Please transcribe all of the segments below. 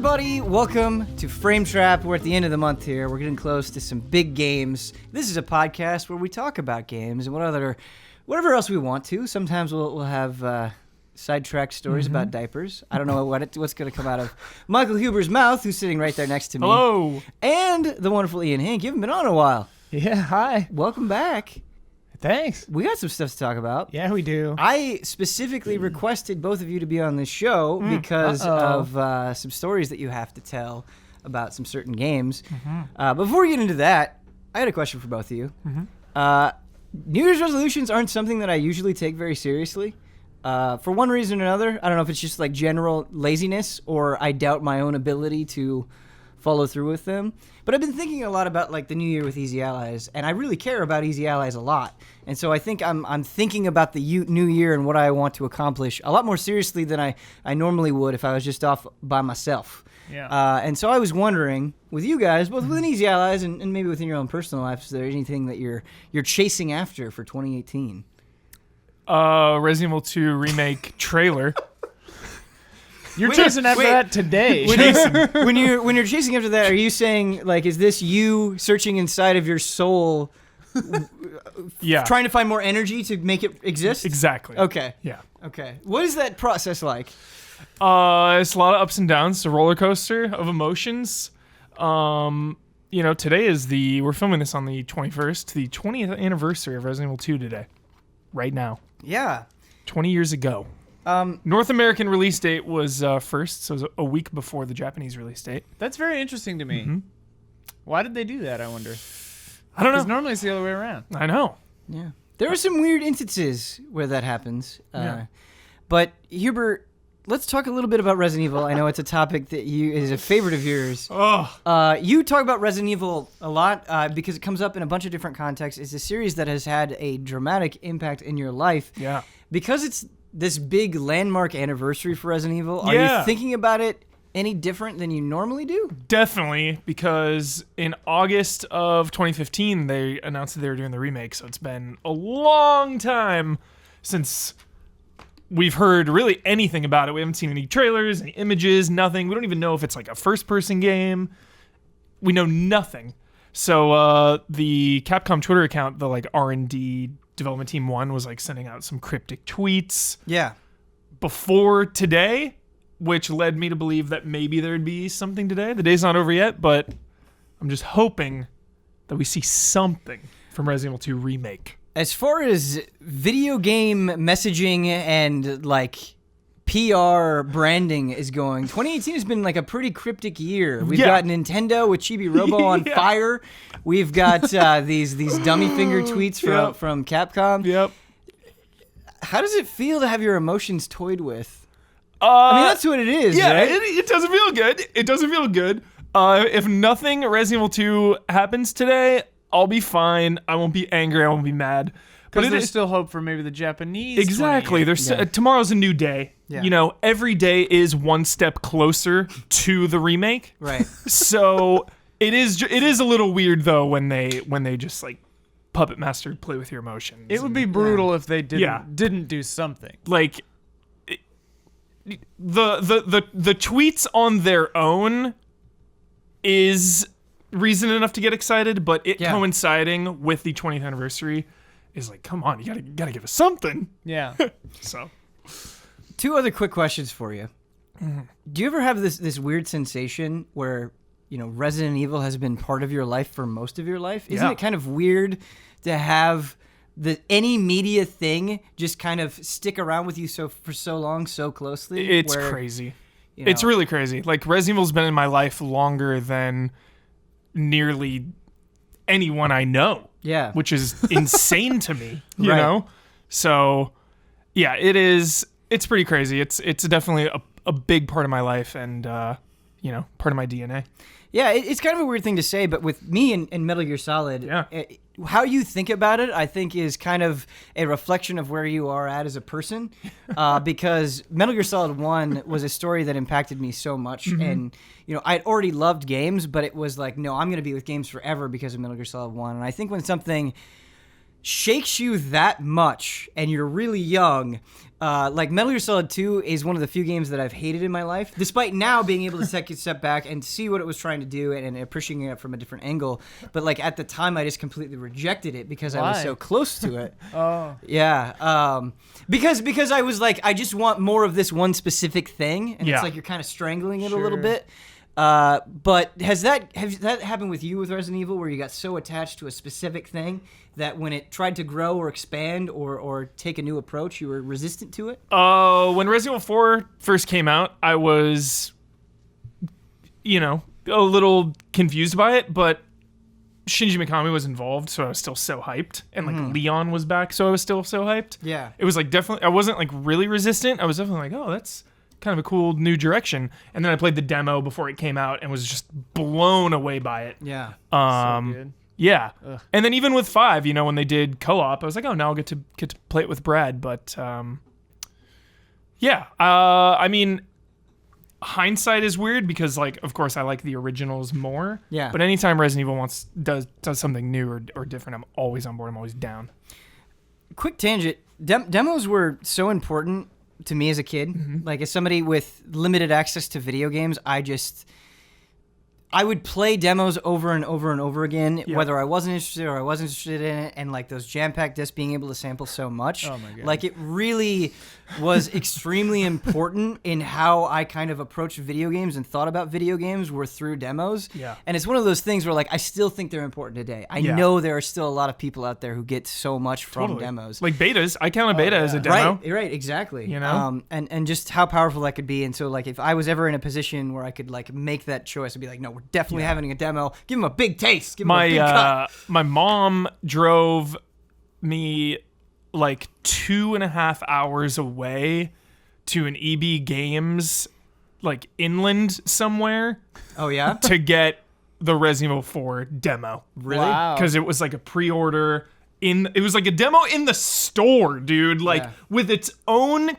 everybody, welcome to Frame Trap. We're at the end of the month here. We're getting close to some big games. This is a podcast where we talk about games and whatever else we want to. Sometimes we'll have sidetracked stories about diapers. I don't know what's going to come out of Michael Huber's mouth, who's sitting right there next to me. Hello. And the wonderful Ian Hink. You haven't been on in a while. Yeah, hi. Welcome back. Thanks. We got some stuff to talk about. Yeah, we do. I specifically requested both of you to be on this show because of some stories that you have to tell about some certain games. Before we get into that, I had a question for both of you. New Year's resolutions aren't something that I usually take very seriously. For one reason or another. I don't know if it's just like general laziness or I doubt my own ability to follow through with them. But I've been thinking a lot about like the New Year with Easy Allies, and I really care about Easy Allies a lot. And so I think I'm thinking about the New Year and what I want to accomplish a lot more seriously than I normally would if I was just off by myself. Yeah. And so I was wondering, with you guys, both within Easy Allies and maybe within your own personal lives, is there anything that you're chasing after for 2018? Resident Evil 2 remake trailer. You're chasing after that today. When you're chasing after that, are you saying like, is this you searching inside of your soul? Yeah. Trying to find more energy to make it exist? Exactly. Okay. Yeah. Okay. What is that process like? It's a lot of ups and downs. It's a roller coaster of emotions. Today is we're filming this on the 21st, the 20th anniversary of Resident Evil 2 today. Right now. Yeah. 20 years ago. North American release date was first, so it was a week before the Japanese release date. That's very interesting to me. Why did they do that, I wonder? I don't know. Because normally it's the other way around. I know. Yeah. There are some weird instances where that happens. Yeah. But Hubert, let's talk a little bit about Resident Evil. I know it's a topic that is a favorite of yours. You talk about Resident Evil a lot because it comes up in a bunch of different contexts. It's a series that has had a dramatic impact in your life. Yeah. Because it's this big landmark anniversary for Resident Evil, are Yeah. you thinking about it any different than you normally do? Definitely, because in August of 2015, they announced that they were doing the remake, so it's been a long time since we've heard really anything about it. We haven't seen any trailers, any images, nothing. We don't even know if it's like a first-person game. We know nothing. So the Capcom Twitter account, the like R&D Development Team 1, was like sending out some cryptic tweets before today, which led me to believe that maybe there'd be something today. The day's not over yet, but I'm just hoping that we see something from Resident Evil 2 Remake. As far as video game messaging and like PR branding is going, 2018 has been like a pretty cryptic year. We've got Nintendo with Chibi Robo on fire. We've got these dummy finger tweets from Capcom. Yep. How does it feel to have your emotions toyed with? I mean, that's what it is, yeah, right? It doesn't feel good. It doesn't feel good. If nothing Resident Evil 2 happens today, I'll be fine. I won't be angry. I won't be mad. But there's still hope for maybe the Japanese. Exactly. Tomorrow's a new day. Yeah. You know, every day is one step closer to the remake. Right. So it is a little weird though when they just like puppet master play with your emotions. It would be brutal if they didn't do something. Like the tweets on their own is reason enough to get excited, but it coinciding with the 20th anniversary is like, come on, you gotta give us something. Yeah. So, two other quick questions for you. Do you ever have this weird sensation where, you know, Resident Evil has been part of your life for most of your life? Isn't it kind of weird to have any media thing just kind of stick around with you for so long, so closely? It's crazy. You know, it's really crazy. Like, Resident Evil's been in my life longer than nearly anyone I know. Yeah. Which is insane to me, you know? So, yeah, it is. It's pretty crazy. It's definitely a big part of my life and, part of my DNA. Yeah, it's kind of a weird thing to say, but with me and Metal Gear Solid, how you think about it, I think, is kind of a reflection of where you are at as a person. Because Metal Gear Solid 1 was a story that impacted me so much. And, you know, I'd already loved games, but it was like, no, I'm going to be with games forever because of Metal Gear Solid 1. And I think when something shakes you that much and you're really young. Like Metal Gear Solid 2 is one of the few games that I've hated in my life, despite now being able to take a step back and see what it was trying to do and appreciating it from a different angle. But like at the time, I just completely rejected it because I was so close to it. Yeah. Because I was like, I just want more of this one specific thing, and it's like you're kind of strangling it a little bit. But has that happened with you with Resident Evil, where you got so attached to a specific thing that when it tried to grow or expand or take a new approach, you were resistant to it? When Resident Evil 4 first came out, I was, a little confused by it, but Shinji Mikami was involved, so I was still so hyped. And like Leon was back, so I was still so hyped. Yeah. It was like definitely, I wasn't like really resistant. I was definitely like, oh, that's kind of a cool new direction. And then I played the demo before it came out and was just blown away by it. Yeah. So good. Yeah. Ugh. And then even with 5, when they did co-op, I was like, oh, now I'll get to play it with Brad. But yeah. I mean, hindsight is weird because, like, of course, I like the originals more. Yeah. But anytime Resident Evil does something new or different, I'm always on board. I'm always down. Quick tangent. Demos were so important to me as a kid. Like, as somebody with limited access to video games, I would play demos over and over and over again, whether I wasn't interested or I was interested in it, and like those jam-packed discs being able to sample so much. Oh my God. Like, it really was extremely important in how I kind of approached video games and thought about video games were through demos. Yeah. And it's one of those things where, like, I still think they're important today. I know there are still a lot of people out there who get so much from demos. Like betas. I count a beta as a demo. Right, exactly. And just how powerful that could be. And so, like, if I was ever in a position where I could, like, make that choice, I'd be like, no, we're definitely having a demo. Give them a big taste. Give them a big cut. My mom drove me like 2.5 hours away to an EB Games, like inland somewhere. Oh, yeah? To get the Resident Evil 4 demo. Really? Wow. Because it was like a pre-order. It was like a demo in the store, dude. Like with its own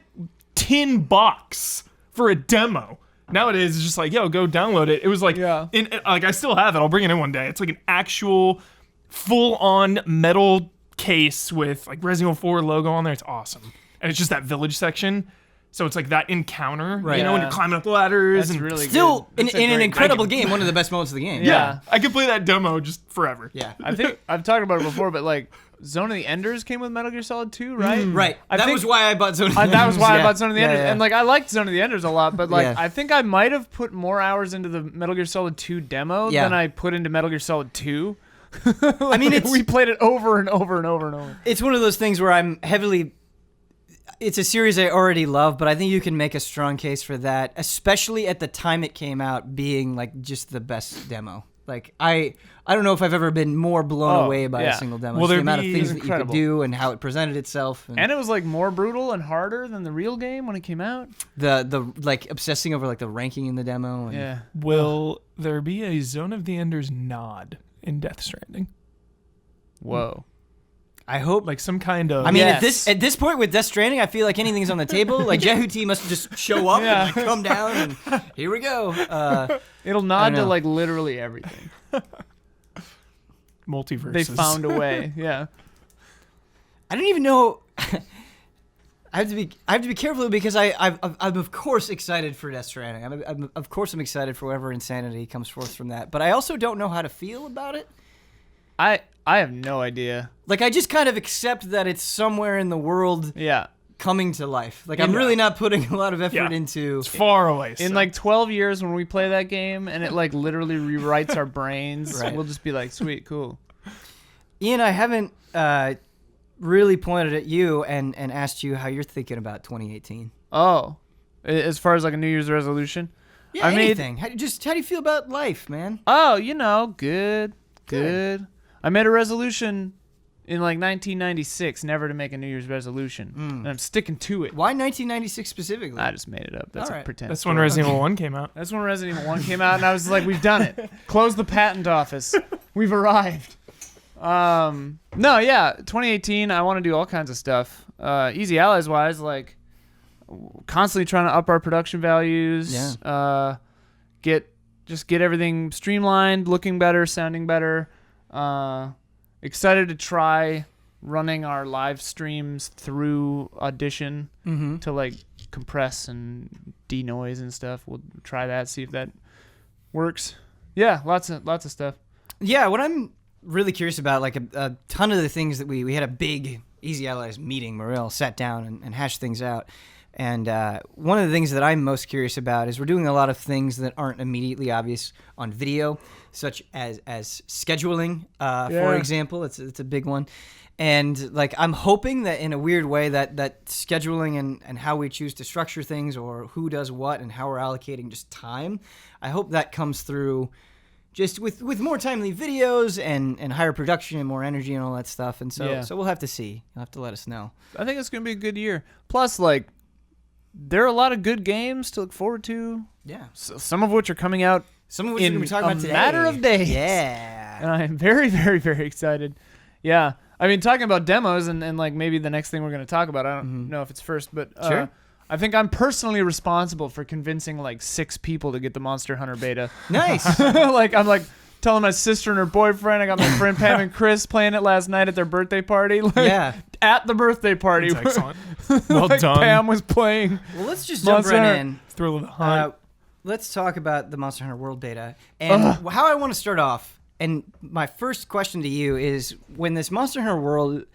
tin box for a demo. Nowadays, it's just like, yo, go download it. It was like, like I still have it. I'll bring it in one day. It's like an actual full-on metal case with like Resident Evil 4 logo on there. It's awesome. And it's just that village section. So it's like that encounter, when you're climbing up the ladders. That's and really still, good. in an incredible game, one of the best moments of the game. Yeah. I could play that demo just forever. Yeah. I think I've talked about it before, but like Zone of the Enders came with Metal Gear Solid 2, right? Right. That was why I bought Zone of the Enders. That was why I bought Zone of the Enders. Yeah. And like I liked Zone of the Enders a lot, but like I think I might have put more hours into the Metal Gear Solid 2 demo than I put into Metal Gear Solid 2. I mean, we played it over and over and over and over. It's one of those things where I'm heavily... It's a series I already love, but I think you can make a strong case for that, especially at the time it came out, being like just the best demo. Like I don't know if I've ever been more blown away by a single demo. Well, the amount of things that incredible. you could do and how it presented itself, and it was like more brutal and harder than the real game when it came out. The like obsessing over like the ranking in the demo. And, Will there be a Zone of the Enders nod in Death Stranding? Whoa. I hope. Like some kind of... I mean, at this point with Death Stranding, I feel like anything's on the table. Like Jehuti must just show up and like, come down, and here we go. It'll nod to like literally everything. Multiverses. They found a way. Yeah. I don't even know. I have to be careful because I'm of course excited for Death Stranding. I'm excited for whatever insanity comes forth from that. But I also don't know how to feel about it. I have no idea. Like, I just kind of accept that it's somewhere in the world coming to life. Like, I'm really not putting a lot of effort into... It's far away. In like 12 years when we play that game and it like literally rewrites our brains, we'll just be like, sweet, cool. Ian, I haven't really pointed at you and asked you how you're thinking about 2018. Oh. As far as like a New Year's resolution? Yeah, anything. How do you feel about life, man? Oh, good. I made a resolution in like 1996 never to make a New Year's resolution, and I'm sticking to it. Why 1996 specifically? I just made it up. That's All a right. pretend. That's when Resident Evil 1 came out. That's when Resident Evil 1 came out, and I was like, we've done it. Close the patent office. We've arrived. 2018, I want to do all kinds of stuff. Easy Allies wise, like constantly trying to up our production values. Yeah. Get everything streamlined, looking better, sounding better. Excited to try running our live streams through Audition to like compress and denoise and stuff. We'll try that, see if that works. Yeah, lots of stuff. Yeah, what I'm really curious about, like a ton of the things that we had a big Easy Allies meeting where we all sat down and hashed things out. And one of the things that I'm most curious about is we're doing a lot of things that aren't immediately obvious on video, such as scheduling, for example. It's a big one. And like I'm hoping that in a weird way that scheduling and how we choose to structure things or who does what and how we're allocating just time, I hope that comes through just with more timely videos and higher production and more energy and all that stuff. And so we'll have to see. You'll have to let us know. I think it's going to be a good year. Plus, like, there are a lot of good games to look forward to. Yeah. So, some of which are coming out Some of which we're going to be talking about today. in a matter of days. Yeah. And I'm very, very, very excited. Yeah. I mean, talking about demos and like maybe the next thing we're going to talk about, I don't know if it's first, but Sure. I think I'm personally responsible for convincing like 6 people to get the Monster Hunter beta. Nice. Like I'm like telling my sister and her boyfriend. I got my friend Pam and Chris playing it last night at their birthday party. Like, Yeah. At the birthday party. That's excellent. Well like done. Pam was playing. Well, let's just jump Monster right Hunter. in. Thrill of the hunt. Let's talk about the Monster Hunter World beta. And how I want to start off, and my first question to you is, when this Monster Hunter World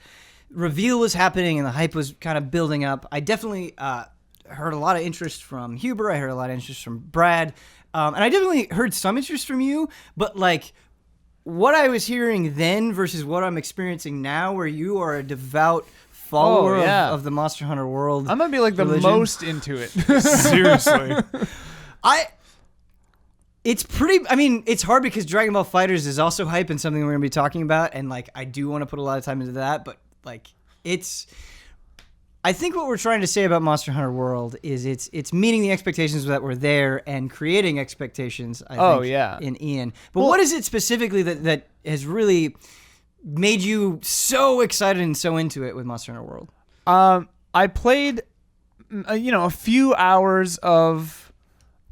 reveal was happening and the hype was kind of building up, I definitely heard a lot of interest from Huber. I heard a lot of interest from Brad. And I definitely heard some interest from you, but like what I was hearing then versus what I'm experiencing now, where you are a devout follower of the Monster Hunter World. I might be like the most into it. Seriously. It's pretty. I mean, it's hard because Dragon Ball FighterZ is also hype and something we're gonna be talking about, and like I do want to put a lot of time into that, but like it's. I think what we're trying to say about Monster Hunter World is it's meeting the expectations that were there and creating expectations. I think, in Ian. But what is it specifically that has really made you so excited and so into it with Monster Hunter World? I played, a few hours of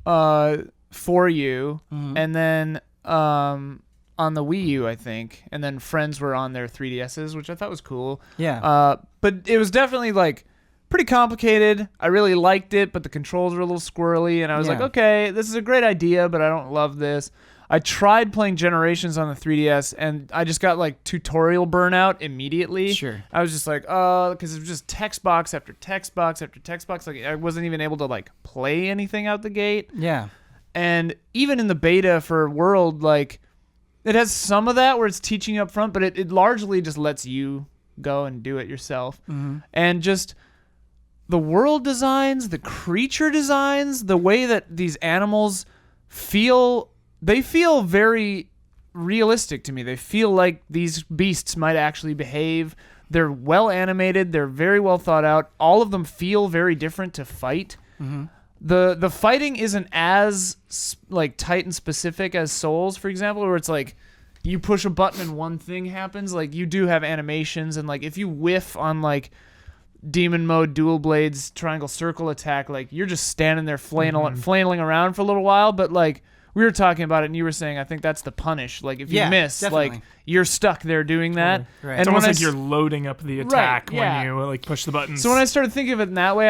For You, and then on the Wii U, I think, and then friends were on their 3DSs, which I thought was cool. Yeah. But it was definitely like pretty complicated. I really liked it, but the controls were a little squirrely, and I was like, okay, this is a great idea, but I don't love this. I tried playing Generations on the 3DS, and I just got like tutorial burnout immediately. Sure. I was just like, because it was just text box after text box after text box. Like I wasn't even able to like play anything out the gate. Yeah. And even in the beta for World, like it has some of that where it's teaching you up front, but it largely just lets you go and do it yourself. And just the world designs, the creature designs, the way that these animals feel, they feel very realistic to me. They feel like these beasts might actually behave. They're well animated. They're very well thought out. All of them feel very different to fight. The fighting isn't as like tight and specific as Souls, for example, where it's like you push a button and one thing happens. Like you do have animations, and like if you whiff on like Demon Mode, Dual Blades, Triangle Circle attack, like you're just standing there flailing around for a little while. But like we were talking about it, and you were saying, I think that's the punish. Like if you miss, definitely. like you're stuck there doing that. Right. And It's almost when like you're loading up the attack yeah. when you like push the buttons. So when I started thinking of it in that way,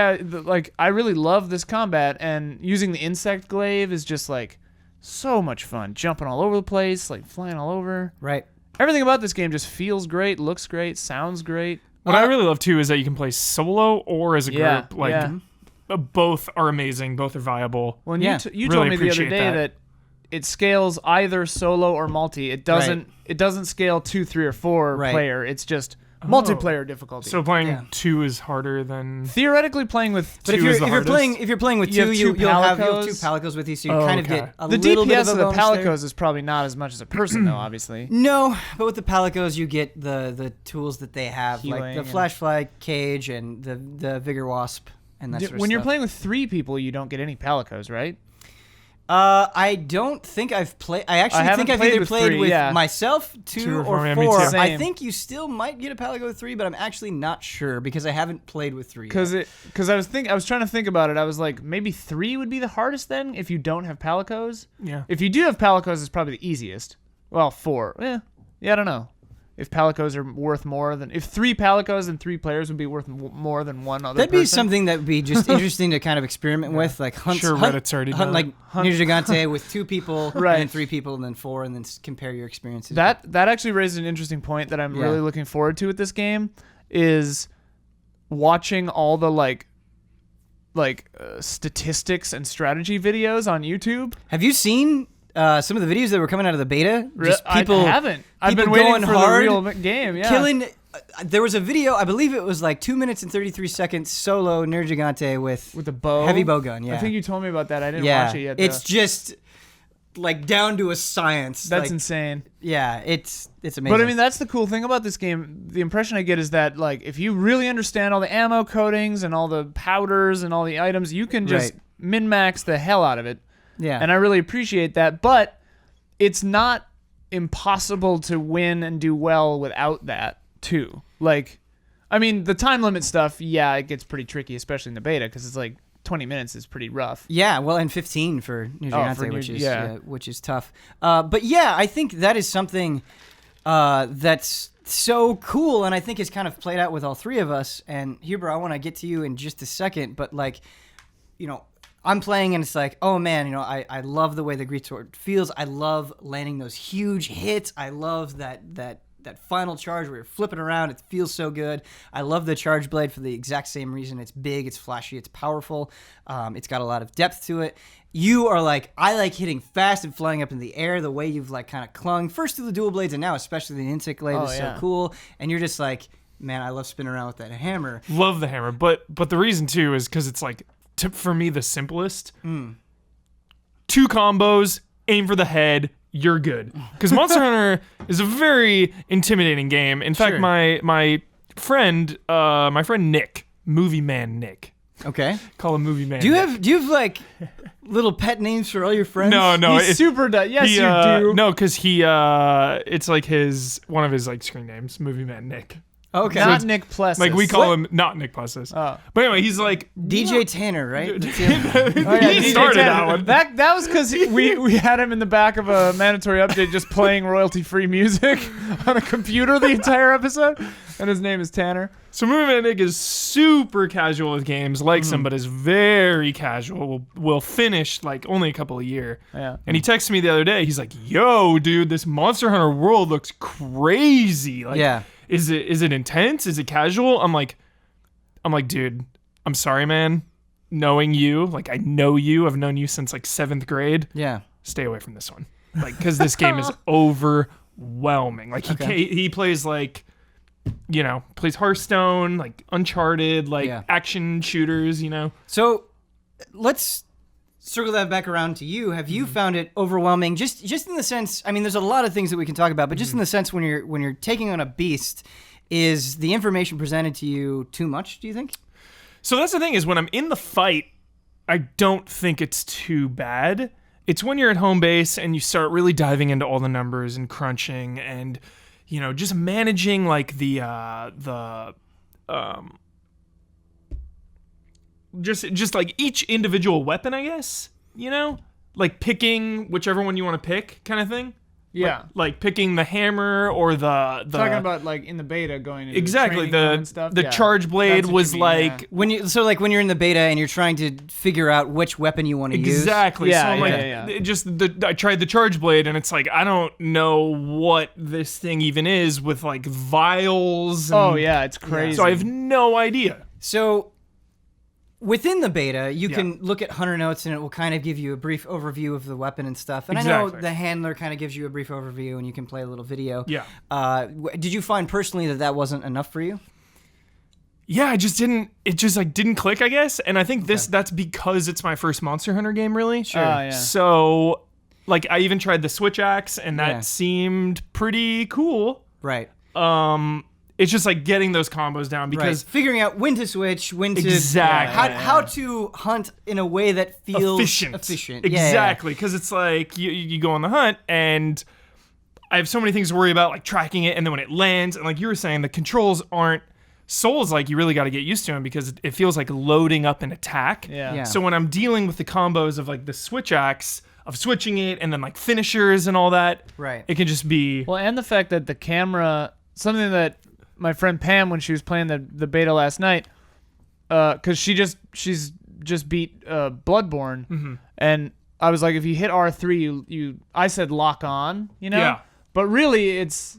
I really love this combat, and using the insect glaive is just like so much fun. Jumping all over the place, like flying all over. Right. Everything about this game just feels great, looks great, sounds great. What I really love too is that you can play solo or as a Yeah, group. Like both are amazing, both are viable. When Yeah. you Really told me the other appreciate day that it scales either solo or multi. It doesn't scale 2, 3, or 4 Right. player. It's just multiplayer difficulty. So playing 2 is harder than theoretically playing with But if Two is the you're playing with You have two, two you'll have 2 Palicos. Palicos with you, so you Oh, kind of okay. get a the little bit DPS of a of the bonus there. Palicos is probably not as much as a person though, obviously. No, but with the Palicos, you get the tools that they have, like Healing the and- Flash Fly Cage and the Vigor Wasp and that sort of When you're stuff. playing with 3 people, you don't get any Palicos, right? I don't think I've played. I actually haven't think I've played either with played 3, with yeah. myself, 2 2 or or 4, 4. yeah, me too. I Same. think you still might get a Palico with 3, but I'm actually not sure because I haven't played with 3 yet. Because I was trying to think about it. I was like, maybe 3 would be the hardest then if you don't have Palicos. Yeah. If you do have Palicos, it's probably the easiest. Well, 4. Yeah, I don't know. if palicos are worth more than if 3 palicos and 3 players would be worth more than one other. That'd be person. something that would be just interesting to kind of experiment with, like Reddit's already done like it. Ninja Gigante with 2 people, Right. and then 3 people, and then 4, and then compare your experiences. That actually raises an interesting point that I'm really looking forward to with this game is watching all the statistics and strategy videos on YouTube. Have you seen some of the videos that were coming out of the beta? Just people, I haven't. I've been people waiting going for hard, the real game. Yeah. killing. There was a video, I believe it was like 2 minutes and 33 seconds solo Ninja Gigante with a bow, heavy bow gun. Yeah, I think you told me about that. I didn't watch it yet. It's just like down to a science. That's like, insane. Yeah, it's amazing. But I mean, that's the cool thing about this game. The impression I get is that like if you really understand all the ammo coatings and all the powders and all the items, you can just min-max the hell out of it. Yeah, And I really appreciate that. But it's not impossible to win and do well without that too. Like, I mean, the time limit stuff, yeah, it gets pretty tricky, especially in the beta, because it's like 20 minutes is pretty rough. Yeah, well, and 15 for Ninja Gigante, which is tough. But yeah, I think that is something that's so cool, and I think is kind of played out with all 3 of us. And Huber, I want to get to you in just a second, but like, I'm playing and it's like, oh man, I love the way the greatsword feels. I love landing those huge hits. I love that final charge where you're flipping around. It feels so good. I love the charge blade for the exact same reason. It's big, it's flashy, it's powerful. It's got a lot of depth to it. You are like, I like hitting fast and flying up in the air, the way you've like kind of clung first to the dual blades and now especially the insect blade is so cool. And you're just like, man, I love spinning around with that hammer. Love the hammer, but the reason too is because it's like, for me, the simplest. 2 combos, aim for the head, you're good. Because Monster Hunter is a very intimidating game. In fact, my friend Nick, Movie Man Nick. Okay. Call him Movie Man. Do you have like little pet names for all your friends? No, He's super dumb. Yes, you do. No, because it's like one of his like screen names, Movie Man Nick. Okay. Not Nick Plessis. Like we call him not Nick Plessis. Oh. But anyway, he's like DJ Tanner, right? he DJ started Tanner. that one. That was because we had him in the back of a mandatory update just playing royalty-free music on a computer the entire episode, and his name is Tanner. So Movie Man Nick is super casual with games, likes him, but is very casual. Will finish like only a couple a year. Yeah. And he texted me the other day. He's like, "Yo, dude, this Monster Hunter world looks crazy. Like, Yeah. Is it intense? Is it casual?" I'm like, dude, I'm sorry, man. Knowing you, like I know you. I've known you since like 7th grade. Yeah. Stay away from this one. Like, because this game is overwhelming. Like he plays like, plays Hearthstone, like Uncharted, like action shooters. So let's circle that back around to you. Have you found it overwhelming? Just in the sense, I mean, there's a lot of things that we can talk about, but just in the sense when you're taking on a beast, is the information presented to you too much, do you think? So that's the thing, is when I'm in the fight, I don't think it's too bad. It's when you're at home base and you start really diving into all the numbers and crunching and, just managing like just like each individual weapon, I guess, like picking whichever one you want to pick kind of thing. Yeah. Like picking the hammer or the Talking about like in the beta going into exactly the stuff. The charge blade was like when you're in the beta and you're trying to figure out which weapon you want to use. Exactly. Yeah, so I'm yeah. I tried the charge blade and it's like I don't know what this thing even is with like vials. And, it's crazy. So I have no idea. So within the beta, you can look at Hunter Notes and it will kind of give you a brief overview of the weapon and stuff. And I know the handler kind of gives you a brief overview and you can play a little video. Yeah. Did you find personally that wasn't enough for you? Yeah, it just didn't click, I guess. And I think that's because it's my first Monster Hunter game, really. Sure. Yeah. So, like, I even tried the switch axe and that seemed pretty cool. Right. It's just like getting those combos down because figuring out when to switch, when to how to hunt in a way that feels efficient. Exactly, because it's like you go on the hunt and I have so many things to worry about, like tracking it, and then when it lands, and like you were saying, the controls aren't. Souls, like you really got to get used to them because it feels like loading up an attack. Yeah. So when I'm dealing with the combos of like the switch axe, of switching it, and then like finishers and all that, right? It can just be and the fact that the camera something that my friend Pam, when she was playing the beta last night, because she's just beat Bloodborne, and I was like, if you hit R3, I said lock on, Yeah. but really it's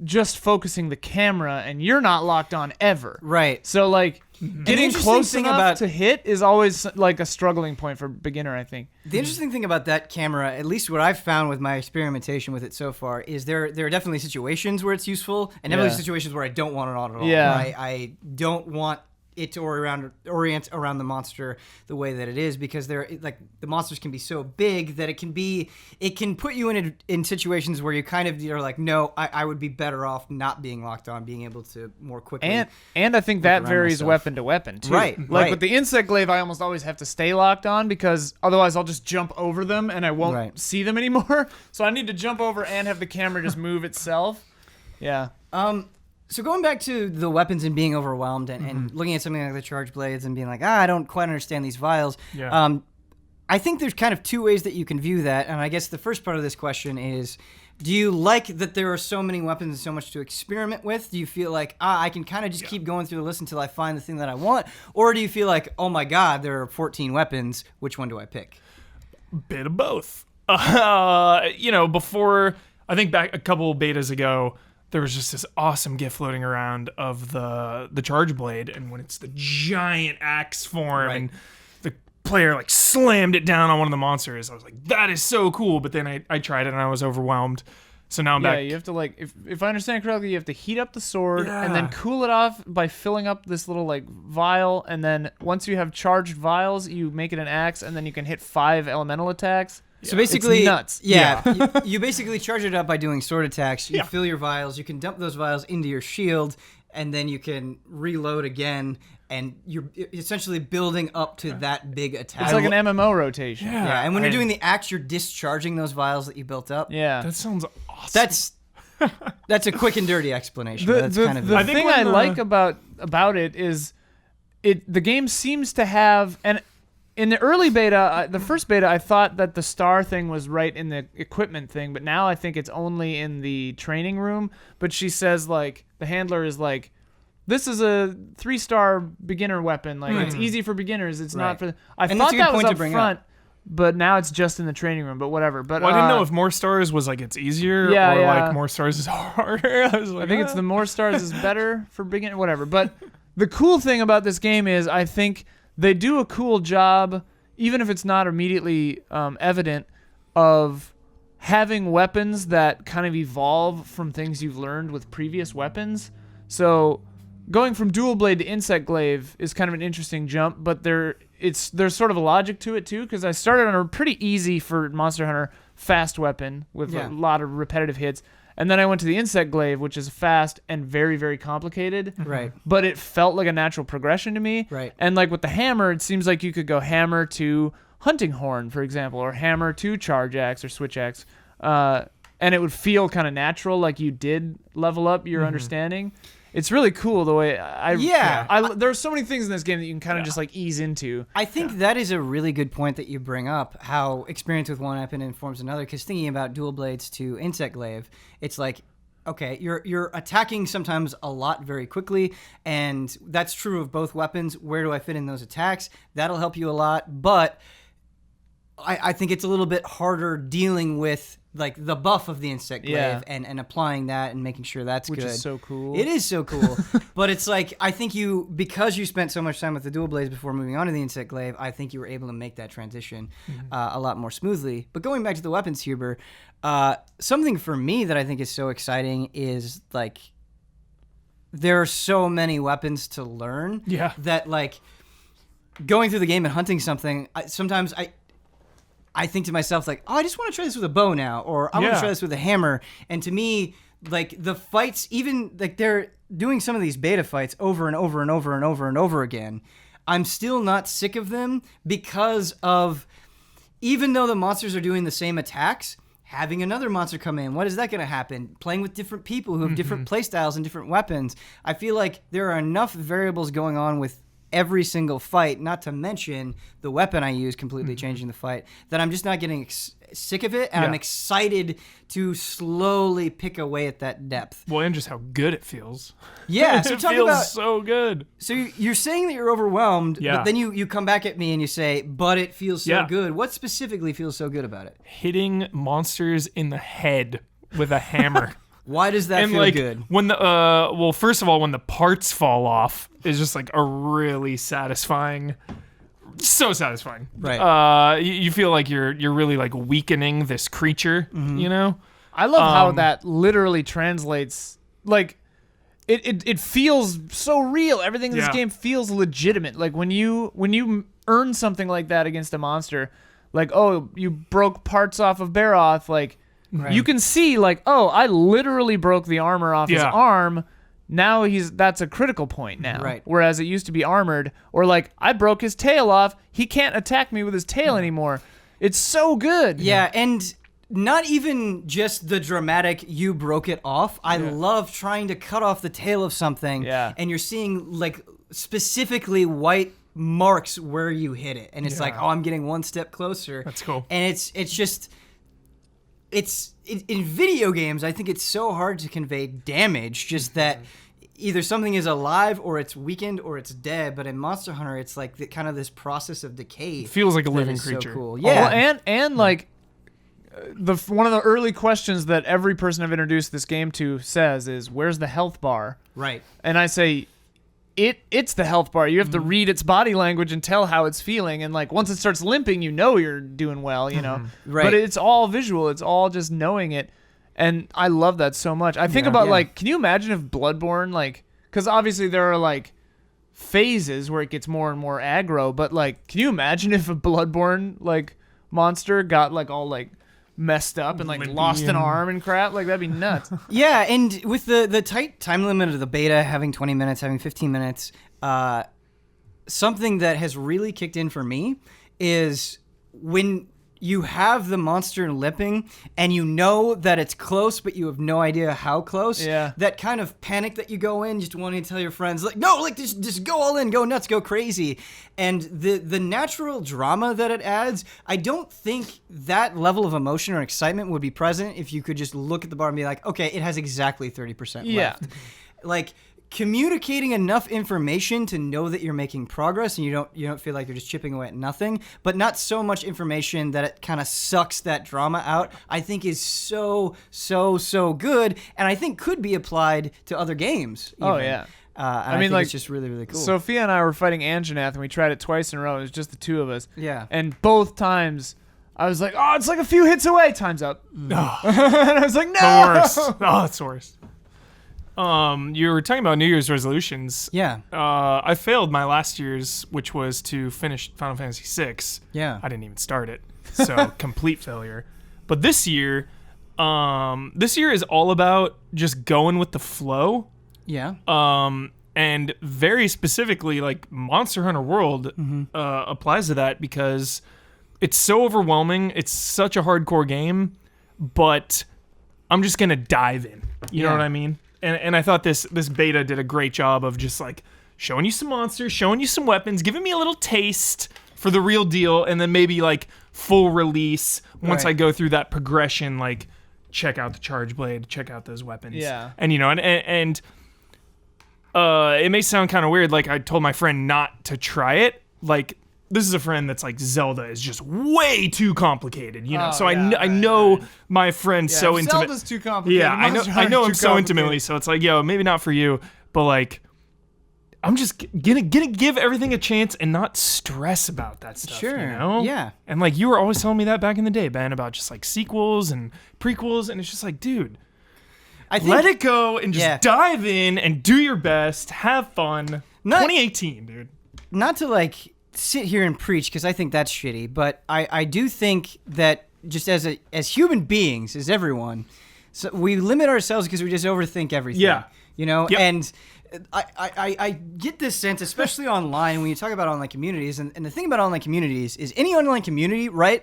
just focusing the camera, and you're not locked on ever. Right. So like getting interesting close thing enough about- to hit is always like a struggling point for beginner, I think. The interesting thing about that camera, at least what I've found with my experimentation with it so far, is there are definitely situations where it's useful, and definitely situations where I don't want it on at all. Yeah. I don't want it to orient around the monster the way that it is, because the monsters can be so big that it can put you in situations where you kind of are like, no, I would be better off not being locked on, being able to more quickly. And I think that around varies myself. weapon to weapon too. Right, Like right. with the insect glaive, I almost always have to stay locked on, because otherwise I'll just jump over them and I won't see them anymore. So I need to jump over and have the camera just move itself. Yeah. So going back to the weapons and being overwhelmed and looking at something like the charge blades and being like, I don't quite understand these vials. Yeah. I think there's kind of two ways that you can view that. And I guess the first part of this question is, do you like that there are so many weapons and so much to experiment with? Do you feel like, I can kind of just keep going through the list until I find the thing that I want? Or do you feel like, oh my God, there are 14 weapons. Which one do I pick? Bit of both. Before, I think back a couple betas ago, there was just this awesome GIF floating around of the charge blade, and when it's the giant axe form, and the player like slammed it down on one of the monsters, I was like, that is so cool. But then I tried it and I was overwhelmed. So now I'm back. Yeah, you have to like, if I understand correctly, you have to heat up the sword and then cool it off by filling up this little like vial, and then once you have charged vials, you make it an axe, and then you can hit 5 elemental attacks. So basically, it's nuts. Yeah, you basically charge it up by doing sword attacks. You Yeah. fill your vials. You can dump those vials into your shield, and then you can reload again. And you're essentially building up to that big attack. It's like an MMO rotation. Yeah, and when you're doing the axe, you're discharging those vials that you built up. Yeah. That sounds awesome. That's a quick and dirty explanation. That's The kind of I think thing when I the- like about it is the game seems to have, and in the early beta, the first beta, I thought that the star thing was right in the equipment thing, but now I think it's only in the training room. But she says, like, the handler is like, this is a 3-star beginner weapon. Like, it's easy for beginners. It's not for... I And thought that's a good that was point to up bring front, up. but now it's just in the training room, but whatever. But Well, I didn't know if more stars was like it's easier, Yeah, or yeah. like more stars is harder. I was like, I think it's the more stars is better for beginner, whatever. But the cool thing about this game is I think they do a cool job, even if it's not immediately evident, of having weapons that kind of evolve from things you've learned with previous weapons. So going from dual blade to insect glaive is kind of an interesting jump, but there's sort of a logic to it too, because I started on a pretty easy for Monster Hunter fast weapon with a lot of repetitive hits. And then I went to the insect glaive, which is fast and very, very complicated. Right. But it felt like a natural progression to me. Right. And like with the hammer, it seems like you could go hammer to hunting horn, for example, or hammer to charge axe or switch axe. And it would feel kind of natural, like you did level up your understanding. It's really cool the way there are so many things in this game that you can kind of just like ease into. I think that is a really good point that you bring up, how experience with one weapon informs another, because thinking about dual blades to insect glaive, it's like, okay, you're attacking sometimes a lot very quickly, and that's true of both weapons. Where do I fit in those attacks? That'll help you a lot, but I think it's a little bit harder dealing with like the buff of the insect glaive and applying that and making sure that's Which good. is so cool. It is so cool. But it's like, I think because you spent so much time with the dual blades before moving on to the insect glaive, I think you were able to make that transition a lot more smoothly. But going back to the weapons, Huber, something for me that I think is so exciting is like, there are so many weapons to learn that like going through the game and hunting something, sometimes I think to myself, like, oh, I just want to try this with a bow now, or I want to try this with a hammer. And to me, like, the fights, even, like, they're doing some of these beta fights over and over and over and over and over again. I'm still not sick of them because of, even though the monsters are doing the same attacks, having another monster come in, what is that going to happen? Playing with different people who have different playstyles and different weapons. I feel like there are enough variables going on with every single fight, not to mention the weapon I use completely changing the fight, that I'm just not getting sick of it, and I'm excited to slowly pick away at that depth. Well, and just how good it feels. Yeah, so it talk feels about, so good. So you're saying that you're overwhelmed, but then you come back at me and you say, but it feels so good. What specifically feels so good about it? Hitting monsters in the head with a hammer. Why does that feel good? When the first of all, when the parts fall off is just like a really satisfying, so satisfying. Right. You feel like you're really like weakening this creature. You know. I love how that literally translates. Like, it feels so real. Everything in this game feels legitimate. Like when you earn something like that against a monster, like, oh, you broke parts off of Baroth, like. Right. You can see, like, oh, I literally broke the armor off his arm. Now that's a critical point now. Right. Whereas it used to be armored. Or, like, I broke his tail off. He can't attack me with his tail anymore. It's so good. Yeah, and not even just the dramatic you broke it off. I love trying to cut off the tail of something. Yeah. And you're seeing, like, specifically white marks where you hit it. And it's like, oh, I'm getting one step closer. That's cool. And it's just... in video games, I think it's so hard to convey damage, just that either something is alive or it's weakened or it's dead. But in Monster Hunter, it's like kind of this process of decay. It feels like a living creature. So cool. Yeah. Well, and like one of the early questions that every person I've introduced this game to says is, "Where's the health bar?" Right. And I say, It's the health bar. You have to read its body language and tell how it's feeling. And like once it starts limping, you know you're doing well, you know. Right. But it's all visual. It's all just knowing it. And I love that so much. I think about like, can you imagine if Bloodborne, like, because obviously there are like phases where it gets more and more aggro, but like, can you imagine if a Bloodborne like monster got like all like messed up and like lost an arm and crap? Like that'd be nuts. Yeah, and with the tight time limit of the beta, having 20 minutes, having 15 minutes, something that has really kicked in for me is when you have the monster limping and you know that it's close, but you have no idea how close. Yeah. That kind of panic that you go in just wanting to tell your friends, like, no, like just go all in, go nuts, go crazy. And the natural drama that it adds, I don't think that level of emotion or excitement would be present if you could just look at the bar and be like, okay, it has exactly 30% left. Like, communicating enough information to know that you're making progress and you don't feel like you're just chipping away at nothing, but not so much information that it kind of sucks that drama out, I think is so good, and I think could be applied to other games even. Oh yeah. I mean, like, it's just really, really cool. Sophia and I were fighting Anjanath, and we tried it twice in a row. It was just the two of us. Yeah. And both times, I was like, oh, it's like a few hits away. Time's up. Oh. And I was like, no. The worst. Oh, it's the worst. You were talking about New Year's resolutions. Yeah. I failed my last year's, which was to finish Final Fantasy VI. Yeah. I didn't even start it, so complete failure. But this year is all about just going with the flow. Yeah. And very specifically, like Monster Hunter World applies to that because it's so overwhelming. It's such a hardcore game, but I'm just gonna dive in. You know what I mean? And I thought this beta did a great job of just like showing you some monsters, showing you some weapons, giving me a little taste for the real deal, and then maybe like full release once I go through that progression, like check out the charge blade, check out those weapons. Yeah. And you know, and it may sound kind of weird, like I told my friend not to try it. Like this is a friend that's like, Zelda is just way too complicated, you know. Oh, so yeah, I know my friend's so intimate. Zelda's too complicated. Yeah, I know him so intimately, so it's like, yo, maybe not for you, but like, I'm just gonna give everything a chance and not stress about that stuff. Sure. You know? Yeah. And like, you were always telling me that back in the day, Ben, about just like sequels and prequels, and it's just like, dude, I think, let it go and just dive in and do your best, have fun. 2018, dude. Not to like sit here and preach, because I think that's shitty, but I do think that just as human beings, as everyone, so we limit ourselves because we just overthink everything. Yeah. You know? Yep. And I get this sense, especially online, when you talk about online communities, and the thing about online communities is any online community, right?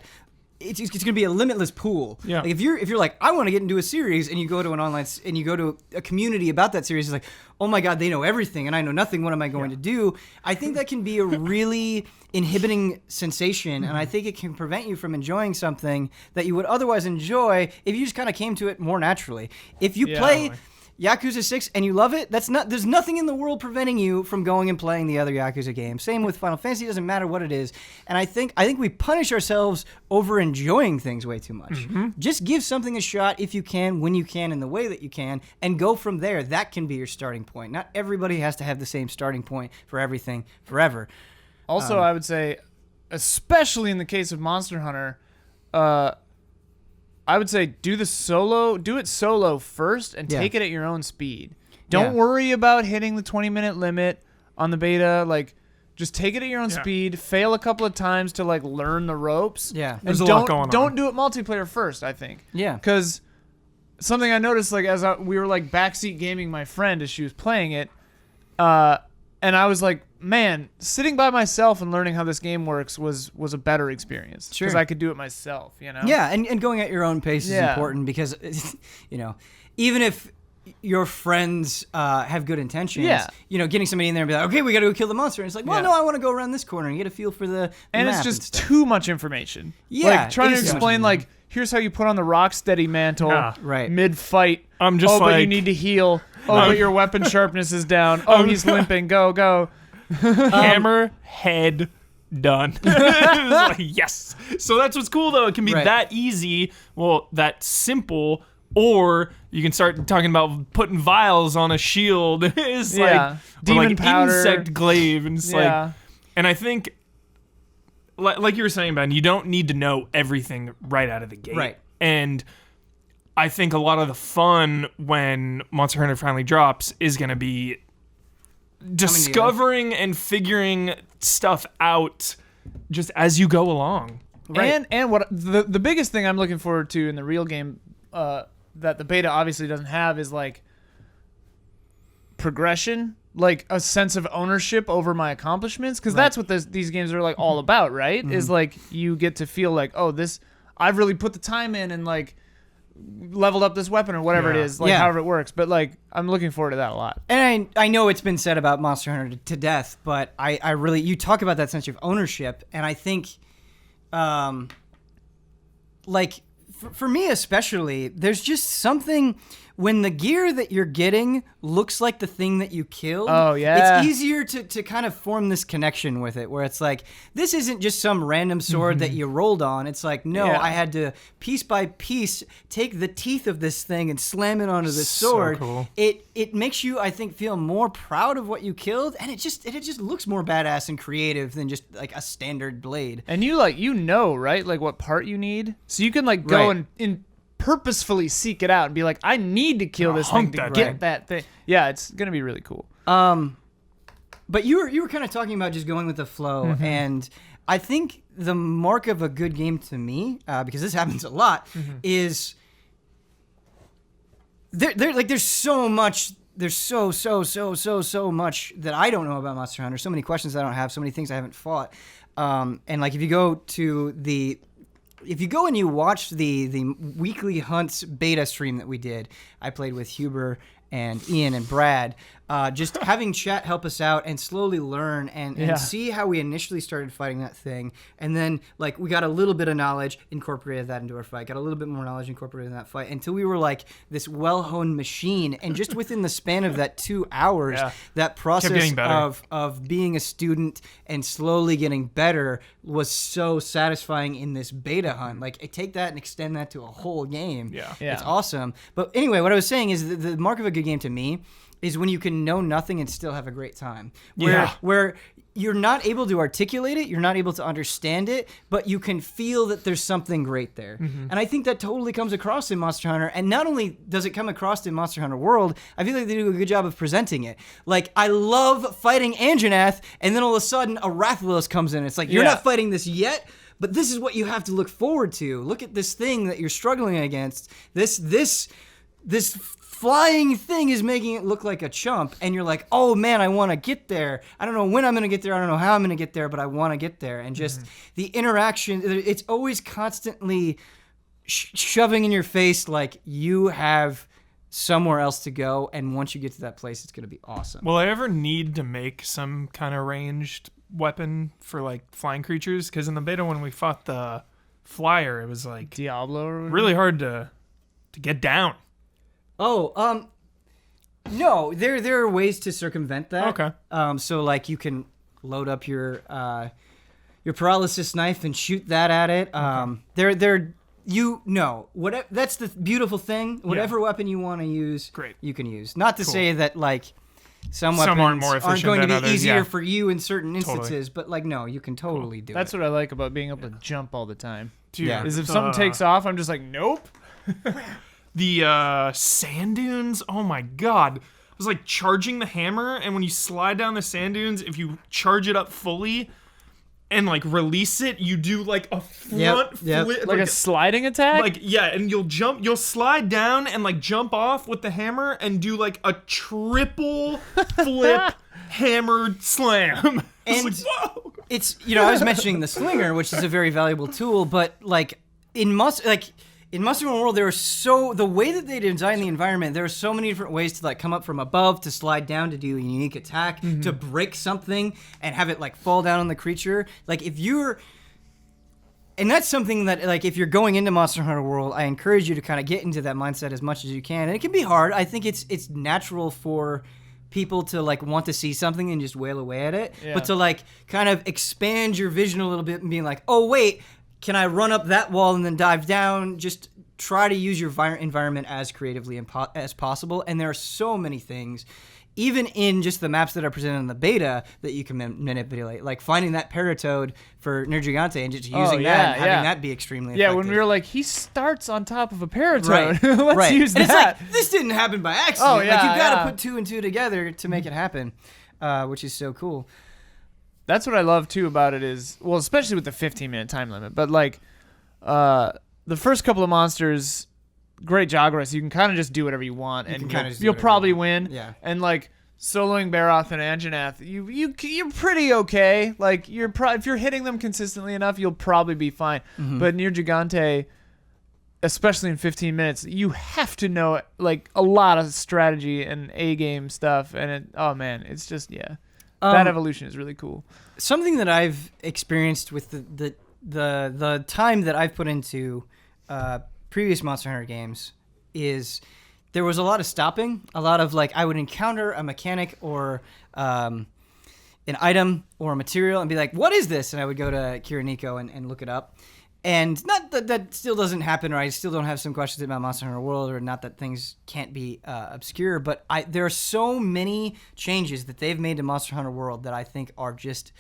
it's going to be a limitless pool. Yeah. Like if you're like, I want to get into a series, and you go to an online and you go to a community about that series, it's like, oh my God, they know everything and I know nothing. What am I going to do? I think that can be a really inhibiting sensation, and I think it can prevent you from enjoying something that you would otherwise enjoy if you just kind of came to it more naturally. If you play Yakuza 6 and you love it, there's nothing in the world preventing you from going and playing the other Yakuza games. Same with Final Fantasy, it doesn't matter what it is. And I think we punish ourselves over enjoying things way too much. Just give something a shot if you can, when you can, in the way that you can, and go from there. That can be your starting point. Not everybody has to have the same starting point for everything forever. Also, I would say, especially in the case of Monster Hunter, I would say do it solo first and take it at your own speed. Don't worry about hitting the 20-minute limit on the beta. Like, just take it at your own speed. Fail a couple of times to like learn the ropes. Yeah, there's a lot going on. Don't do it multiplayer first, I think. Yeah, because something I noticed, like we were like backseat gaming my friend as she was playing it, and I was like, man, sitting by myself and learning how this game works was a better experience because I could do it myself, you know? Yeah, and going at your own pace is important because, you know, even if your friends have good intentions, you know, getting somebody in there and be like, okay, we got to go kill the monster. And it's like, well, no, I want to go around this corner and get a feel for the and map it's just and too much information. Yeah. Like, trying to explain, like, here's how you put on the Rocksteady mantle mid-fight. I'm just but you need to heal. But your weapon sharpness is down. He's limping. Go. Hammer, head, done. Like, yes. So that's what's cool, though. It can be that easy, that simple, or you can start talking about putting vials on a shield. It's like demon powder, insect glaive, and it's like, and I think, like you were saying, Ben, you don't need to know everything right out of the gate. Right. And I think a lot of the fun when Monster Hunter finally drops is going to be discovering and figuring stuff out just as you go along. Right. And what the biggest thing I'm looking forward to in the real game that the beta obviously doesn't have is like progression, like a sense of ownership over my accomplishments, because that's what these games are like all about, right? Is like you get to feel like, oh, this I've really put the time in and like leveled up this weapon or whatever it is, like however it works. But like I'm looking forward to that a lot. And I know it's been said about Monster Hunter to death, but I really, you talk about that sense of ownership, and I think like for me especially, there's just something when the gear that you're getting looks like the thing that you killed. Oh, yeah. It's easier to kind of form this connection with it, where it's like, this isn't just some random sword that you rolled on. It's like, no, I had to piece by piece take the teeth of this thing and slam it onto this sword. Cool. It makes you, I think, feel more proud of what you killed, and it just looks more badass and creative than just like a standard blade. And you like, you know, right? Like what part you need. So you can like go and purposefully seek it out and be like, I need to kill this thing to get that thing. Yeah, it's gonna be really cool. But you were kind of talking about just going with the flow, and I think the mark of a good game to me, because this happens a lot, is there's so much. There's so much that I don't know about Monster Hunter. So many questions I don't have. So many things I haven't fought. And like if you go and you watch the weekly hunts beta stream that we did, I played with Huber and Ian and Brad, just having chat help us out and slowly learn and see how we initially started fighting that thing. And then like we got a little bit of knowledge, incorporated that into our fight, got a little bit more knowledge, incorporated in that fight, until we were like this well-honed machine. And just within the span of that 2 hours, that process of being a student and slowly getting better was so satisfying in this beta hunt. Like I take that and extend that to a whole game. It's awesome. But anyway, what I was saying is the mark of a good game to me is when you can know nothing and still have a great time. Where you're not able to articulate it, you're not able to understand it, but you can feel that there's something great there. And I think that totally comes across in Monster Hunter. And not only does it come across in Monster Hunter World, I feel like they do a good job of presenting it. Like, I love fighting Anjanath, and then all of a sudden a Rathalos comes in. It's like, you're not fighting this yet, but this is what you have to look forward to. Look at this thing that you're struggling against. This flying thing is making it look like a chump, and you're like, oh man, I want to get there. I don't know when I'm going to get there. I don't know how I'm going to get there, but I want to get there. And just the interaction, it's always constantly shoving in your face like you have somewhere else to go, and once you get to that place, it's going to be awesome. Will I ever need to make some kind of ranged weapon for like flying creatures? Because in the beta when we fought the flyer, it was like Diablo or really hard to get down. Oh, no, there are ways to circumvent that. Okay. So like you can load up your paralysis knife and shoot that at it. That's the beautiful thing. Whatever weapon you want to use, great, you can use. Not to say that like some weapons aren't more efficient aren't going to be others, easier for you in certain instances, Totally. but like no, you can totally do That's it. what I like about being able to jump all the time. Dude, Yeah. Is if something takes off, I'm just like, nope. The sand dunes, oh my god. It was like charging the hammer, and when you slide down the sand dunes, if you charge it up fully and like release it, you do like a front flip. Like a sliding attack? Like, yeah, and you'll slide down and like jump off with the hammer and do like a triple flip hammered slam. And It's like, whoa. it's I was mentioning the slinger, which is a very valuable tool, but like in Monster Hunter World, the way that they design the environment, there are so many different ways to like come up from above, to slide down, to do a unique attack, to break something and have it like fall down on the creature. Like and that's something that like if you're going into Monster Hunter World, I encourage you to kind of get into that mindset as much as you can. And it can be hard. I think it's natural for people to like want to see something and just wail away at it, but to like kind of expand your vision a little bit and being like, oh wait, can I run up that wall and then dive down? Just try to use your environment as creatively as possible. And there are so many things, even in just the maps that are presented in the beta, that you can manipulate. Like finding that Paratoad for Nergigante and just using that and having that be extremely effective. Yeah, when we were like, he starts on top of a Paratoad. Right. Let's use and that. it's like, this didn't happen by accident. Oh, like, yeah, you got to put two and two together to make it happen, which is so cool. That's what I love too about it is, well, especially with the 15-minute time limit, but like the first couple of monsters, great Jagras, you can kind of just do whatever you want, and you'll probably win. Yeah. And like soloing Baroth and Anjanath, you're pretty okay. Like if you're hitting them consistently enough, you'll probably be fine. But near Gigante, especially in 15 minutes, you have to know like a lot of strategy and A-game stuff, and it's just that evolution is really cool. Something that I've experienced with the time that I've put into previous Monster Hunter games is there was a lot of stopping, a lot of like I would encounter a mechanic or an item or a material and be like, what is this? And I would go to Kiriniko and look it up. And not that still doesn't happen, or I still don't have some questions about Monster Hunter World, or not that things can't be obscure, but there are so many changes that they've made to Monster Hunter World that I think are just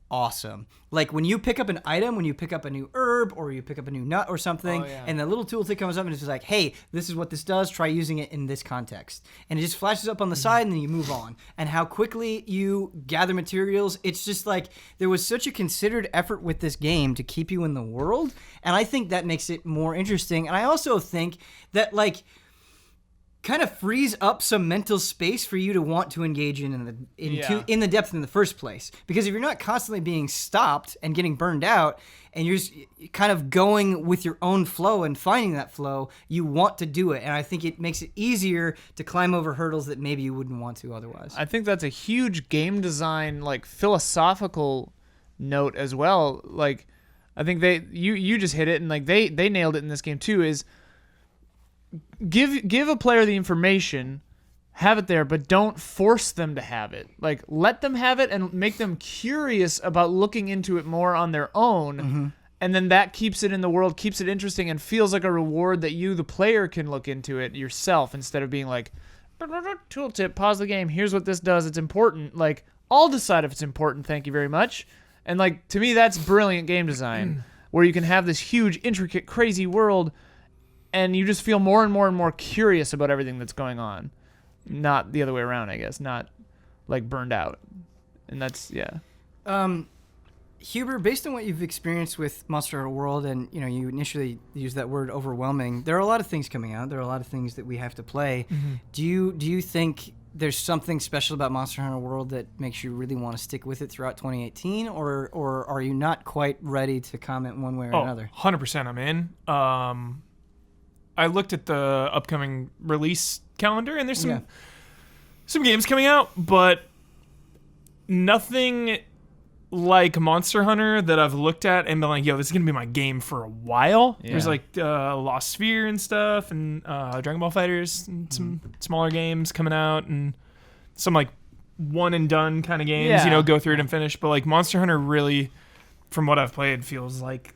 awesome. Like when you pick up an item, when you pick up a new herb, or you pick up a new nut or something, and the little tooltip comes up and it's just like, hey, this is what this does, try using it in this context. And it just flashes up on the side and then you move on. And how quickly you gather materials, it's just like there was such a considered effort with this game to keep you in the world, and I think that makes it more interesting. And I also think that like kind of frees up some mental space for you to want to engage in the depth in the first place. Because if you're not constantly being stopped and getting burned out, and you're just kind of going with your own flow and finding that flow, you want to do it. And I think it makes it easier to climb over hurdles that maybe you wouldn't want to otherwise. I think that's a huge game design, like philosophical note as well. Like, I think you just hit it, and like they nailed it in this game too. Is give a player the information, have it there, but don't force them to have it. Like, let them have it and make them curious about looking into it more on their own. And then that keeps it in the world, keeps it interesting, and feels like a reward that you, the player, can look into it yourself, instead of being like, tooltip, pause the game, here's what this does, it's important. Like, I'll decide if it's important, thank you very much. And like, to me, that's brilliant game design, where you can have this huge, intricate, crazy world, and you just feel more and more and more curious about everything that's going on. Not the other way around, I guess. Not like burned out. And that's, Huber, based on what you've experienced with Monster Hunter World, and you initially used that word overwhelming, there are a lot of things coming out. There are a lot of things that we have to play. Mm-hmm. Do you think there's something special about Monster Hunter World that makes you really want to stick with it throughout 2018, or are you not quite ready to comment one way or another? 100% I'm in. I looked at the upcoming release calendar, and there's some games coming out, but nothing like Monster Hunter that I've looked at and been like, yo, this is going to be my game for a while. Yeah. There's like Lost Sphere and stuff, and Dragon Ball FighterZ, and some smaller games coming out, and some like one and done kind of games, go through it and finish. But like Monster Hunter really, from what I've played, feels like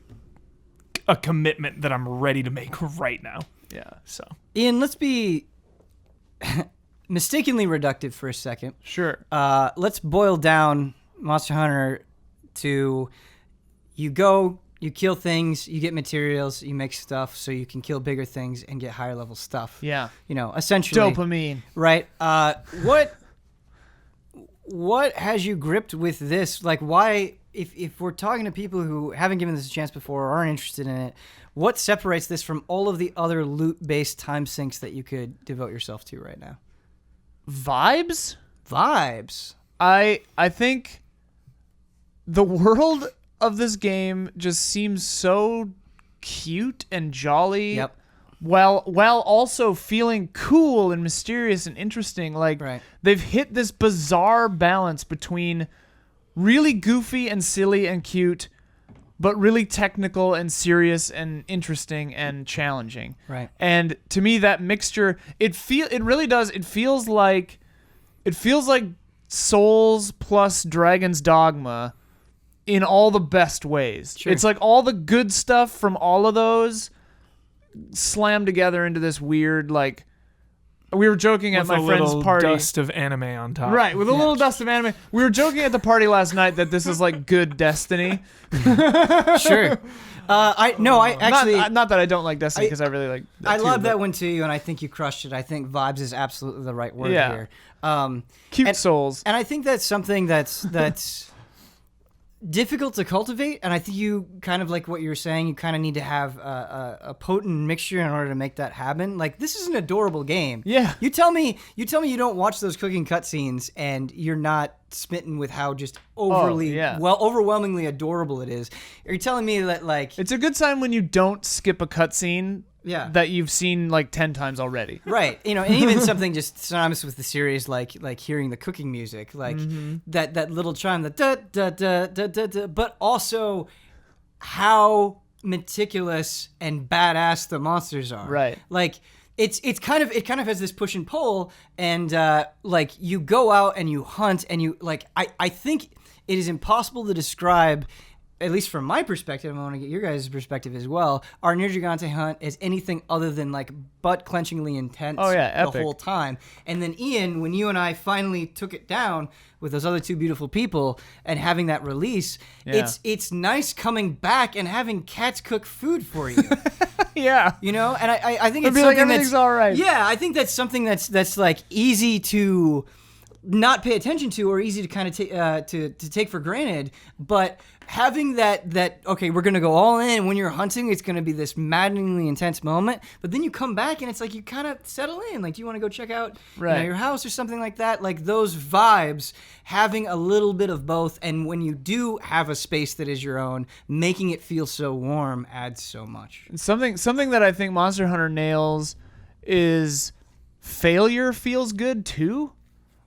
a commitment that I'm ready to make right now. Yeah. So Ian, let's be mistakenly reductive for a second. Sure. Let's boil down Monster Hunter to you go, you kill things, you get materials, you make stuff so you can kill bigger things and get higher level stuff. Yeah. Essentially. Dopamine. Right. What has you gripped with this? Like, why, if we're talking to people who haven't given this a chance before or aren't interested in it, what separates this from all of the other loot-based time sinks that you could devote yourself to right now? Vibes? I think the world of this game just seems so cute and jolly. Yep. While also feeling cool and mysterious and interesting. Like, Right. They've hit this bizarre balance between really goofy and silly and cute, but really technical and serious and interesting and challenging. Right. And to me, that mixture, it really does. It feels like Souls plus Dragon's Dogma in all the best ways. Sure. It's like all the good stuff from all of those slammed together into this weird, like, we were joking at with my a friend's little party. dust of anime on top. Right, with a little dust of anime. We were joking at the party last night that this is like good Destiny. Sure. I actually not that I don't like Destiny, because I really like that I too, love but that one too, and I think you crushed it. I think vibes is absolutely the right word Yeah. here. Cute and- souls. And I think that's something that's difficult to cultivate. And I think you kind of like what you were saying. You kind of need to have a potent mixture in order to make that happen. Like, this is an adorable game. Yeah. You tell me you don't watch those cooking cutscenes and you're not smitten with how just overwhelmingly adorable it is. Are you telling me that, like, It's a good sign when you don't skip a cutscene that you've seen like 10 times already. right? And even something just synonymous with the series, like hearing the cooking music, like that little chime, the da da da da da da, but also how meticulous and badass the monsters are. Right. Like, it kind of has this push and pull, and like, you go out and you hunt, and you, like, I think it is impossible to describe, at least from my perspective, I want to get your guys' perspective as well, our Near Gigante hunt is anything other than, like, butt-clenchingly intense epic. the whole time. And then, Ian, when you and I finally took it down with those other two beautiful people and having that release, it's nice coming back and having cats cook food for you. Yeah. And I think It'd it's be something like everything's that's all right. Yeah, I think that's something that's like easy to not pay attention to, or easy to kind of to take for granted, but having that okay, we're gonna go all in. When you're hunting, it's gonna be this maddeningly intense moment, but then you come back and it's like you kind of settle in. Like, do you want to go check out your house or something like that? Like, those vibes, having a little bit of both, and when you do have a space that is your own, making it feel so warm adds so much. Something that I think Monster Hunter nails is failure feels good too.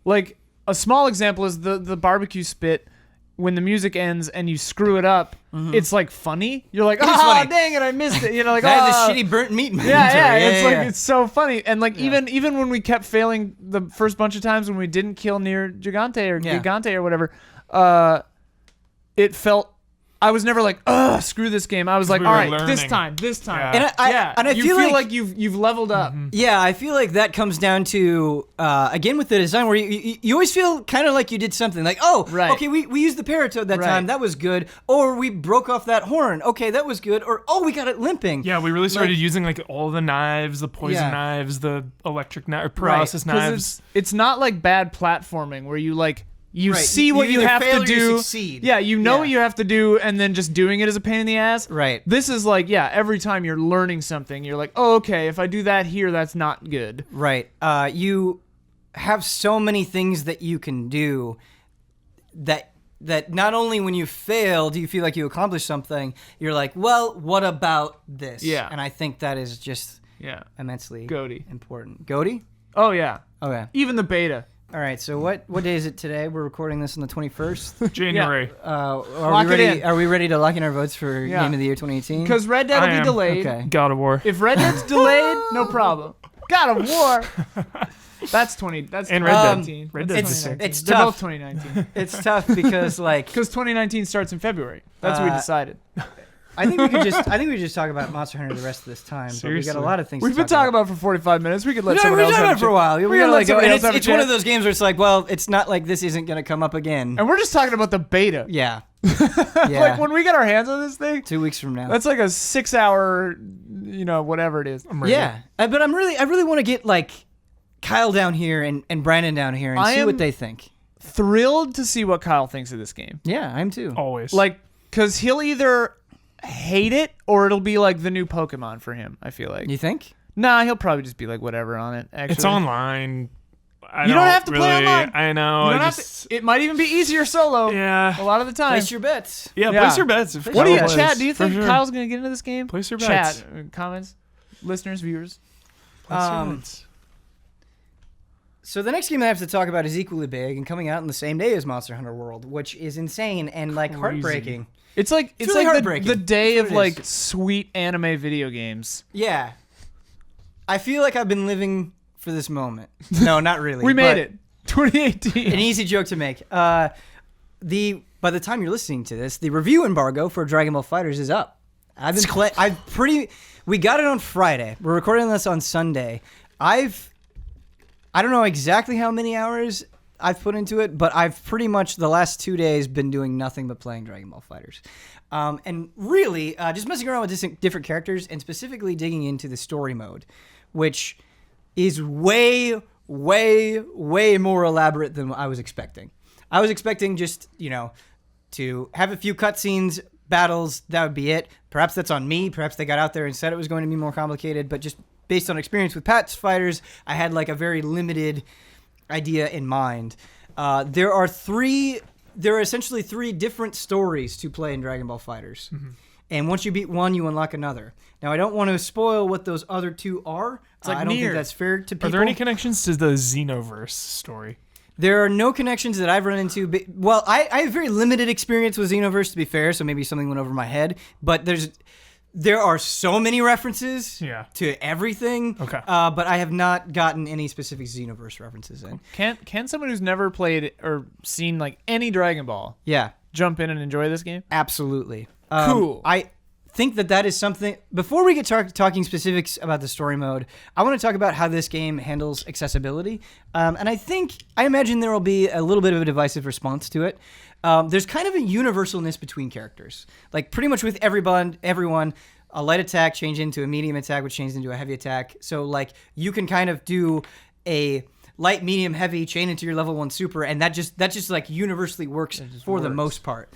Like, a small example is the barbecue spit. When the music ends and you screw it up, it's like funny. You're like, funny. Dang it, I missed it. Like, That is a shitty burnt meat. It's so funny. And like, even when we kept failing the first bunch of times when we didn't kill near Gigante or whatever, it felt. I was never like, screw this game. I was like, all right, learning. this time. And I you feel like you've leveled up. Yeah, I feel like that comes down to, again, with the design, where you always feel kind of like you did something. Like, okay, we used the Paratoad that time. That was good. Or we broke off that horn. Okay, that was good. Or, we got it limping. Yeah, we really started using, like, all the knives, the poison knives, the electric paralysis knives. It's not like bad platforming where you, like, you Right. see You what you either have fail to or you do. succeed. Yeah, you know Yeah. what you have to do, and then just doing it is a pain in the ass. Right. This is like, every time you're learning something, you're like, oh, okay, if I do that here, that's not good. Right. You have so many things that you can do that not only when you fail do you feel like you accomplished something, you're like, well, what about this? Yeah. And I think that is just immensely Goaty. important. Goaty? Oh, yeah. Okay. Even the beta. All right. So what day is it today? We're recording this on the 21st. January. Are we ready to lock in our votes for Game of the Year 2018? Because Red Dead will I be am. delayed. Okay. God of War. If Red Dead's delayed, no problem. God of War. That's 20. That's And 2019. Red That's Dead's 2019. it's They're tough. both 2019. It's tough because like Because 2019 starts in February. That's what we decided. I think we could just talk about Monster Hunter the rest of this time. But we Seriously. got a lot of things. We've to been talking about it for 45 minutes. We could let someone we've else done have it for a while. We gotta gotta let let go. somebody And else have a it's one of chance. those games where it's like, well, it's not like this isn't gonna come up again. And we're just talking about the beta. Yeah. Like when we get our hands on this thing, 2 weeks from now. that's like a 6-hour, whatever it is. I'm ready. Yeah. But I really want to get like Kyle down here and Brandon down here and I see am- what they think. Thrilled to see what Kyle thinks of this game. Yeah, I'm too. Always. Like, because he'll either hate it or it'll be like the new Pokemon for him, I feel like. You think? Nah, he'll probably just be like whatever on it, actually. it's online. You don't have to play really- online. I know. You don't I have just, to, it might even be easier solo yeah. a lot of the time. Place your bets. Yeah, Yeah. place your bets. If What do you Kyle chat? plays, Do you for think sure. Kyle's going to get into this game? Place your bets. Chat, comments, listeners, viewers. Place your Um, bets. So the next game I have to talk about is equally big and coming out on the same day as Monster Hunter World, which is insane and like Crazy. heartbreaking. It's like really heartbreaking. the day That's of what it like sweet anime video games. Yeah. I feel like I've been living for this moment. No, not really. We made but it. 2018. An easy joke to make. By the time you're listening to this, the review embargo for Dragon Ball FighterZ is up. We got it on Friday. We're recording this on Sunday. I don't know exactly how many hours I've put into it, but I've pretty much the last 2 days been doing nothing but playing Dragon Ball FighterZ. And really, just messing around with different characters and specifically digging into the story mode, which is way, way, way more elaborate than I was expecting. I was expecting just, to have a few cutscenes, battles, that would be it. Perhaps that's on me. Perhaps they got out there and said it was going to be more complicated, but just based on experience with past fighters, I had like a very limited idea in mind. There are essentially three different stories to play in Dragon Ball FighterZ. Mm-hmm. And once you beat one, you unlock another. Now, I don't want to spoil what those other two are. like I don't Nier. think that's fair to people. Are there any connections to the Xenoverse story? There are no connections that I've run into. Well, I have very limited experience with Xenoverse, to be fair, so maybe something went over my head. But there are so many references to everything. Okay. But I have not gotten any specific Xenoverse references in. Can someone who's never played or seen like any Dragon Ball Yeah, jump in and enjoy this game? absolutely. Cool. I think that is something. Before we get talking specifics about the story mode, I want to talk about how this game handles accessibility. And I imagine there will be a little bit of a divisive response to it. There's kind of a universalness between characters. Like pretty much with everyone, a light attack changed into a medium attack, which changed into a heavy attack. So like you can kind of do a light, medium, heavy, chain into your level 1 super, and that just like universally works for the most part.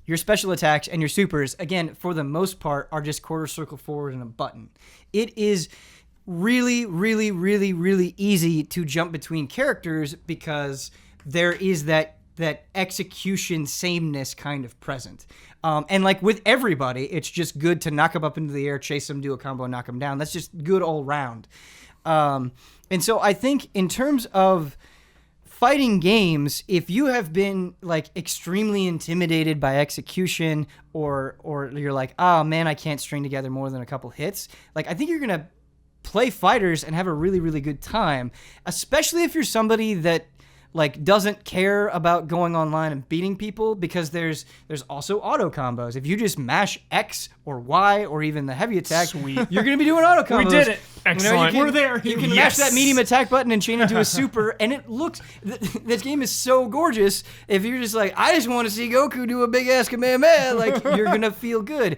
Your special attacks and your supers, again, for the most part, are just quarter circle forward and a button. It is really, really, really, really easy to jump between characters because there is that execution sameness kind of present. And like with everybody, it's just good to knock them up into the air, chase them, do a combo, knock them down. That's just good all round. And so I think in terms of fighting games, if you have been like extremely intimidated by execution or you're like, oh man, I can't string together more than a couple hits, like I think you're going to play fighters and have a really, really good time, especially if you're somebody that like doesn't care about going online and beating people, because there's also auto combos. If you just mash X or Y or even the heavy attack, Sweet. you're going to be doing auto combos. We did it. Excellent. We're there. You can Yes. mash that medium attack button and chain into a super, and it looks. This game is so gorgeous. If you're just like, I just want to see Goku do a big ass Kamehameha, like you're gonna feel good.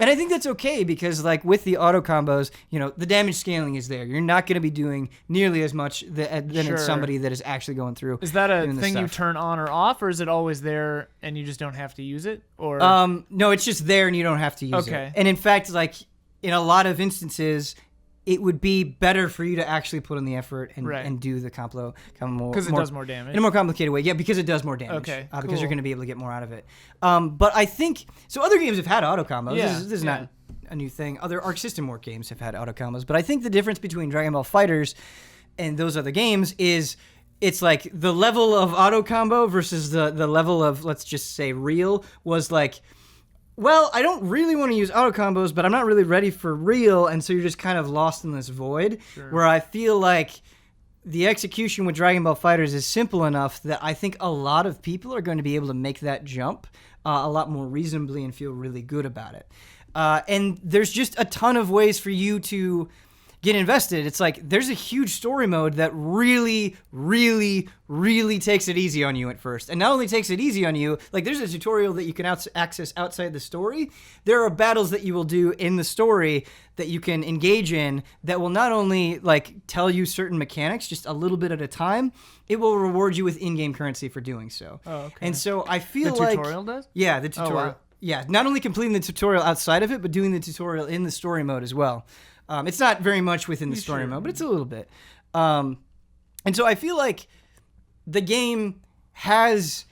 And I think that's okay because, like, with the auto combos, the damage scaling is there. You're not going to be doing nearly as much than it's somebody that is actually going through. Is that a thing you turn on or off, or is it always there and you just don't have to use it? Or no, it's just there and you don't have to use it. And in fact, like, in a lot of instances, it would be better for you to actually put in the effort and do the combo because it does more damage in a more complicated way. Yeah, because it does more damage. Okay, because you're going to be able to get more out of it. But I think so. Other games have had auto combos. This is not a new thing. Other Arc System Work games have had auto combos. But I think the difference between Dragon Ball FighterZ and those other games is it's like the level of auto combo versus the level of, let's just say, real was like, well, I don't really want to use auto combos, but I'm not really ready for real, and so you're just kind of lost in this void. Where I feel like the execution with Dragon Ball FighterZ is simple enough that I think a lot of people are going to be able to make that jump a lot more reasonably and feel really good about it. And there's just a ton of ways for you to get invested. It's like there's a huge story mode that really, really, really takes it easy on you at first. And not only takes it easy on you, like there's a tutorial that you can access outside the story. There are battles that you will do in the story that you can engage in that will not only like tell you certain mechanics just a little bit at a time, it will reward you with in-game currency for doing so. Oh, okay. And so I feel the like... The tutorial does? Yeah, the tutorial. Oh, wow. Yeah, not only completing the tutorial outside of it, but doing the tutorial in the story mode as well. It's not very much within the story mode, but it's a little bit. And so I feel like the game has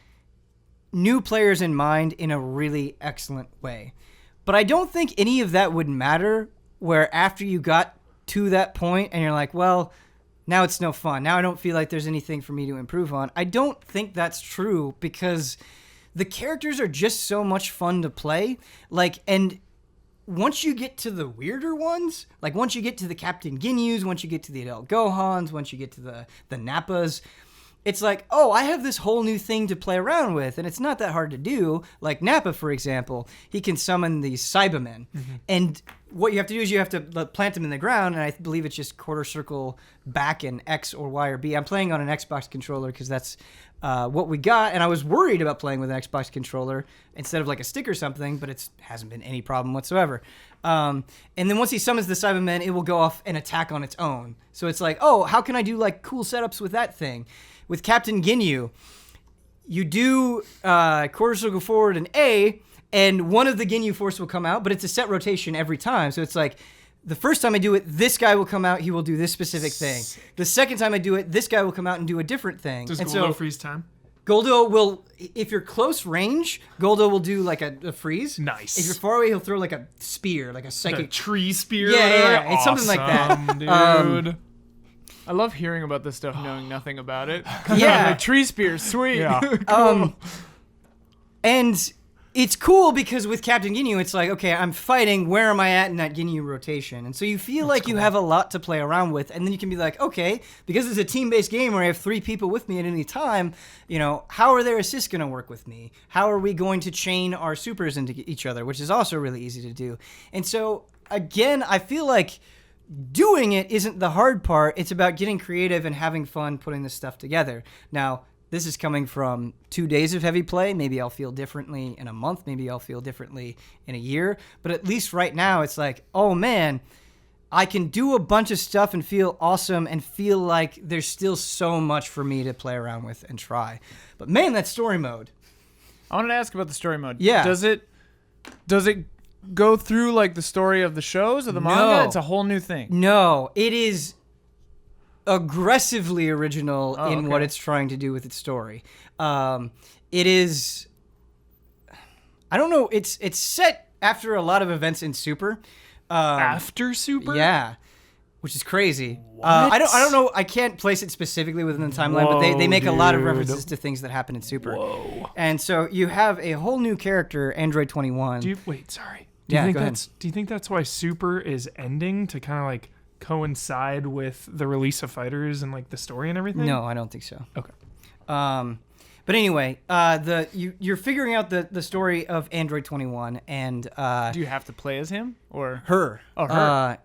new players in mind in a really excellent way. But I don't think any of that would matter where after you got to that point and you're like, well, now it's no fun. Now I don't feel like there's anything for me to improve on. I don't think that's true because the characters are just so much fun to play. And once you get to the weirder ones, like once you get to the Captain Ginyus, once you get to the adult Gohans, once you get to the Nappas, it's like, oh, I have this whole new thing to play around with, and it's not that hard to do. Like Nappa, for example, he can summon these Cybermen, and what you have to do is you have to plant them in the ground, and I believe it's just quarter circle back in X or Y or B. I'm playing on an Xbox controller because that's what we got, and I was worried about playing with an Xbox controller instead of like a stick or something, but it hasn't been any problem whatsoever. And then once he summons the Cybermen, it will go off and attack on its own. So it's like, oh, how can I do like cool setups with that thing? With Captain Ginyu, you do quarter circle forward and A, and one of the Ginyu Force will come out, but it's a set rotation every time. So it's like, the first time I do it, this guy will come out, he will do this specific thing. The second time I do it, this guy will come out and do a different thing. Does Goldo freeze time? Goldo will, if you're close range, Goldo will do like a freeze. Nice. If you're far away, he'll throw like a spear, like a psychic. Like a tree spear? Yeah. It's something like that. Dude. I love hearing about this stuff, knowing nothing about it. Yeah. Like tree spears, sweet. Yeah. Cool. And it's cool because with Captain Ginyu, it's like, okay, I'm fighting. Where am I at in that Ginyu rotation? And so you feel like you have a lot to play around with. And then you can be like, okay, because it's a team-based game where I have 3 people with me at any time, how are their assists going to work with me? How are we going to chain our supers into each other, which is also really easy to do. And so, again, I feel like doing it isn't the hard part. It's about getting creative and having fun putting this stuff together. Now, this is coming from 2 days of heavy play. Maybe I'll feel differently in a month. Maybe I'll feel differently in a year. But at least right now, it's like, oh, man, I can do a bunch of stuff and feel awesome and feel like there's still so much for me to play around with and try. But, man, that story mode. I wanted to ask about the story mode. Yeah. Does it go through like the story of the shows or the manga? It's a whole new thing. No, it is aggressively original in what it's trying to do with its story. It is, I don't know, it's set after a lot of events in Super. After Super? Yeah, which is crazy. I don't know, I can't place it specifically within the timeline, but they make a lot of references to things that happen in Super. Whoa. And so you have a whole new character, Android 21. Do you think that's why Super is ending to kind of like coincide with the release of Fighters and like the story and everything? No, I don't think so. Okay. But anyway, you're figuring out the story of Android 21 and do you have to play as him or her? Oh, her.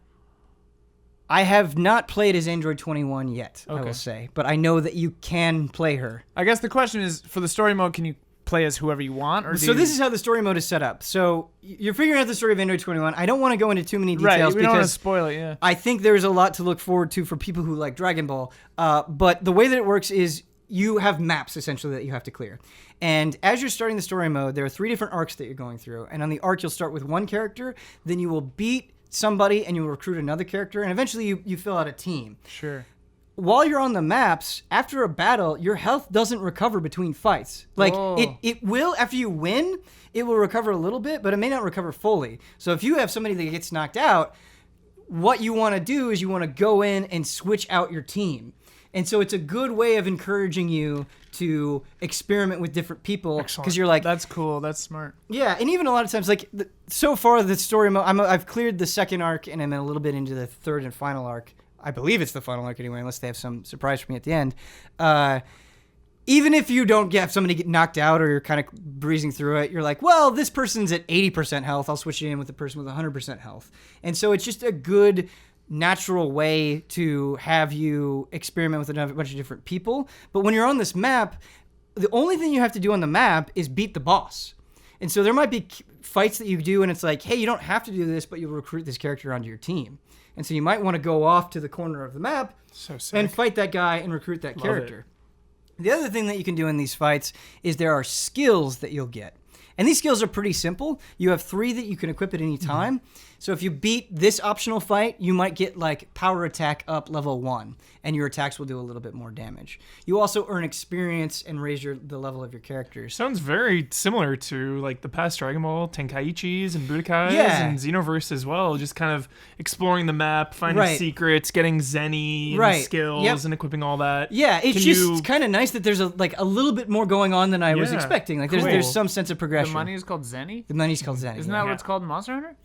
I have not played as Android 21 yet, I will say, but I know that you can play her. I guess the question is, for the story mode, can you play as whoever you want? Or So this is how the story mode is set up. So you're figuring out the story of Android 21. I don't want to go into too many details we don't want to because spoil it. Yeah. I think there's a lot to look forward to for people who like Dragon Ball. But the way that it works is you have maps essentially that you have to clear. And as you're starting the story mode, there are 3 different arcs that you're going through. And on the arc, you'll start with one character, then you will beat somebody and you will recruit another character, and eventually you fill out a team. Sure. While you're on the maps, after a battle, your health doesn't recover between fights. Like, it will, after you win, it will recover a little bit, but it may not recover fully. So if you have somebody that gets knocked out, what you want to do is you want to go in and switch out your team. And so it's a good way of encouraging you to experiment with different people. Because you're like... That's cool. That's smart. Yeah, and even a lot of times, like, so far the story mode, I've cleared the second arc, and I'm a little bit into the third and final arc. I believe it's the final arc anyway, unless they have some surprise for me at the end. Even if you don't have somebody get knocked out or you're kind of breezing through it, you're like, well, this person's at 80% health. I'll switch it in with the person with 100% health. And so it's just a good... natural way to have you experiment with a bunch of different people. But when you're on this map, the only thing you have to do on the map is beat the boss. And so there might be fights that you do and it's like, hey, you don't have to do this, but you'll recruit this character onto your team. And so you might want to go off to the corner of the map and fight that guy and recruit that character. The other thing that you can do in these fights is there are skills that you'll get. And these skills are pretty simple. You have 3 that you can equip at any time. So if you beat this optional fight, you might get like power attack up level 1, and your attacks will do a little bit more damage. You also earn experience and raise the level of your characters. Sounds very similar to like the past Dragon Ball Tenkaichis and Budokais and Xenoverse as well. Just kind of exploring the map, finding secrets, getting Zenny and skills and equipping all that. Yeah, it's just kind of nice that there's a little bit more going on than I was expecting. Like there's some sense of progression. The money is called Zenny? The money's called Zenny. Isn't that what it's called in Monster Hunter?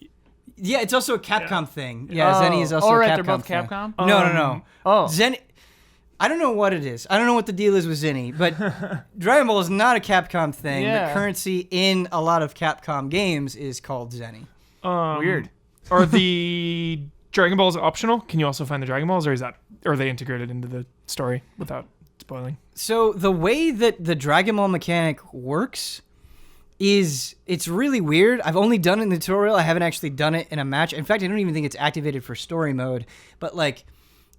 Yeah, it's also a Capcom thing. Yeah, Zenny is also a Capcom they're both thing. Capcom? No. Oh. Zenny... I don't know what it is. I don't know what the deal is with Zenny, but Dragon Ball is not a Capcom thing. Yeah. The currency in a lot of Capcom games is called Zenny. Weird. Are the Dragon Balls optional? Can you also find the Dragon Balls, or are they integrated into the story without spoiling? So the way that the Dragon Ball mechanic works is it's really weird. I've only done it in the tutorial. I haven't actually done it in a match. In fact, I don't even think it's activated for story mode. But like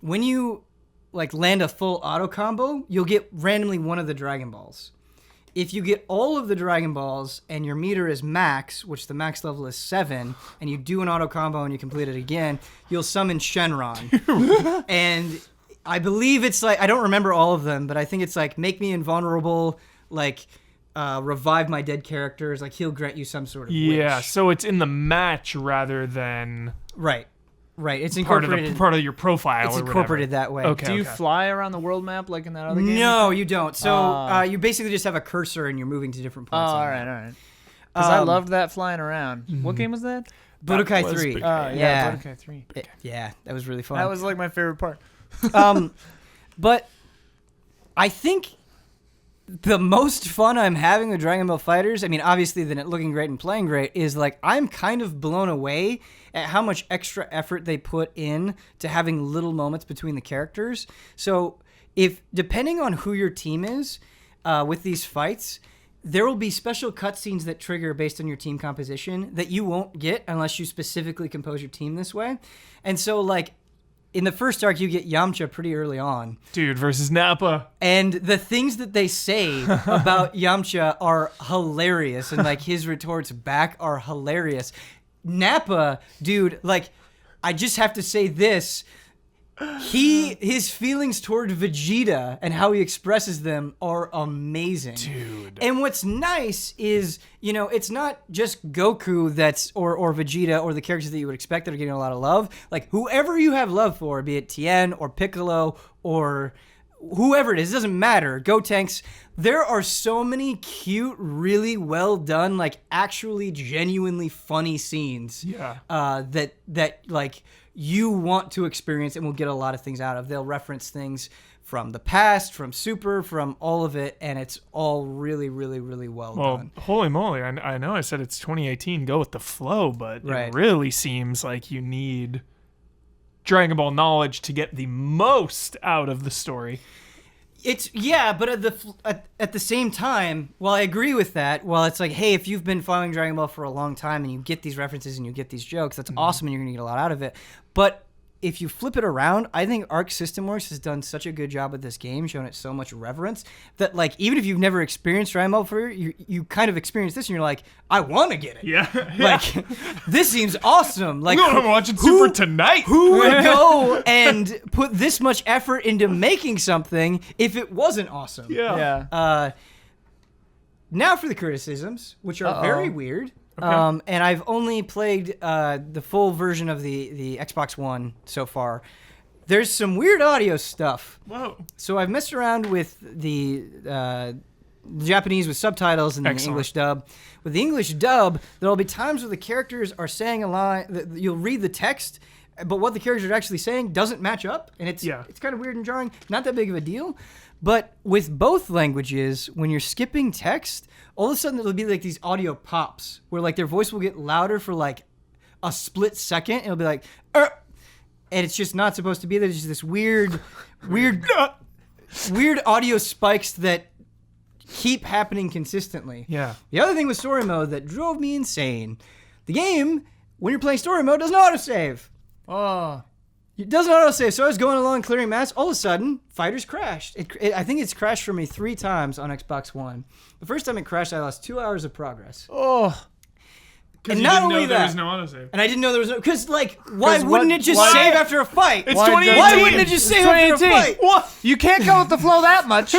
when you like land a full auto combo, you'll get randomly one of the Dragon Balls. If you get all of the Dragon Balls and your meter is max, which the max level is 7, and you do an auto combo and you complete it again, you'll summon Shenron. And I believe it's like, I don't remember all of them, but I think it's like make me invulnerable, like revive my dead characters, like he'll grant you some sort of wish. So it's in the match rather than right. It's incorporated part of your profile. It's incorporated that way. Do you fly around the world map like in that other game? No, you don't. So you basically just have a cursor and you're moving to different points. All right. Because I loved that flying around. What game was that? Budokai 3. Budokai 3. Yeah, that was really fun. That was like my favorite part. But I think the most fun I'm having with Dragon Ball FighterZ, I mean, obviously than it looking great and playing great, is like I'm kind of blown away at how much extra effort they put in to having little moments between the characters. So if depending on who your team is with these fights, there will be special cutscenes that trigger based on your team composition that you won't get unless you specifically compose your team this way. And so like in the first arc, you get Yamcha pretty early on. Dude versus Nappa. And the things that they say about Yamcha are hilarious. And, like, his retorts back are hilarious. Nappa, dude, like, I just have to say this. His feelings toward Vegeta and how he expresses them are amazing. Dude. And what's nice is, you know, it's not just Goku that's or Vegeta or the characters that you would expect that are getting a lot of love. Like, whoever you have love for, be it Tien or Piccolo or whoever it is, it doesn't matter. Gotenks, there are so many cute, really well done, like, actually genuinely funny scenes. Yeah. That like you want to experience and will get a lot of things out of. They'll reference things from the past, from Super, from all of it, and it's all really, really, really well done. Holy moly, I know I said it's 2018, go with the flow, but it really seems like you need Dragon Ball knowledge to get the most out of the story. It's but at the same time, while I agree with that, while it's like, hey, if you've been following Dragon Ball for a long time and you get these references and you get these jokes, that's awesome and you're gonna get a lot out of it. But if you flip it around, I think Arc System Works has done such a good job with this game, showing it so much reverence that, like, even if you've never experienced Dragon Ball for you kind of experience this and you're like, I want to get it. Yeah. Like, this seems awesome. Like, I'm watching Super tonight. Who would go and put this much effort into making something if it wasn't awesome? Yeah. Now for the criticisms, which are very weird. Okay. And I've only played the full version of the Xbox One so far. There's some weird audio stuff. Whoa. So I've messed around with the Japanese with subtitles and the English dub. With the English dub, there'll be times where the characters are saying a line. You'll read the text, but what the characters are actually saying doesn't match up, and it's kind of weird and jarring. Not that big of a deal. But with both languages, when you're skipping text, all of a sudden there'll be like these audio pops where like their voice will get louder for like a split second. And it'll be like, and it's just not supposed to be. There's just this weird audio spikes that keep happening consistently. Yeah. The other thing with story mode that drove me insane, the game, when you're playing story mode, doesn't autosave. Oh. It doesn't autosave. So I was going along clearing maps. All of a sudden, Fighters crashed. I think it's crashed for me 3 times on Xbox One. The first time it crashed, I lost 2 hours of progress. Oh. And not only there that, was no autosave. and I didn't know there was no. Because like, why 'Cause wouldn't it just why- save after a fight? It's Why 2018. Why wouldn't it just It's save after a 2018. fight? What? You can't go with the flow that much.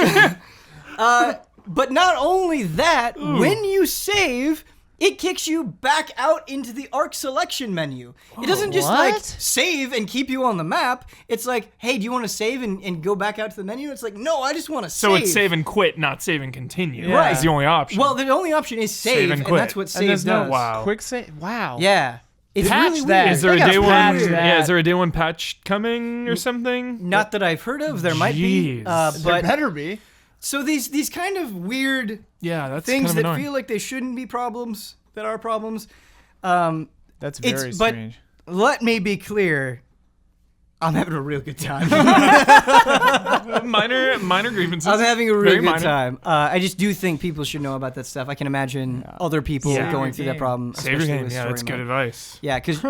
But not only that, when you save, it kicks you back out into the Arc selection menu. It doesn't just like What? save and keep you on the map. It's like, hey, do you want to save and go back out to the menu? It's like, no, I just want to save. So it's save and quit, not save and continue. Right. Is the only option. Well, the only option is save, and and, quit. that's what And save there's no does. Wow. quick save. Wow. Yeah. It's Patch really that. weird. is there a They gotta day one? patch that. Yeah, is there a day one patch coming or something? Not that I've heard of. There might be. Jeez. There But better be. so these kind of weird Yeah, that's things kind of that annoying. feel like they shouldn't be problems that are problems. That's very But strange. let me be clear. I'm having a real good time. minor grievances. I'm having a real Very good minor. time. I just do think people should know about that stuff. I can imagine other people Yeah. going through that Game. problem. Save your especially game. with Yeah, story that's good mode. advice. Yeah, because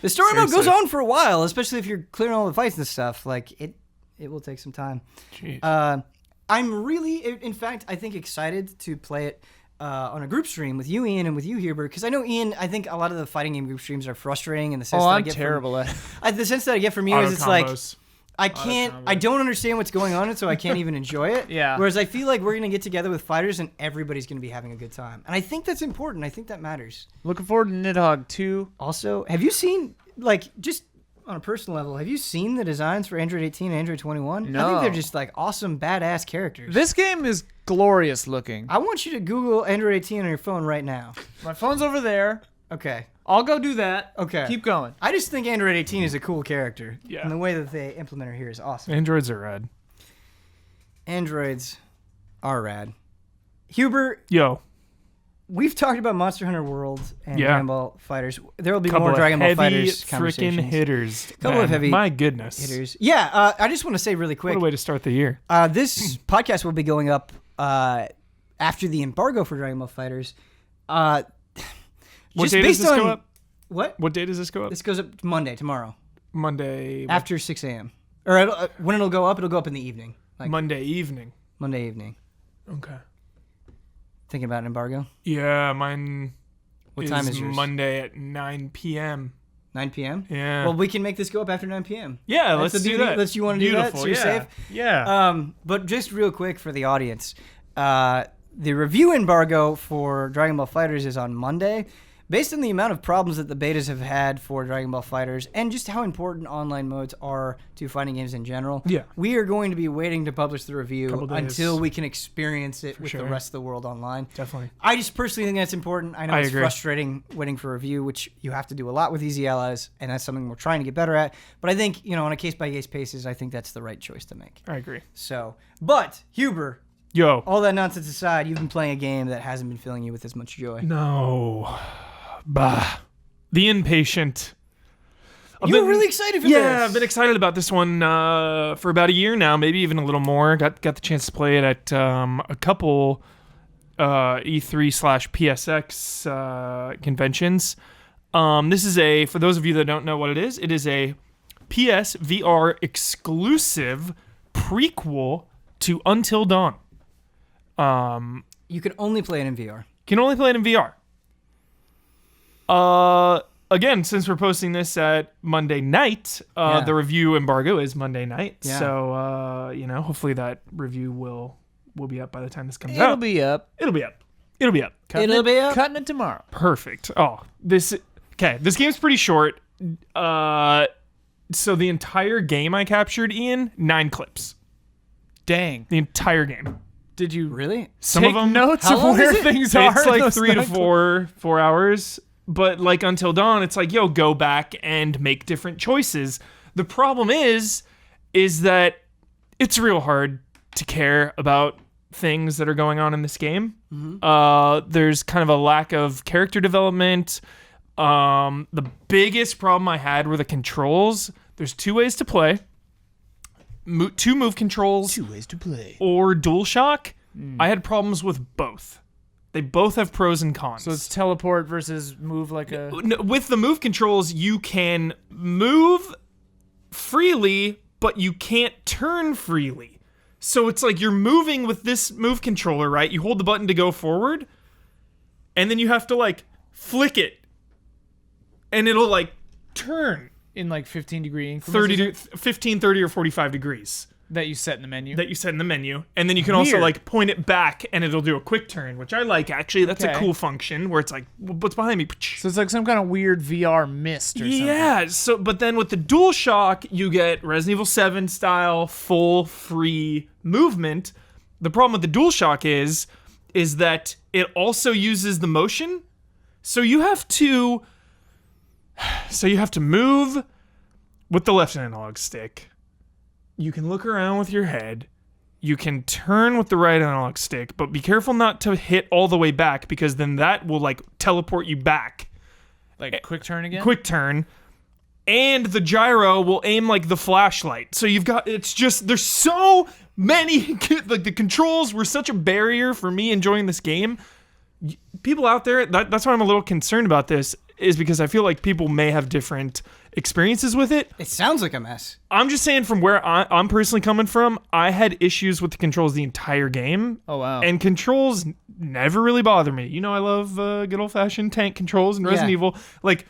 the story mode goes Seriously. on for a while, especially if you're clearing all the fights and stuff. Like it will take some time. Jeez. I'm really, in fact, I think excited to play it on a group stream with you, Ian, and with you, Huber, because I know, Ian, I think a lot of the fighting game group streams are frustrating in the sense that I I'm get terrible at it. the sense that I get from you Auto is it's like, combos. I don't understand what's going on, and so I can't even enjoy it. Yeah. Whereas I feel like we're going to get together with fighters, and everybody's going to be having a good time. And I think that's important. I think that matters. Looking forward to Nidhogg 2. Also, have you seen, like, just on a personal level, have you seen the designs for Android 18 and Android 21? I think No. they're just, like, awesome, badass characters. This game is glorious looking. I want you to Google Android 18 on your phone right now. My phone's over there. Okay. I'll go do that. Okay. Keep going. I just think Android 18 is a cool character. Yeah. And the way that they implement her here is awesome. Androids are rad. Androids are rad. Huber, Yo, we've talked about Monster Hunter World and Yeah. Dragon Ball Fighters. There will be couple more of Dragon Ball heavy Fighters freaking conversations. hitters. Couple man. of heavy My goodness. Hitters. Yeah, I just want to say really quick. What a way to start the year. This podcast will be going up after the embargo for Dragon Ball Fighters. What Just day does based this on go up? what? What day does this go up? This goes up Monday, tomorrow, Monday. after 6 a.m. Or when it'll go up in the evening, like Monday evening. Monday evening. Okay. Thinking about an embargo. Yeah, mine. What time is yours? Monday at 9 p.m. 9 p.m. Yeah. Well, we can make this go up after 9 p.m. Yeah, That's let's the do beauty- that. let's- you wanna do that Beautiful, so you're yeah. safe? Yeah. But just real quick for the audience, the review embargo for Dragon Ball Fighters is on Monday. Based on the amount of problems that the betas have had for Dragon Ball Fighters and just how important online modes are to fighting games in general, Yeah. we are going to be waiting to publish the review Couple days. until we can experience it with the sure. rest of the world online. Definitely. I just personally think that's important. I know I it's agree. frustrating waiting for a review, which you have to do a lot with Easy Allies, and that's something we're trying to get better at. But I think, on a case-by-case basis, I think that's the right choice to make. I agree. So, but, Huber, Yo. all that nonsense aside, you've been playing a game that hasn't been filling you with as much joy. No. Bah. The Inpatient. You were really excited for this. Yeah, I've been excited about this one for about a year now, maybe even a little more. Got the chance to play it at a couple E3/PSX conventions. This is for those of you that don't know what it is a PSVR exclusive prequel to Until Dawn. You can only play it in VR. Can only play it in VR. Again, since we're posting this at Monday night, the review embargo is Monday night. Yeah. So, hopefully that review will be up by the time this comes out. It'll be up. It'll be up. Cutting it tomorrow. Perfect. Oh, this game's pretty short. So the entire game I captured, Ian, 9 clips. Dang. The entire game. Did you really? Some take of them, notes of where things are? It's like 3 to 4 hours. But like Until Dawn, it's like, go back and make different choices. The problem is that it's real hard to care about things that are going on in this game. Mm-hmm. There's kind of a lack of character development. The biggest problem I had were the controls. There's 2 ways to play. 2 move controls. 2 ways to play. Or DualShock. I had problems with both. They both have pros and cons. So it's teleport versus move like a... With the move controls, you can move freely, but you can't turn freely. So it's like you're moving with this move controller, right? You hold the button to go forward, and then you have to like flick it, and it'll like turn. In like 15-degree increments? 15, 30, or 45 degrees. That you set in the menu? And then you can also like point it back, and it'll do a quick turn, which I like, actually. That's a cool function, where it's like, what's behind me? So it's like some kind of weird VR mist or something. Yeah, but then with the DualShock, you get Resident Evil 7 style, full, free movement. The problem with the DualShock is that it also uses the motion. So you have to move with the left analog stick. You can look around with your head. You can turn with the right analog stick, but be careful not to hit all the way back, because then that will like teleport you back. Like quick turn again? Quick turn. And the gyro will aim like the flashlight. So there's so many, like the controls were such a barrier for me enjoying this game. People out there, that's why I'm a little concerned about this, is because I feel like people may have different experiences with it. It sounds like a mess. I'm just saying, from where I'm personally coming from, I had issues with the controls the entire game. Oh, wow. And controls never really bother me. I love good old-fashioned tank controls in Resident Evil. Like,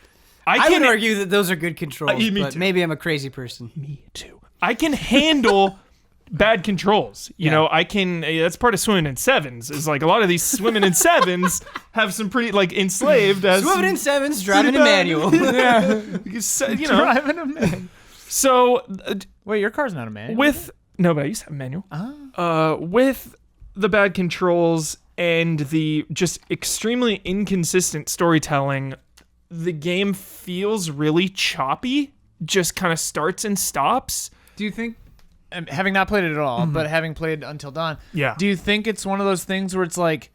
I would argue that those are good controls, but too. Maybe I'm a crazy person. Me too. I can handle bad controls. You know, I can. That's part of swimming in sevens. Is like a lot of these swimming in sevens have some pretty like enslaved as swimming in sevens, driving a manual. Yeah, driving a manual. So wait, your car's not a manual. But I used to have a manual. With the bad controls and the just extremely inconsistent storytelling, the game feels really choppy. Just kind of starts and stops. Do you think? Having not played it at all, but having played Until Dawn, do you think it's one of those things where it's like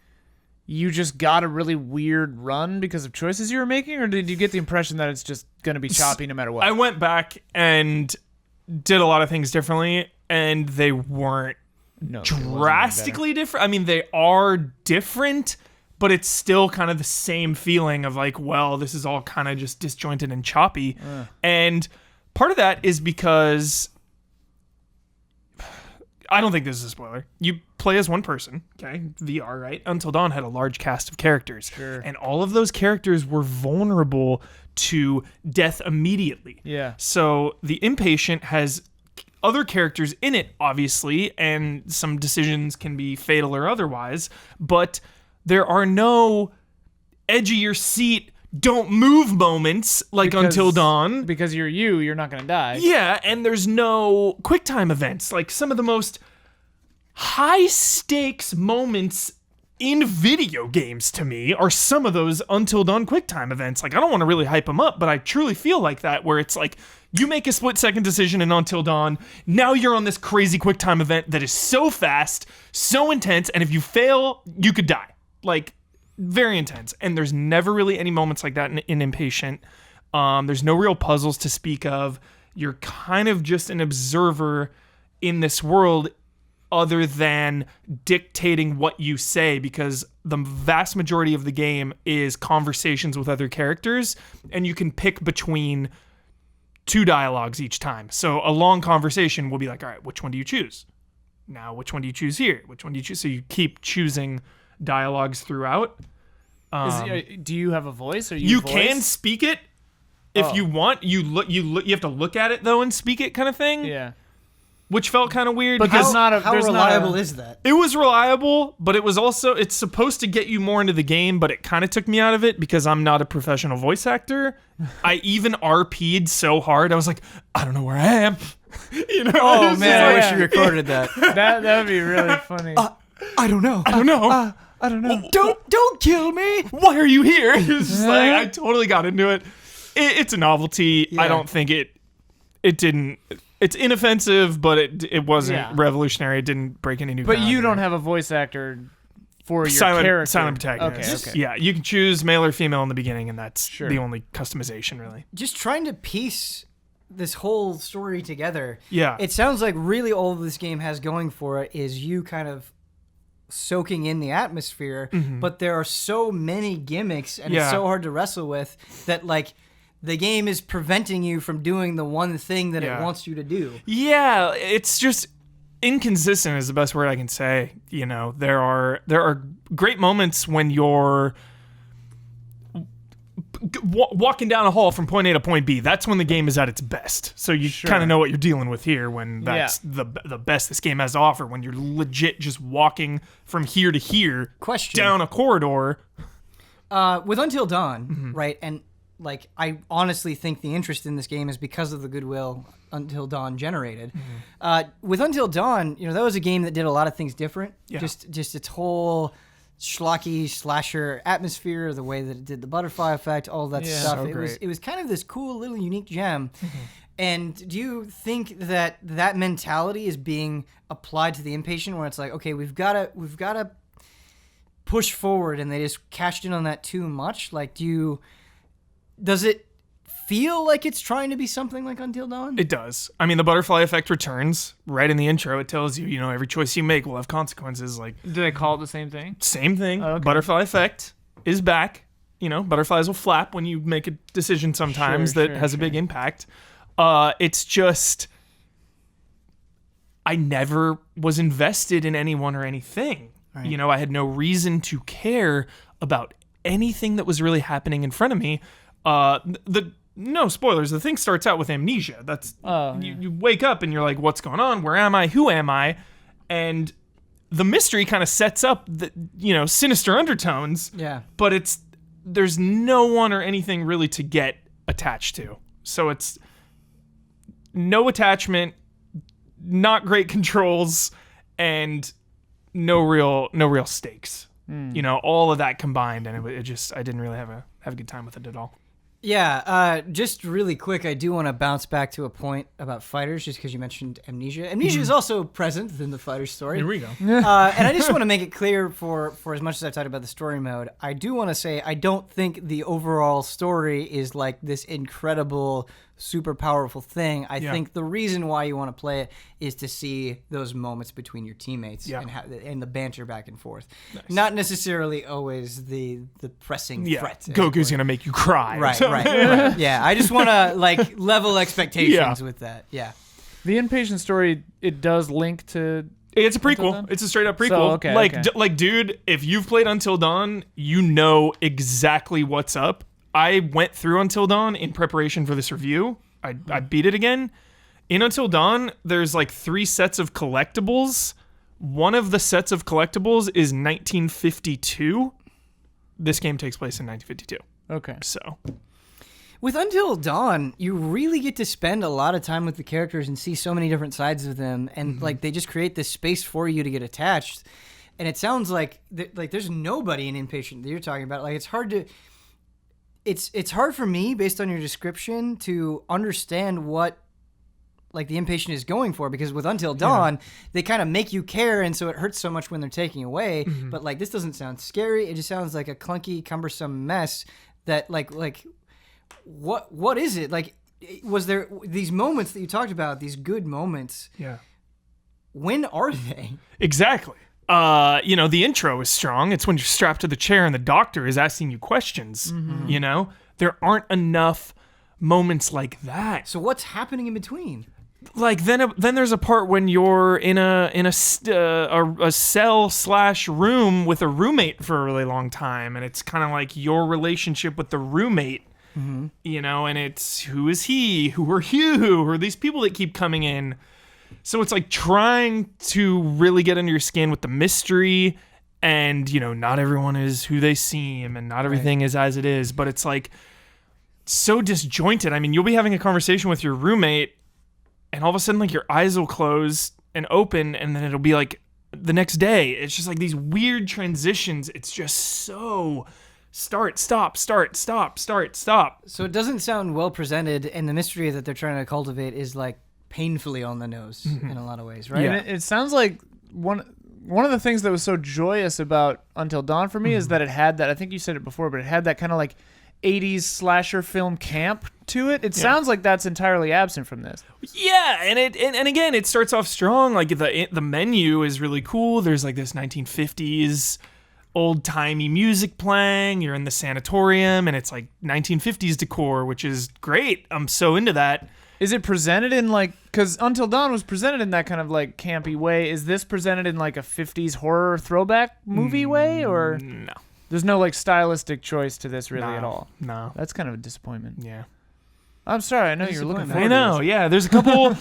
you just got a really weird run because of choices you were making, or did you get the impression that it's just going to be choppy no matter what? I went back and did a lot of things differently, and they weren't drastically different. I mean, they are different, but it's still kind of the same feeling of like, well, this is all kind of just disjointed and choppy. And part of that is because... I don't think this is a spoiler. You play as one person, okay? VR, right? Until Dawn had a large cast of characters. Sure. And all of those characters were vulnerable to death immediately. Yeah. So the Inpatient has other characters in it, obviously, and some decisions can be fatal or otherwise, but there are no edge of your seat, don't move moments like Until Dawn. Because you're not going to die. Yeah, and there's no QuickTime events. Like, some of the most high-stakes moments in video games to me are some of those Until Dawn QuickTime events. Like, I don't want to really hype them up, but I truly feel like that, where it's like, you make a split-second decision in Until Dawn, now you're on this crazy QuickTime event that is so fast, so intense, and if you fail, you could die. Like, very intense. And there's never really any moments like that in Inpatient. There's no real puzzles to speak of. You're kind of just an observer in this world, other than dictating what you say, because the vast majority of the game is conversations with other characters, and you can pick between 2 dialogues each time. So a long conversation will be like, all right, which one do you choose? Now, which one do you choose here? Which one do you choose? So you keep choosing dialogues throughout. Do you have a voice? Or you can speak it if you want. You have to look at it though and speak it, kind of thing. Yeah. Which felt kind of weird. But because How reliable is that? it was reliable, but it was also, it's supposed to get you more into the game, but it kind of took me out of it because I'm not a professional voice actor. I even RP'd so hard. I was like, I don't know where I am. You know? Oh man, I wish yeah. you recorded that. That would be really funny. I don't know. I don't know. I don't know. Don't kill me. Why are you here? It's just like, I totally got into it. It's a novelty. Yeah. I don't think it didn't. It's inoffensive, but it wasn't revolutionary. It didn't break any new But ground. you don't have a voice actor for your silent character. protagonist. Okay. Yeah, you can choose male or female in the beginning, and that's Sure. the only customization, really. Just trying to piece this whole story together. Yeah. It sounds like really all this game has going for it is you kind of soaking in the atmosphere, but there are so many gimmicks and it's so hard to wrestle with that like the game is preventing you from doing the one thing that it wants you to do. Yeah, it's just inconsistent is the best word I can say. You know, there are great moments when you're walking down a hall from point A to point B. That's when the game is at its best. So you kind of know what you're dealing with here when that's the best this game has to offer, when you're legit just walking from here to here down a corridor. With Until Dawn, right? And like I honestly think the interest in this game is because of the goodwill Until Dawn generated. With Until Dawn, you know, that was a game that did a lot of things different. Yeah. Just its whole schlocky slasher atmosphere, the way that it did the butterfly effect, all that stuff. So It was kind of this cool little unique gem. And do you think that that mentality is being applied to the Inpatient, where it's like, okay, we've got to push forward, and they just cashed in on that too much? Like, does it feel like it's trying to be something like Until Dawn? It does. I mean, the butterfly effect returns right in the intro. It tells you, you know, every choice you make will have consequences. Like, Do they call it the same thing? same thing. Oh, okay. Butterfly effect is back. You know, butterflies will flap when you make a decision sometimes that has a big impact. It's just, I never was invested in anyone or anything. Right. You know, I had no reason to care about anything that was really happening in front of me. No spoilers. The thing starts out with amnesia. That's you wake up and you're like, what's going on? Where am I? Who am I? And the mystery kind of sets up the, you know, sinister undertones. Yeah. But there's no one or anything really to get attached to. So it's no attachment, not great controls, and no real stakes. You know, all of that combined, and it just, I didn't really have a good time with it at all. Yeah, just really quick, I do want to bounce back to a point about fighters, just because you mentioned amnesia. Amnesia is also present in the fighter story. Here we go. And I just want to make it clear for as much as I've talked about the story mode, I do want to say I don't think the overall story is like this incredible, super powerful thing. I think the reason why you want to play it is to see those moments between your teammates and the banter back and forth. Nice. Not necessarily always the pressing threat. Goku's going to make you cry. Right. Yeah, I just want to like level expectations with that. Yeah. The Inpatient story, it does link to... It's a prequel. It's a straight up prequel. So, like, dude, if you've played Until Dawn, you know exactly what's up. I went through Until Dawn in preparation for this review. I beat it again. In Until Dawn, there's like 3 sets of collectibles. One of the sets of collectibles is 1952. This game takes place in 1952. Okay. So, with Until Dawn, you really get to spend a lot of time with the characters and see so many different sides of them, and like they just create this space for you to get attached. And it sounds like there's nobody in Inpatient that you're talking about. Like, it's hard to. It's hard for me, based on your description, to understand what like the Inpatient is going for, because with Until Dawn, they kind of make you care, and so it hurts so much when they're taking away. But like, this doesn't sound scary. It just sounds like a clunky, cumbersome mess that like what is it? Like, was there these moments that you talked about, these good moments? Yeah. When are they? Exactly. The intro is strong. It's when you're strapped to the chair and the doctor is asking you questions. Mm-hmm. There aren't enough moments like that. So what's happening in between? Like then there's a part when you're in a cell/room with a roommate for a really long time, and it's kind of like your relationship with the roommate. Mm-hmm. And it's who is he? Who are you? Who are these people that keep coming in? So it's like trying to really get under your skin with the mystery, and not everyone is who they seem, and not everything is as it is. But it's like so disjointed. I mean, you'll be having a conversation with your roommate, and all of a sudden, like your eyes will close and open, and then it'll be like the next day. It's just like these weird transitions. It's just so. Start, stop, start, stop, start, stop. So it doesn't sound well presented, and the mystery that they're trying to cultivate is like painfully on the nose in a lot of ways, right? Yeah. And it sounds like one of the things that was so joyous about Until Dawn for me is that it had that, I think you said it before, but it had that kind of like 80s slasher film camp to it. It sounds like that's entirely absent from this. Yeah, and again, it starts off strong. Like the menu is really cool. There's like this 1950s old-timey music playing. You're in the sanatorium, and it's like 1950s decor, which is great. I'm so into that. Is it presented in like, because Until Dawn was presented in that kind of like campy way. Is this presented in like a 50s horror throwback movie way, or no? There's no like stylistic choice to this really at all. No, that's kind of a disappointment. Yeah, I'm sorry. I know you're looking forward. I know. To this. Yeah, there's a couple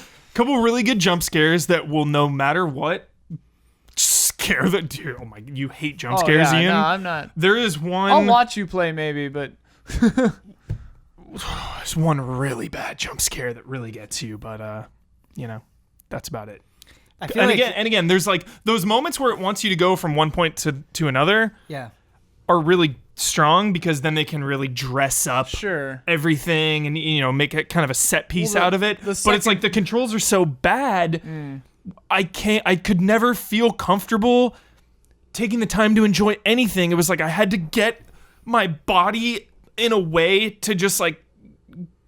really good jump scares that will, no matter what, scare the dude. Oh my! You hate jump scares, Ian? No, I'm not. There is one. I'll watch you play maybe, but there's one really bad jump scare that really gets you. But that's about it. And again, there's like those moments where it wants you to go from one point to another. Yeah. Are really strong because then they can really dress up everything and make it kind of a set piece out of it. But it's like the controls are so bad. I could never feel comfortable taking the time to enjoy anything. It was like I had to get my body in a way to just like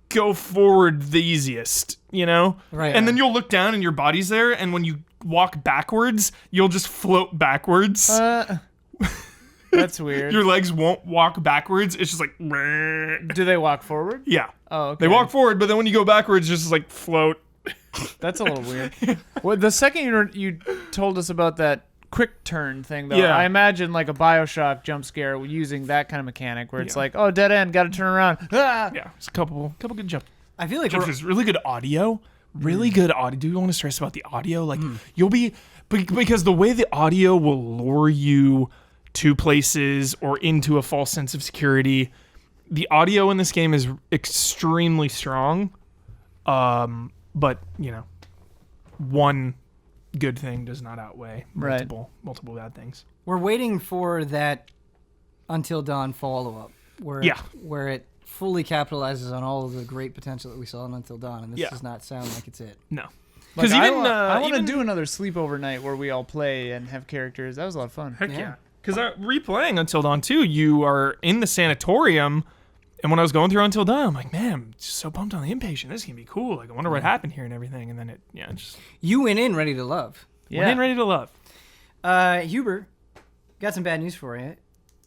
go forward the easiest, Right. And then you'll look down and your body's there, and when you walk backwards, you'll just float backwards. That's weird. Your legs won't walk backwards. It's just like... Do they walk forward? Yeah. Oh, okay. They walk forward, but then when you go backwards, it's just like float. That's a little weird. Well, the second you told us about that quick turn thing, though, I imagine like a BioShock jump scare using that kind of mechanic where it's like, oh, dead end, got to turn around. Ah! Yeah, it's a couple good jump. I feel like there's really good audio. Really good audio. Do you want to stress about the audio? Like you'll be... Because the way the audio will lure you to places or into a false sense of security, the audio in this game is extremely strong. But one good thing does not outweigh multiple bad things. We're waiting for that Until Dawn follow-up where it fully capitalizes on all of the great potential that we saw in Until Dawn, and this does not sound like it's it. No. Because I want to do another sleepover night where we all play and have characters. That was a lot of fun. Heck yeah. Because replaying Until Dawn 2, you are in the sanatorium, and when I was going through Until Dawn, I'm like, man, I'm just so pumped on the Inpatient. This is going to be cool. Like, I wonder what happened here and everything. And then just... You went in ready to love. Went in ready to love. Huber, got some bad news for you.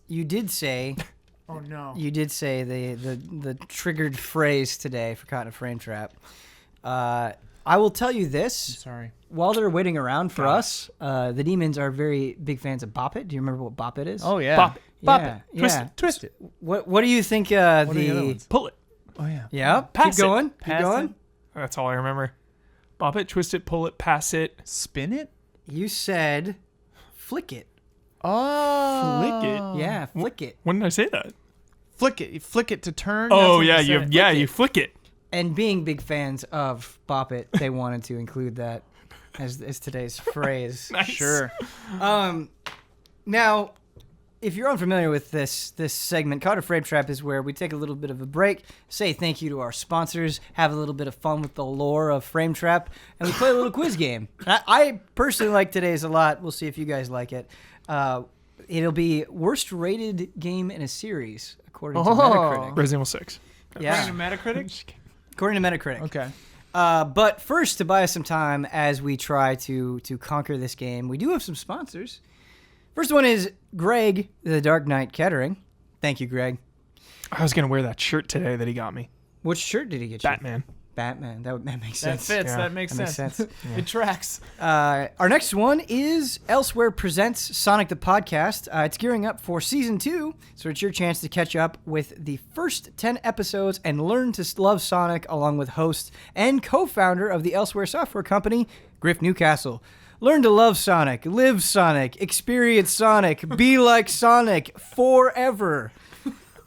You did say... Oh, no. You did say the triggered phrase today for Caught in a Frame Trap. I will tell you this. I'm sorry. While they're waiting around for us, the demons are very big fans of Bop It. Do you remember what Bop It is? Oh, yeah. Bop It. Bop It. Twist it. What do you think what are the other ones? Pull it. Oh, yeah. Yeah. Pass Keep going. it. Keep going. That's all I remember. Bop it, twist it, pull it, pass it. Spin it? You said flick it. Oh. Flick it? Yeah, flick it. When did I say that? Flick it. You flick it to turn. Oh, yeah. You flick it. And being big fans of Bop It, they wanted to include that as today's phrase. Nice. Sure. Now, if you're unfamiliar with this segment, Caught in a Frame Trap is where we take a little bit of a break, say thank you to our sponsors, have a little bit of fun with the lore of Frame Trap, and we play a little quiz game. I personally like today's a lot. We'll see if you guys like it. It'll be worst rated game in a series, according to Metacritic. Resident Evil 6. Yeah. According to Metacritic? According to Metacritic. Okay. But first, to buy us some time as we try to conquer this game, we do have some sponsors. First one is Greg, the Dark Knight Kettering. Thank you, Greg. I was gonna wear that shirt today that he got me. Which shirt did he get you? Batman. That makes That sense. fits. Yeah, That makes sense. It tracks. Our next one is Elsewhere Presents Sonic the Podcast. It's gearing up for Season 2, so it's your chance to catch up with the first 10 episodes and learn to love Sonic along with host and co-founder of the Elsewhere software company, Griff Newcastle. Learn to love Sonic, live Sonic, experience Sonic, be like Sonic forever.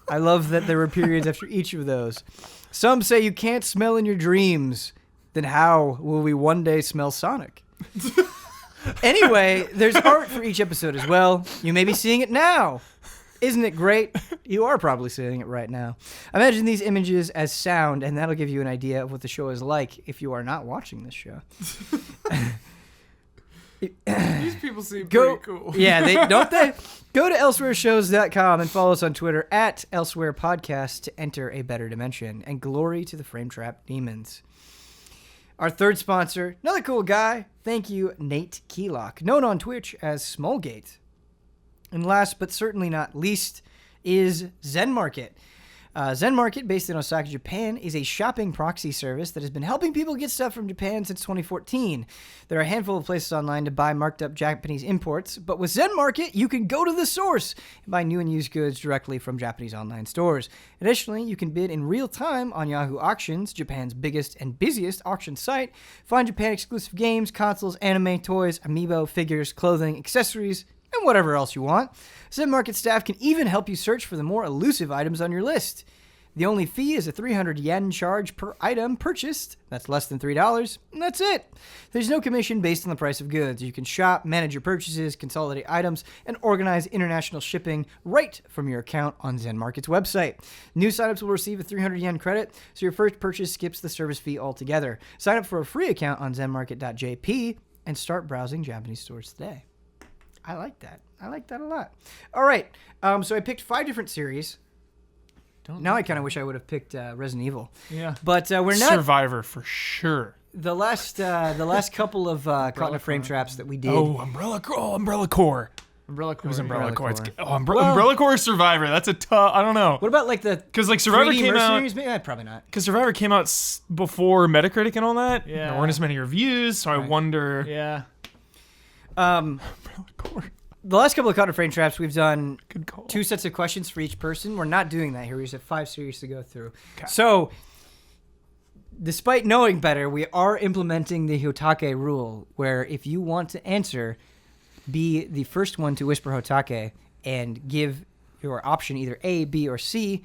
I love that there were periods after each of those. Some say you can't smell in your dreams. Then how will we one day smell Sonic? Anyway, there's art for each episode as well. You may be seeing it now. Isn't it great? You are probably seeing it right now. Imagine these images as sound, and that'll give you an idea of what the show is like if you are not watching this show. These people seem Go, pretty cool. Yeah, don't they? Go to elsewhereshows.com and follow us on Twitter at Elsewhere Podcast to enter a better dimension. And glory to the Frame Trap Demons. Our third sponsor, another cool guy. Thank you, Nate Kiellach, known on Twitch as Smoalgate. And last but certainly not least is Zen Market. Zen Market, based in Osaka, Japan, is a shopping proxy service that has been helping people get stuff from Japan since 2014. There are a handful of places online to buy marked up Japanese imports, but with Zen Market, you can go to the source and buy new and used goods directly from Japanese online stores. Additionally, you can bid in real time on Yahoo Auctions, Japan's biggest and busiest auction site, find Japan-exclusive games, consoles, anime, toys, amiibo, figures, clothing, accessories, and whatever else you want. Zen Market staff can even help you search for the more elusive items on your list. The only fee is a 300 yen charge per item purchased. That's less than $3, and that's it. There's no commission based on the price of goods. You can shop, manage your purchases, consolidate items, and organize international shipping right from your account on Zen Market's website. New signups will receive a 300 yen credit, so your first purchase skips the service fee altogether. Sign up for a free account on zenmarket.jp and start browsing Japanese stores today. I like that. I like that a lot. All right. So I picked 5 different series. Now I kind of wish I would have picked Resident Evil. Yeah. But we're not. Survivor for sure. The last couple of Caught in a Frame Traps that we did. Umbrella Core. Umbrella Core. It was Umbrella Core. Core. Umbrella Core Survivor. That's a tough. I don't know. What about like the? Because like Survivor 3D came out. Mercenaries? Maybe probably not. Because Survivor came out before Metacritic and all that. Yeah. There weren't as many reviews, so I wonder. Yeah. Umbrella Core. The last couple of Caught in a Frame Traps, we've done Good call. 2 sets of questions for each person. We're not doing that here. We just have 5 series to go through. Okay. So, despite knowing better, we are implementing the HOTTAKE rule, where if you want to answer, be the first one to whisper HOTTAKE and give your option either A, B, or C.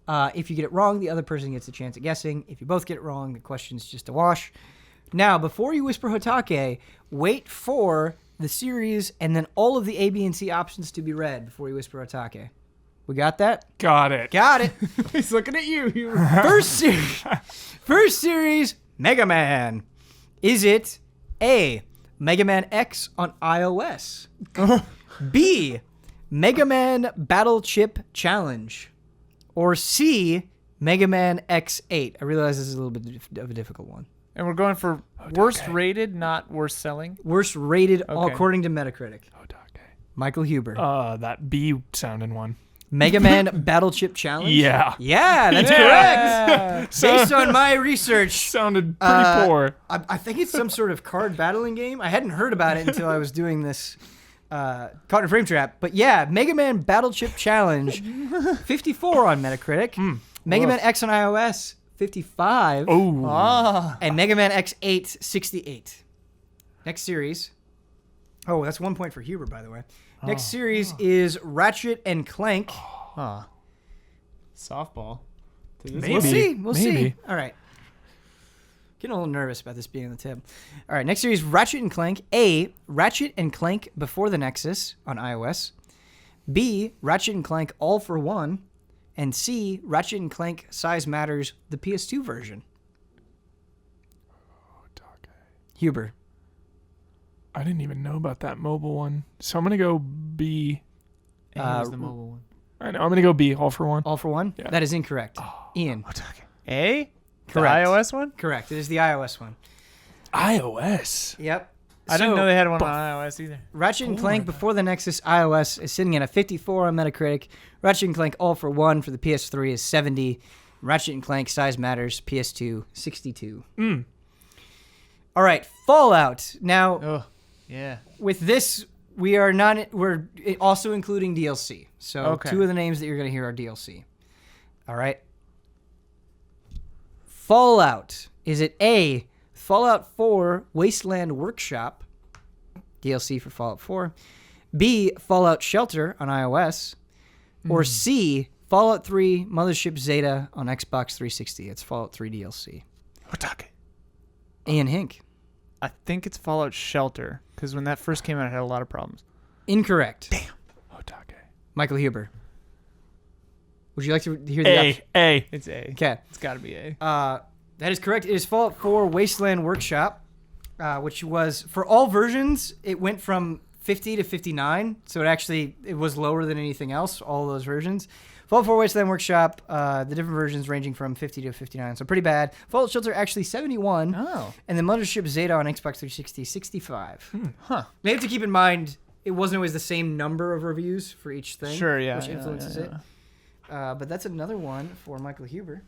If you get it wrong, the other person gets a chance at guessing. If you both get it wrong, the question's just a wash. Now, before you whisper HOTTAKE, wait for the series and then all of the A, B, and C options to be read before you whisper HOTTAKE. We got that? Got it. Got it. He's looking at you. First series, Mega Man. Is it A, Mega Man X on iOS? B, Mega Man Battle Chip Challenge? Or C, Mega Man X8? I realize this is a little bit of a difficult one. And we're going for worst rated, not worst selling. Worst rated Okay. according to Metacritic. HOTTAKE. Michael Huber. That B sounding one. Mega Man Battle Chip Challenge? Yeah. Yeah, that's correct. Based on my research, Sounded pretty poor. I think it's some sort of card battling game. I hadn't heard about it until I was doing this Caught in a Frame Trap. But yeah, Mega Man Battle Chip Challenge, 54 on Metacritic. Mega Man X on iOS, 55. Oh. And Mega Man X8, 68. Next series. Oh, that's 1 point for Huber, by the way. Next series is Ratchet and Clank. Softball. Maybe. We'll see. We'll see. Maybe. All right. Getting a little nervous about this being on the tip. All right, next series, Ratchet and Clank. A, Ratchet and Clank Before the Nexus on iOS. B, Ratchet and Clank All for One. And C, Ratchet and Clank Size Matters, the PS2 version. Huber. I didn't even know about that mobile one. So I'm going to go B. A was the mobile one. I know. I'm going to go B, all for one. All for one? Yeah. That is incorrect. Ian. A? Correct. The iOS one? Correct. It is the iOS one. iOS. Yep. I didn't know they had one on iOS either. Ratchet & Clank Before the Nexus iOS is sitting at a 54 on Metacritic. Ratchet & Clank All for One for the PS3 is 70. Ratchet & Clank Size Matters PS2 62. All right, Fallout. Now, Oh, yeah. with this, we're also including DLC. So 2 of the names that you're going to hear are DLC. All right. Fallout. Is it A, Fallout 4 Wasteland Workshop, DLC for Fallout 4, B, Fallout Shelter on iOS, or C, Fallout 3 Mothership Zeta on Xbox 360? It's Fallout 3 DLC. HOTTAKE. Ian Hink. I think it's Fallout Shelter, because when that first came out, it had a lot of problems. Incorrect. Damn. HOTTAKE. Michael Huber. Would you like to hear the option? A. It's A. Okay. It's got to be A. That is correct. It is Fallout 4 Wasteland Workshop, which was, for all versions, it went from 50 to 59. So it was lower than anything else, all those versions. Fallout 4 Wasteland Workshop, the different versions ranging from 50 to 59. So pretty bad. Fallout Shelter actually 71. Oh. And the Mothership Zeta on Xbox 360 65. Huh. They have to keep in mind, it wasn't always the same number of reviews for each thing. Sure, yeah. Which influences it. But that's another one for Michael Huber.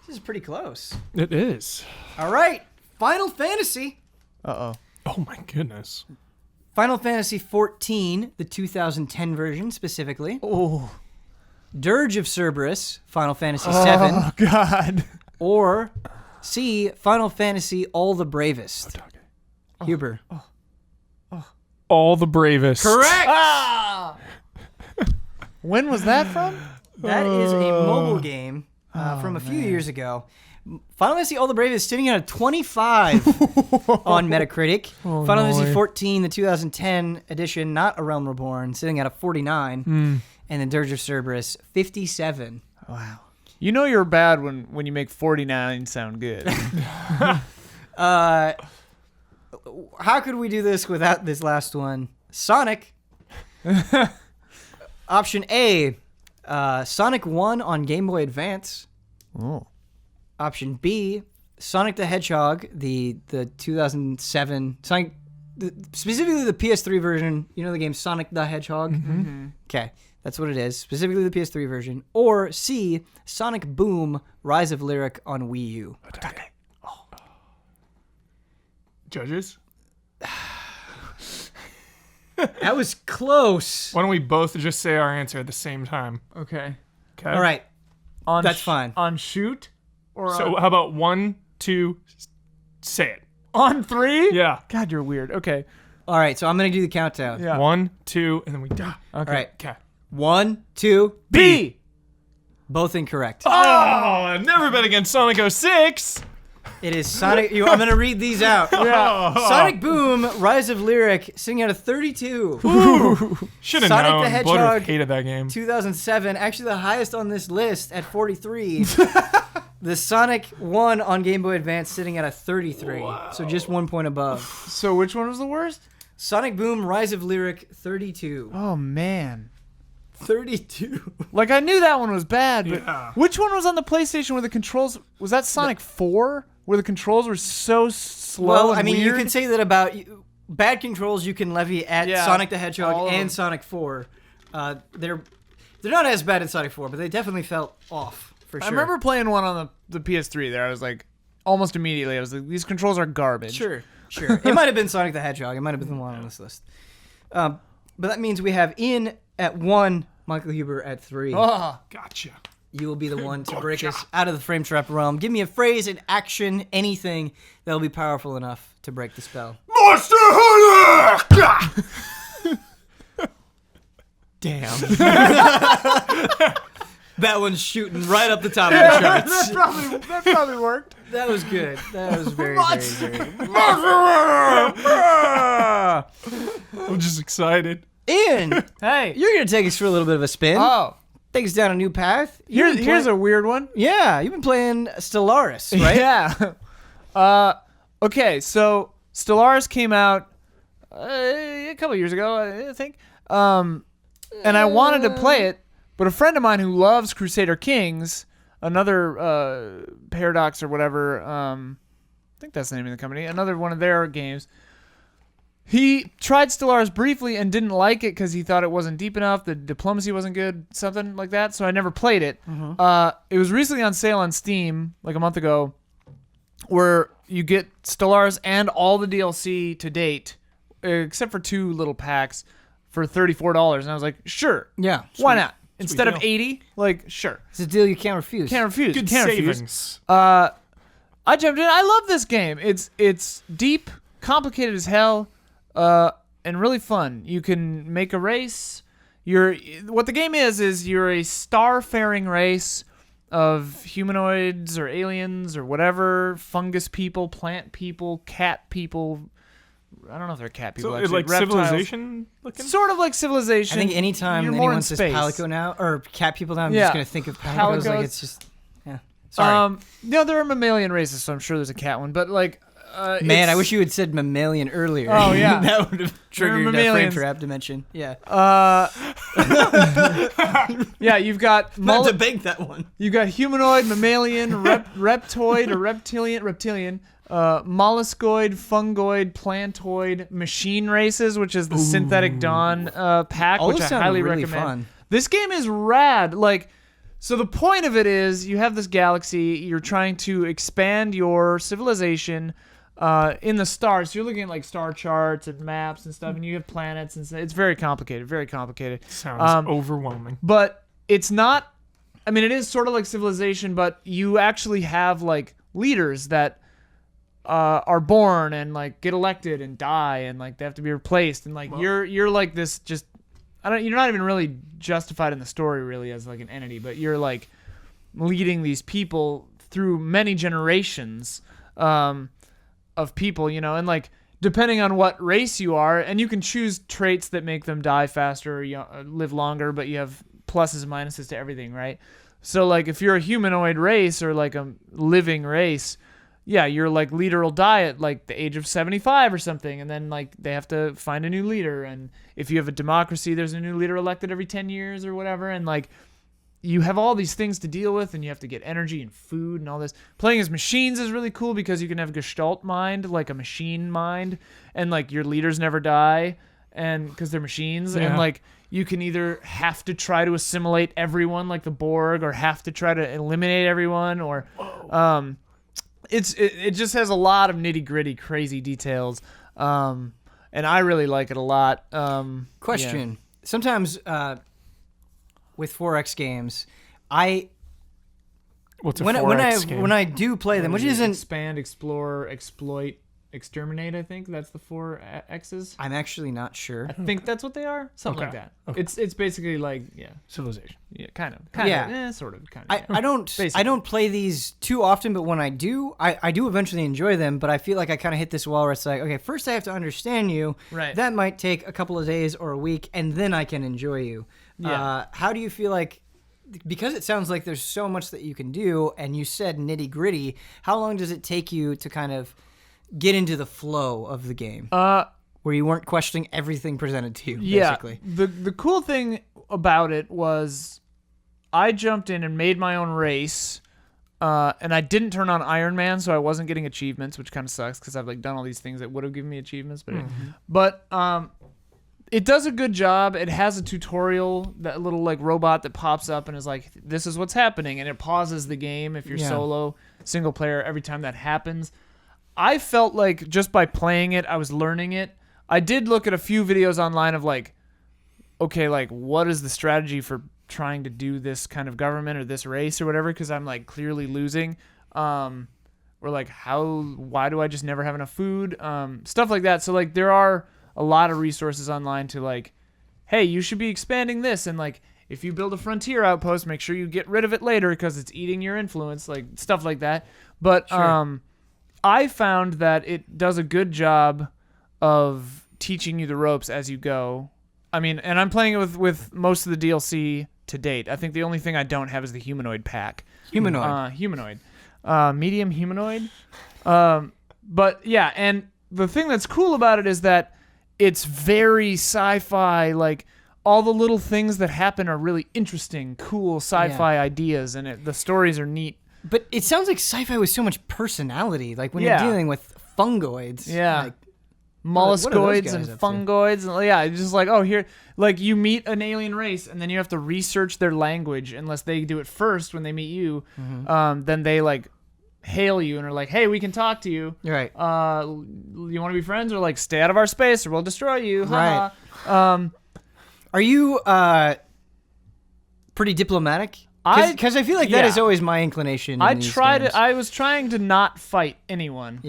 This is pretty close. It is. All right. Final Fantasy. Uh-oh. Oh, my goodness. Final Fantasy 14, the 2010 version specifically. Oh. Dirge of Cerberus, Final Fantasy 7. Oh, God. Or C, Final Fantasy All the Bravest. Huber. All the Bravest. Correct! When was that from? That is a mobile game from a few years ago. Final Fantasy All the Bravest is sitting at a 25 on Metacritic. Final Fantasy 14, the 2010 edition, not A Realm Reborn, sitting at a 49. And then Dirge of Cerberus, 57. Wow. You know you're bad when you make 49 sound good. How could we do this without this last one? Sonic. Option A, Sonic 1 on Game Boy Advance. Oh. Option B, Sonic the Hedgehog, the 2007 Sonic, specifically the PS3 version. You know the game Sonic the Hedgehog? Okay, that's what it is. Specifically the PS3 version. Or C, Sonic Boom, Rise of Lyric on Wii U. Oh. Judges? That was close. Why don't we both just say our answer at the same time? Okay. Okay. All right. That's fine. On shoot? Or So how about 1, 2, say it. on 3? Yeah. God, you're weird. Okay. All right, so I'm going to do the countdown. Yeah. 1, 2, and then we die. Okay. All right. Okay. 1, 2, B. both incorrect. Oh, I've never bet against Sonic 06. It is Sonic. I'm going to read these out. Sonic Boom, Rise of Lyric, sitting at a 32. Should have Sonic known. the Blood Hedgehog hated that game. 2007, actually the highest on this list at 43. The Sonic 1 on Game Boy Advance sitting at a 33. Wow. So just 1 point above. So which one was the worst? Sonic Boom, Rise of Lyric, 32. Oh, man. 32. Like, I knew that one was bad, but Yeah. which one was on the PlayStation where the controls... Was that Sonic 4? Where the controls were so slow Well, and I mean, weird? you can say that about bad controls you can levy at Sonic the Hedgehog all of and them. Sonic 4. They're not as bad as Sonic 4, but they definitely felt off, for sure. I remember playing one on the PS3 there. I was like, almost immediately, I was like, these controls are garbage. Sure. It might have been Sonic the Hedgehog. It might have been the one on this list. But that means we have Ian at 1, Michael Huber at 3. Oh, Gotcha. You will be the one to break us out of the frame trap realm. Give me a phrase, an action, anything that will be powerful enough to break the spell. Monster Hunter! Damn. That one's shooting right up the top of the charts. that probably worked. That was good. That was very, very good. I'm just excited. Ian, Hey. you're going to take us for a little bit of a spin. Oh. Take us down a new path. You've been Here's a weird one. Yeah, you've been playing Stellaris, right? Yeah. Okay, so Stellaris came out a couple years ago, I think. and I wanted to play it, but a friend of mine who loves Crusader Kings, another Paradox or whatever, I think that's the name of the company, another one of their games, he tried Stellaris briefly and didn't like it because he thought it wasn't deep enough, the diplomacy wasn't good, something like that, so I never played it. It was recently on sale on Steam, like a month ago, where you get Stellaris and all the DLC to date, except for 2 little packs, for $34. And I was like, sure. Yeah. Why not? Instead deal. of 80, like, sure. It's a deal you can't refuse. Can't refuse. Good Can't refuse. savings. I jumped in. I love this game. It's deep, complicated as hell, and really fun. You can make a race. What the game is you're a star-faring race of humanoids or aliens or whatever, fungus people, plant people, cat people. I don't know if they're cat people. So actually. it's like Reptiles. Civilization looking? Sort of like Civilization. I think anytime You're more anyone in says space. Palico now, or cat people now, I'm Yeah. just going to think of Palicos. Like Palicos. it's just, yeah. Sorry. There are mammalian races, so I'm sure there's a cat one. But like, Man, it's- I wish you had said mammalian earlier. Oh, yeah. That would have triggered a frame mammalians. trap dimension. Yeah. Yeah, you've got Not to bank that one. you got humanoid, mammalian, reptoid or reptilian, molluscoid, fungoid, plantoid, machine races, which is the Synthetic Dawn pack, All which those I sound highly really recommend. fun. This game is rad. Like, so the point of it is you have this galaxy, you're trying to expand your civilization in the stars. So you're looking at like star charts and maps and stuff, and you have planets and stuff. It's very complicated, very complicated. Sounds overwhelming. But it's not, I mean, it is sort of like Civilization, but you actually have like leaders that are born and like get elected and die and like they have to be replaced, and like you're like this just, you're not even really justified in the story really as like an entity, but you're like leading these people through many generations of people, you know, and like depending on what race you are, and you can choose traits that make them die faster or live longer, but you have pluses and minuses to everything, right? So like if you're a humanoid race or like a living race, yeah, your like leader will die at like the age of 75 or something, and then like they have to find a new leader. And if you have a democracy, there's a new leader elected every 10 years or whatever, and like you have all these things to deal with, and you have to get energy and food and all this. Playing as machines is really cool because you can have Gestalt mind, like a machine mind, and like your leaders never die, and because they're machines, and like you can either have to try to assimilate everyone like the Borg, or have to try to eliminate everyone, or it just has a lot of nitty gritty, crazy details, and I really like it a lot. Question. Yeah. Sometimes with 4X games, What's a when 4X game? I do play them, which isn't, expand, explore, exploit, exterminate. I think that's the 4 X's. I'm actually not sure. I think that's what they are. Something like Okay. that. Okay. It's basically like Civilization. kind of Yeah. sort of kind of. I don't play these too often, but when I do, I do eventually enjoy them. But I feel like I kind of hit this wall where it's like, okay, first I have to understand you. Right. That might take a couple of days or a week, and then I can enjoy you. Yeah. How do you feel like? Because it sounds like there's so much that you can do, and you said nitty gritty. How long does it take you to kind of get into the flow of the game, where you weren't questioning everything presented to you? Basically. The cool thing about it was I jumped in and made my own race, and I didn't turn on Iron Man, so I wasn't getting achievements, which kind of sucks because I've like done all these things that would have given me achievements, but it does a good job. It has a tutorial, that little like robot that pops up and is like, this is what's happening, and it pauses the game if you're solo, single player, every time that happens. I felt like just by playing it, I was learning it. I did look at a few videos online of like, okay, like what is the strategy for trying to do this kind of government or this race or whatever, because I'm like clearly losing. Or like why do I just never have enough food? Stuff like that. So like there are a lot of resources online to like, hey, you should be expanding this, and like if you build a frontier outpost, make sure you get rid of it later because it's eating your influence, like stuff like that. But I found that it does a good job of teaching you the ropes as you go. I mean, and I'm playing it with most of the DLC to date. I think the only thing I don't have is the humanoid pack. Humanoid. Medium humanoid. But yeah, and the thing that's cool about it is that it's very sci-fi, like all the little things that happen are really interesting, cool sci-fi ideas, and the stories are neat. But it sounds like sci-fi with so much personality. Like when you're dealing with fungoids. Yeah. Like, molluscoids and fungoids. And, yeah, it's just like, oh, here, like you meet an alien race and then you have to research their language unless they do it first when they meet you. Then they like hail you and are like, hey, we can talk to you. Right. You want to be friends or like stay out of our space or we'll destroy you. Right. Are you pretty diplomatic? Because I feel like that is always my inclination. I was trying to not fight anyone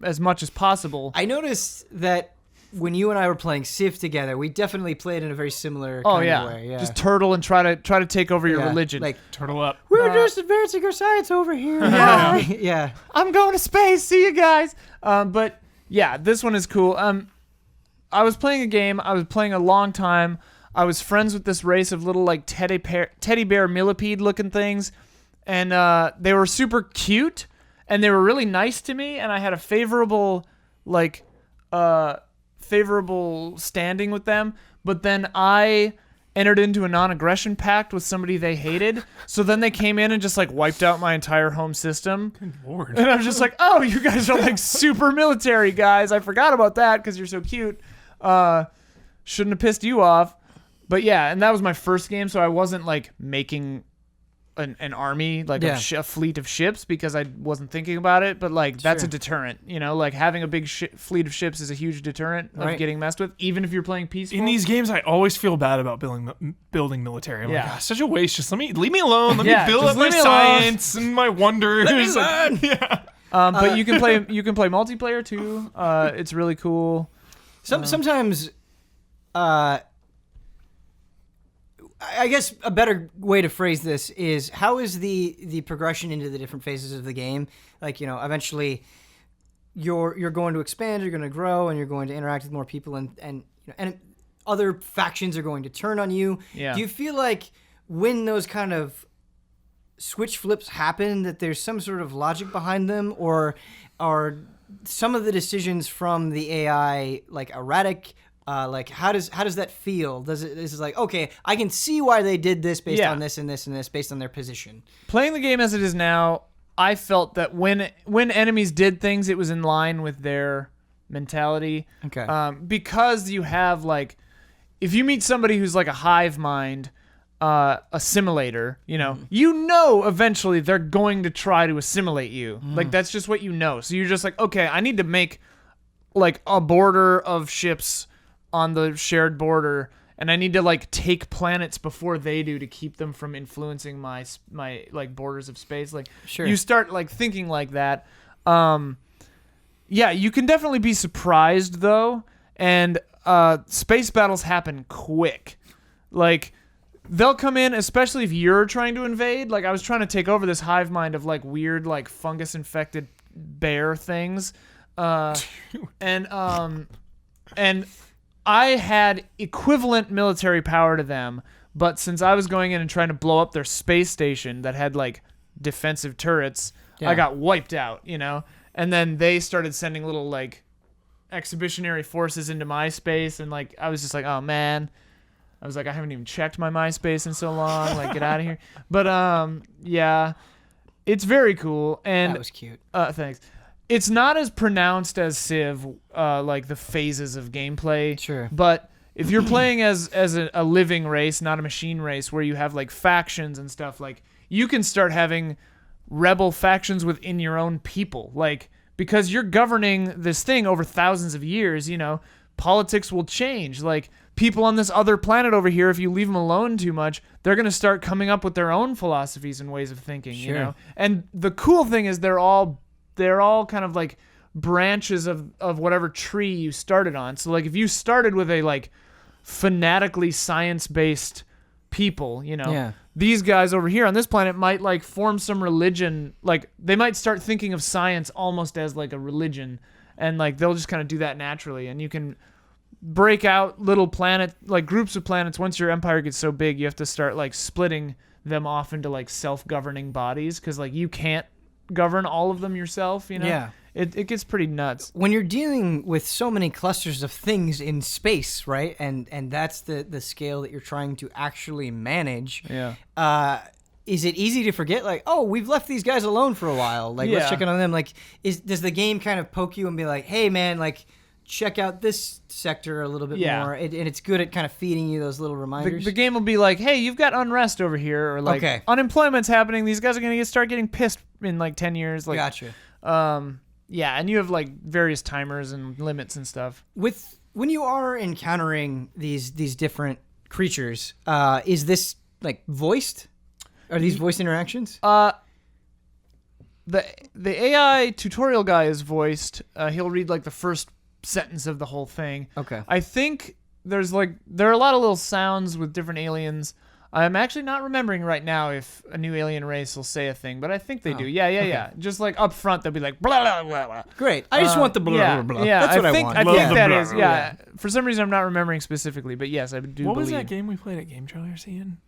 as much as possible. I noticed that when you and I were playing Civ together, we definitely played in a very similar kind of way. Yeah. Just turtle and try to take over your religion. Like, turtle up. We're just advancing our science over here. Yeah. I'm going to space. See you guys. But yeah, this one is cool. I was playing a game. I was playing a long time. I was friends with this race of little like teddy bear millipede looking things, and they were super cute, and they were really nice to me, and I had a favorable standing with them. But then I entered into a non-aggression pact with somebody they hated, so then they came in and just like wiped out my entire home system. Good Lord. And I was just like, oh, you guys are like super military guys. I forgot about that because you're so cute. Shouldn't have pissed you off. But yeah, and that was my first game, so I wasn't like making an army, like a fleet of ships, because I wasn't thinking about it. But like that's a deterrent, you know, like having a big fleet of ships is a huge deterrent of getting messed with, even if you're playing peaceful. In these games, I always feel bad about building military. I'm like, oh, such a waste. Just leave me alone. Let me build up my science and my wonders. But you can play multiplayer too. It's really cool. Sometimes. I guess a better way to phrase this is, how is the progression into the different phases of the game? Like, you know, eventually you're going to expand, you're going to grow, and you're going to interact with more people, and other factions are going to turn on you. Yeah. Do you feel like when those kind of switch flips happen, that there's some sort of logic behind them, or are some of the decisions from the AI like erratic? Like how does that feel? Is it like, okay, I can see why they did this based on this and this and this based on their position? Playing the game as it is now, I felt that when enemies did things, it was in line with their mentality. Okay. Because you have like, if you meet somebody who's like a hive mind, assimilator, you know eventually they're going to try to assimilate you. Like that's just what you know. So you're just like, okay, I need to make like a border of ships on the shared border, and I need to like take planets before they do to keep them from influencing my like borders of space. Like you start like thinking like that. Yeah, you can definitely be surprised though, and space battles happen quick. Like they'll come in, especially if you're trying to invade. Like I was trying to take over this hive mind of like weird like fungus infected bear things, and I had equivalent military power to them, but since I was going in and trying to blow up their space station that had like defensive turrets, I got wiped out, and then they started sending little like exhibitionary forces into my space, and like I was just like, oh man, I was like, I haven't even checked my MySpace in so long, like get out of here. But yeah, it's very cool, and that was cute. Thanks. It's not as pronounced as Civ, like the phases of gameplay. Sure. But if you're playing as a living race, not a machine race, where you have like factions and stuff, like you can start having rebel factions within your own people. Like, because you're governing this thing over thousands of years, politics will change. Like, people on this other planet over here, if you leave them alone too much, they're going to start coming up with their own philosophies and ways of thinking, And the cool thing is they're all kind of like branches of whatever tree you started on. So like if you started with a like fanatically science-based people, these guys over here on this planet might like form some religion. Like they might start thinking of science almost as like a religion, and like they'll just kind of do that naturally. And you can break out little groups of planets. Once your empire gets so big, you have to start like splitting them off into like self-governing bodies, because like you can't govern all of them yourself, you know? Yeah. It gets pretty nuts. When you're dealing with so many clusters of things in space, right? And that's the scale that you're trying to actually manage. Yeah. Is it easy to forget, like, oh, we've left these guys alone for a while. Like, let's check in on them. Like, does the game kind of poke you and be like, hey, man, like, check out this sector a little bit more? And it's good at kind of feeding you those little reminders. The game will be like, hey, you've got unrest over here, or like unemployment's happening. These guys are going to start getting pissed in like 10 years. Like, gotcha. Yeah, and you have like various timers and limits and stuff. When you are encountering these different creatures, is this like voiced? Are these voice interactions? The AI tutorial guy is voiced. He'll read like the first sentence of the whole thing. Okay. I think there are a lot of little sounds with different aliens. I'm actually not remembering right now if a new alien race will say a thing, but I think they do. Yeah. Just like up front, they'll be like blah blah blah blah. Great. I just want the blah blah blah. Yeah, that's what I want. I Love think the that blah, is. blah, Yeah. For some reason, I'm not remembering specifically, but yes, I do. What was believe. that game we played at Game Trailers, Ian?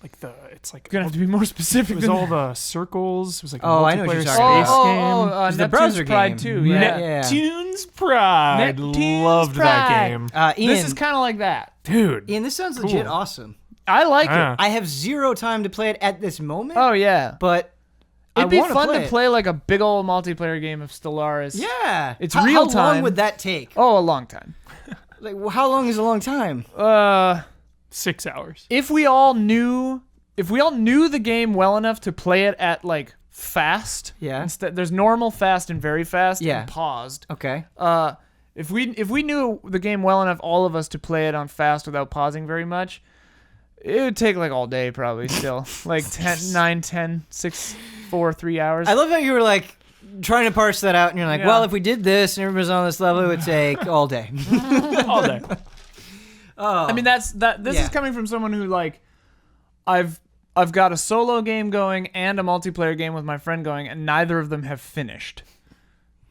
Like it's like You're gonna have to be more specific. it was than all that. the circles. It was like a I know what multiplayer you're space talking game. It's the Neptune's browser Pride game. 2. Yeah. Neptune's Pride. Neptune's Loved that Pride. game, Ian, This is kind of like that. dude. Ian, this sounds legit awesome. I like Yeah. it. I have zero time to play it at this moment. Oh yeah. But It'd be wanna fun play to it. play like a big old multiplayer game of Stellaris. Yeah. It's how real long time. would that take? Oh, a long time. Like, how long is a long time? 6 hours. If we all knew the game well enough to play it at like fast. Yeah. Instead, there's normal, fast, and very fast. Yeah. And paused. Okay. If we knew the game well enough, all of us, to play it on fast without pausing very much, it would take like all day probably still. Like 9, 10, 6, 4, 3 hours. I love how you were like trying to parse that out, and you're like, Yeah. well, if we did this and everybody's on this level, it would take all day. All day. I mean, this is coming from someone who like, I've got a solo game going and a multiplayer game with my friend going, and neither of them have finished.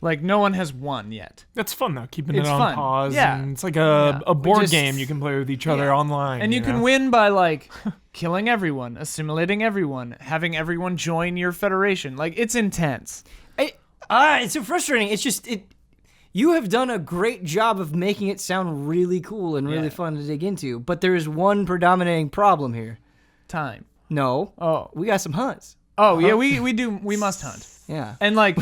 Like, no one has won yet. That's fun though, keeping It's it on fun. pause. Yeah. And it's like a board just- game you can play with each other online. And you can know? win by like killing everyone, assimilating everyone, having everyone join your federation. Like, it's intense. It's so frustrating. It's just you have done a great job of making it sound really cool and really fun to dig into, but there is one predominating problem here. Time. No. Oh. We got some hunts. Oh, yeah, we must hunt. Yeah. And like,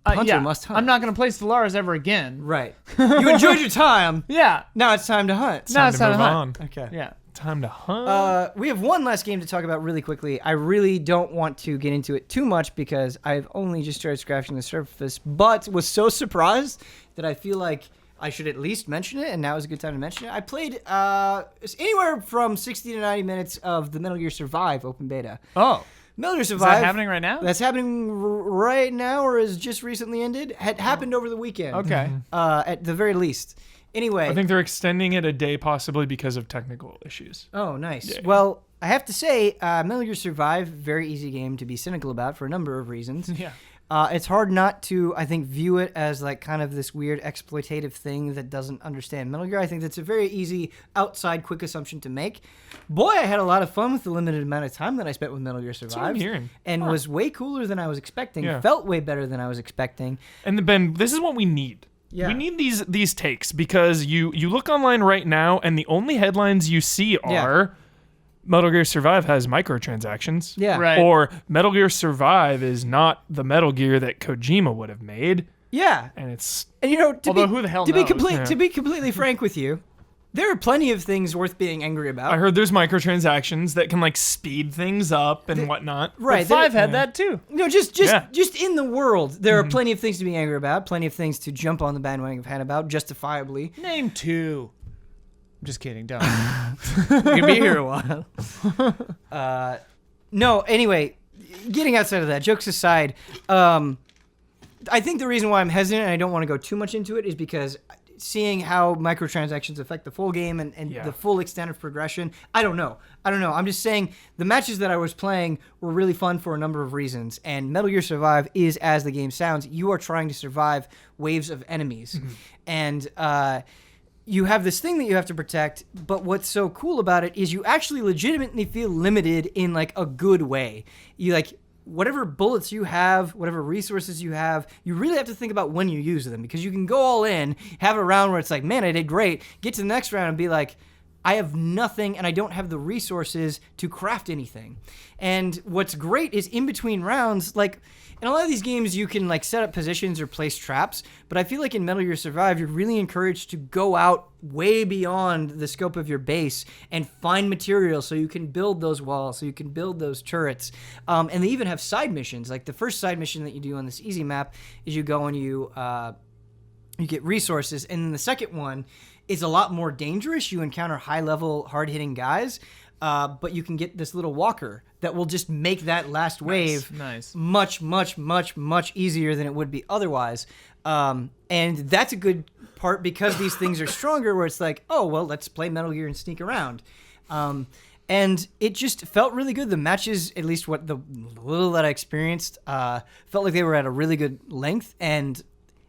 Hunter must hunt. I'm not going to play Stellaris ever again. Right. You enjoyed your time. Yeah. Now it's time to hunt. Now it's time to move hunt. on. Okay. Yeah. Time to hunt. We have one last game to talk about really quickly. I really don't want to get into it too much because I've only just started scratching the surface, but was so surprised that I feel like I should at least mention it, and now is a good time to mention it. I played anywhere from 60 to 90 minutes of the Metal Gear Survive open beta. Oh. Metal Gear Is Survive. that happening right now? That's happening right now, or has just recently ended. Had happened over the weekend. Okay. At the very least. Anyway. I think they're extending it a day possibly because of technical issues. Oh, nice. Yeah. Well, I have to say, Metal Gear Survive, very easy game to be cynical about for a number of reasons. Yeah. It's hard not to, I think, view it as like kind of this weird exploitative thing that doesn't understand Metal Gear. I think that's a very easy, outside, quick assumption to make. Boy, I had a lot of fun with the limited amount of time that I spent with Metal Gear Survive. That's what I'm hearing. And was way cooler than I was expecting. Yeah. Felt way better than I was expecting. And Ben, this is what we need. Yeah. We need these takes because you look online right now and the only headlines you see are Metal Gear Survive has microtransactions. Yeah. Right. Or Metal Gear Survive is not the Metal Gear that Kojima would have made. Yeah. And it's And you know, Although who the hell to be knows? complete, Yeah. to be completely frank with you, there are plenty of things worth being angry about. I heard there's microtransactions that can like speed things up and whatnot. Right. But 5 there- had that too. No, just in the world, there Mm-hmm. are plenty of things to be angry about, plenty of things to jump on the bandwagon of hand about, justifiably. Name 2. I'm just kidding. Don't. You can be here a while. No, anyway, getting outside of that, jokes aside, I think the reason why I'm hesitant and I don't want to go too much into it is because seeing how microtransactions affect the full game and the full extent of progression, I don't know. I'm just saying the matches that I was playing were really fun for a number of reasons. And Metal Gear Survive is, as the game sounds, you are trying to survive waves of enemies. Mm-hmm. And you have this thing that you have to protect, but what's so cool about it is you actually legitimately feel limited in like a good way. You like whatever bullets you have, whatever resources you have, you really have to think about when you use them, because you can go all in, have a round where it's like, man, I did great, get to the next round and be like, I have nothing and I don't have the resources to craft anything. And what's great is in between rounds, like in a lot of these games, you can like set up positions or place traps, but I feel like in Metal Gear Survive, you're really encouraged to go out way beyond the scope of your base and find material so you can build those walls, so you can build those turrets. And they even have side missions. Like the first side mission that you do on this easy map is you go and you get resources, and then the second one is a lot more dangerous. You encounter high-level, hard-hitting guys, but you can get this little walker that will just make that last wave much, much, much, much easier than it would be otherwise. And that's a good part because these things are stronger, where it's like, oh, well, let's play Metal Gear and sneak around. And it just felt really good. The matches, at least what the little that I experienced, felt like they were at a really good length, and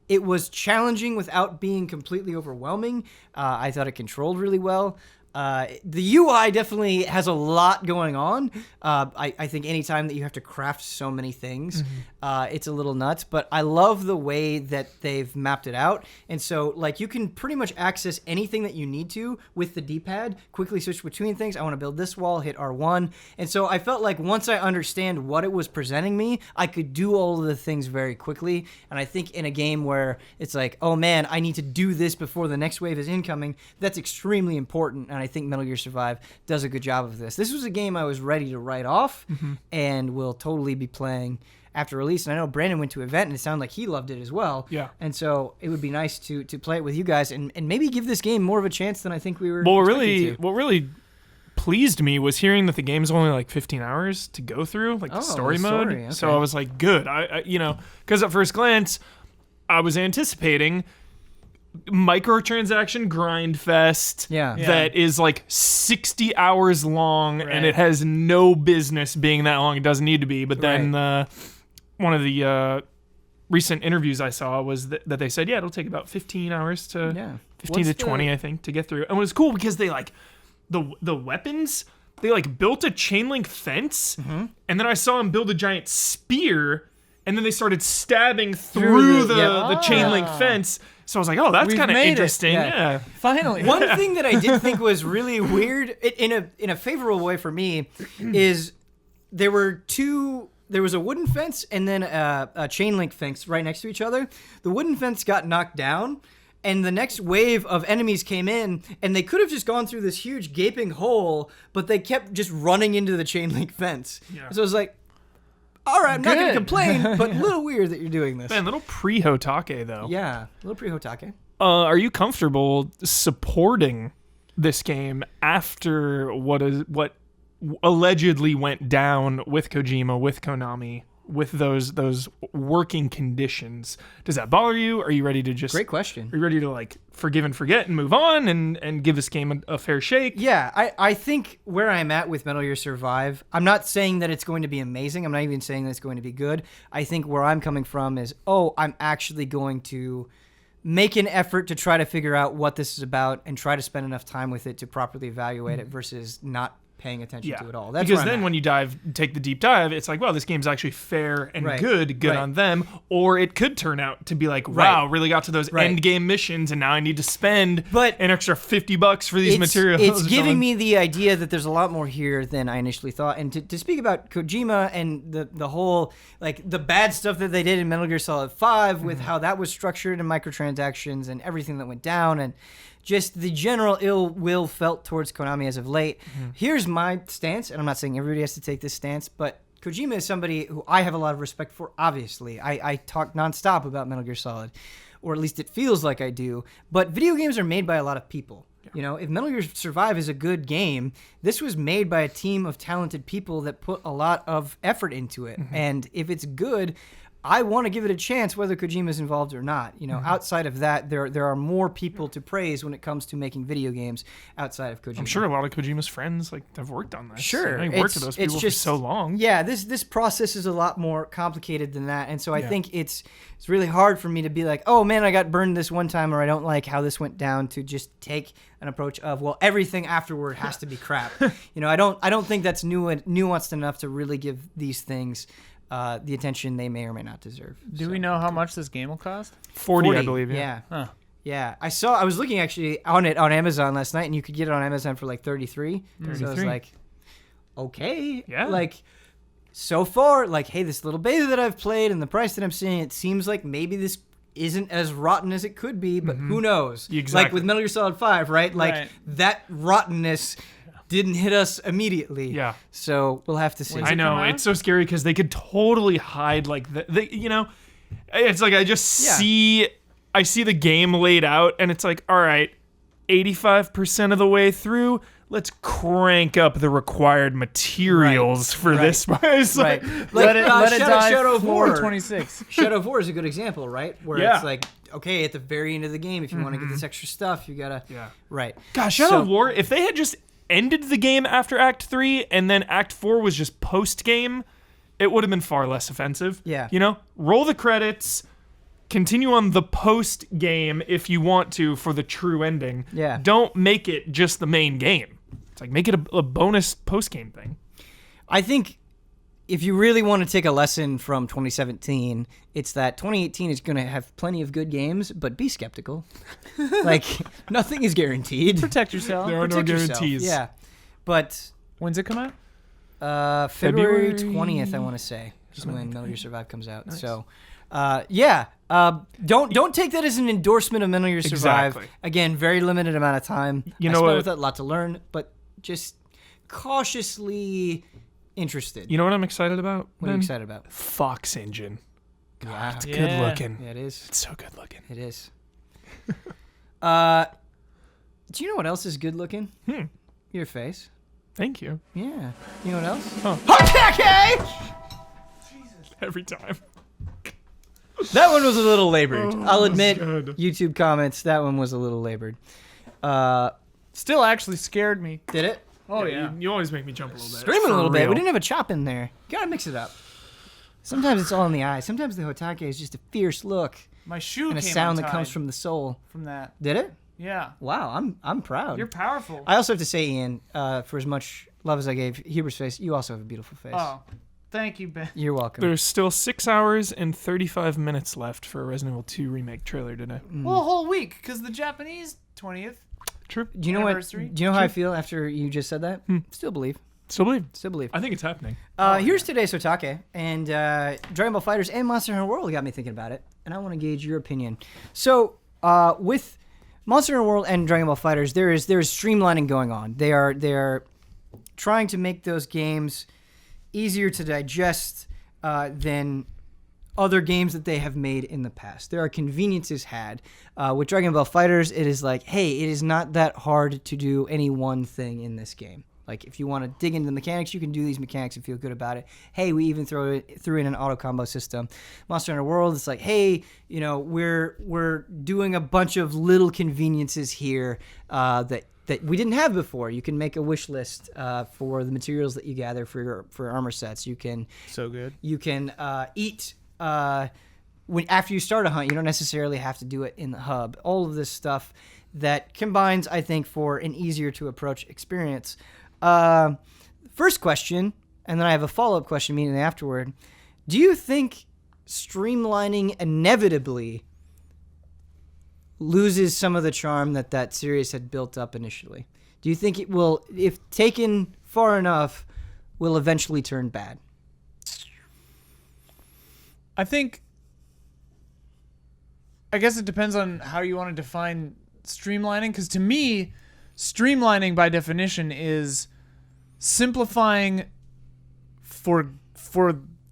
it was challenging without being completely overwhelming. I thought it controlled really well. The UI definitely has a lot going on. I think anytime that you have to craft so many things, it's a little nuts, but I love the way that they've mapped it out. And so like you can pretty much access anything that you need to with the D-pad, quickly switch between things. I want to build this wall, hit R1. And so I felt like once I understand what it was presenting me, I could do all of the things very quickly. And I think in a game where it's like, oh man, I need to do this before the next wave is incoming, that's extremely important. And I think Metal Gear Survive does a good job of this. This was a game I was ready to write off and will totally be playing after release. And I know Brandon went to an event and it sounded like he loved it as well. Yeah. And so it would be nice to play it with you guys and maybe give this game more of a chance than I think we were expecting to. What really pleased me was hearing that the game's only like 15 hours to go through, like the story mode. Okay. So I was like, good. I because at first glance, I was anticipating microtransaction grind fest that is like 60 hours long, and it has no business being that long. It doesn't need to be. But then one of the recent interviews I saw was that they said, yeah, it'll take about 15 hours to 15 to 20, I think, to get through. And it was cool because they like the weapons, they like built a chain link fence, and then I saw them build a giant spear, and then they started stabbing through the chain link fence. So I was like, oh, that's kind of interesting. Yeah. Finally. One thing that I did think was really weird, in a favorable way for me, is there was a wooden fence and then a chain link fence right next to each other. The wooden fence got knocked down, and the next wave of enemies came in, and they could have just gone through this huge gaping hole, but they kept just running into the chain link fence. Yeah. So I was like, all right, I'm not going to complain, but a little weird that you're doing this. Man, little pre-HOTTAKE, though. Yeah, a little pre-HOTTAKE. Are you comfortable supporting this game after what allegedly went down with Kojima, with Konami, with those working conditions? Does that bother you? Are you ready to just... Great question. Are you ready to like forgive and forget and move on and give this game a fair shake? Yeah, I think where I'm at with Metal Gear Survive, I'm not saying that it's going to be amazing. I'm not even saying that it's going to be good. I think where I'm coming from is, I'm actually going to make an effort to try to figure out what this is about and try to spend enough time with it to properly evaluate it versus not paying attention to it all. That's because then when you take the deep dive, it's like, well, this game's actually fair and good on them. Or it could turn out to be like, wow, really got to those end game missions, and now I need to spend an extra $50 for these materials. It's giving me the idea that there's a lot more here than I initially thought. And to speak about Kojima and the whole, like, the bad stuff that they did in Metal Gear Solid 5 with how that was structured and microtransactions and everything that went down, and just the general ill will felt towards Konami as of late. Here's my stance, and I'm not saying everybody has to take this stance, but Kojima is somebody who I have a lot of respect for, obviously. I talk nonstop about Metal Gear Solid, or at least it feels like I do. But video games are made by a lot of people. Yeah. You know, if Metal Gear Survive is a good game, this was made by a team of talented people that put a lot of effort into it. And if it's good, I want to give it a chance whether Kojima's involved or not. You know, outside of that, there are more people to praise when it comes to making video games outside of Kojima. I'm sure a lot of Kojima's friends have worked on this. Sure. He worked with those people for so long. Yeah, this process is a lot more complicated than that. And so I think it's really hard for me to be like, oh man, I got burned this one time, or I don't like how this went down, to just take an approach of, well, everything afterward has to be crap. You know, I don't think that's nuanced enough to really give these things the attention they may or may not deserve. Do we know how much this game will cost? 40, I believe. Yeah. Huh. Yeah. I was looking actually on it on Amazon last night, and you could get it on Amazon for like 33. So I was like, okay. Yeah. Like, so far, like, hey, this little beta that I've played and the price that I'm seeing, it seems like maybe this isn't as rotten as it could be, but who knows? Exactly. Like with Metal Gear Solid 5, right? Like that rottenness didn't hit us immediately. Yeah. So we'll have to see. I know, it's so scary because they could totally hide like it's like I see the game laid out and it's like, all right, 85% of the way through, let's crank up the required materials for this. It's like, Let it die. Shadow of War 26. Shadow of War is a good example, right? Where Yeah. it's like, okay, at the very end of the game, if you want to get this extra stuff, you gotta. Yeah. Right. Gosh, Shadow of War, if they had just ended the game after Act 3 and then Act 4 was just post-game, it would have been far less offensive. Yeah. Roll the credits, continue on the post-game if you want to for the true ending. Yeah. Don't make it just the main game. It's like, make it a bonus post-game thing. I think if you really want to take a lesson from 2017, it's that 2018 is going to have plenty of good games, but be skeptical. Like, nothing is guaranteed. Protect yourself. There are no Protect yourself. guarantees. Yeah. But When's it come out? February February 20th, I want to say, is when Metal Gear Survive comes out. Nice. So, don't take that as an endorsement of Metal Gear Survive. Exactly. Again, very limited amount of time. You I know spent what? with it, a lot to learn, but just cautiously interested. You know what I'm excited about? What are you excited about? Fox Engine. Yeah. It's good looking. Yeah, it is. It's so good looking. It is. Do you know what else is good looking? Your face. Thank you. Yeah. You know what else? HOTTAKE! Every time. That one was a little labored. I'll admit, good. YouTube comments, that one was a little labored. Still actually scared me. Did it? Oh, yeah. You always make me jump a little bit. Screaming a little For bit. We real. didn't have a chop in there. You gotta mix it up. Sometimes it's all in the eye. Sometimes the HOTTAKE is just a fierce look My shoe and a came sound that untied comes from the soul. from that. Did it? Yeah. Wow, I'm proud. You're powerful. I also have to say, Ian, for as much love as I gave Huber's face, you also have a beautiful face. Oh, thank you, Ben. You're welcome. There's still 6 hours and 35 minutes left for a Resident Evil 2 remake trailer today. Well, a whole week, because the Japanese 20th. True. Do you know what? anniversary. Do you know how I feel after you just said that? Still believe. Still believe. Still believe. I think it's happening. Here's today's HOTTAKE, and Dragon Ball FighterZ and Monster Hunter World got me thinking about it, and I want to gauge your opinion. So, with Monster Hunter World and Dragon Ball FighterZ, there is streamlining going on. They are trying to make those games easier to digest than other games that they have made in the past. There are conveniences had. With Dragon Ball FighterZ, it is like, hey, it is not that hard to do any one thing in this game. Like, if you want to dig into the mechanics, you can do these mechanics and feel good about it. Hey, we even threw in an auto combo system. Monster Hunter World, it's like, hey, we're doing a bunch of little conveniences here that we didn't have before. You can make a wish list for the materials that you gather for armor sets. You can So good. You can eat after you start a hunt. You don't necessarily have to do it in the hub. All of this stuff that combines, I think, for an easier to approach experience. First question, and then I have a follow-up question immediately afterward. Do you think streamlining inevitably loses some of the charm that series had built up initially? Do you think it will, if taken far enough, will eventually turn bad? I guess it depends on how you want to define streamlining, because to me, streamlining by definition is simplifying for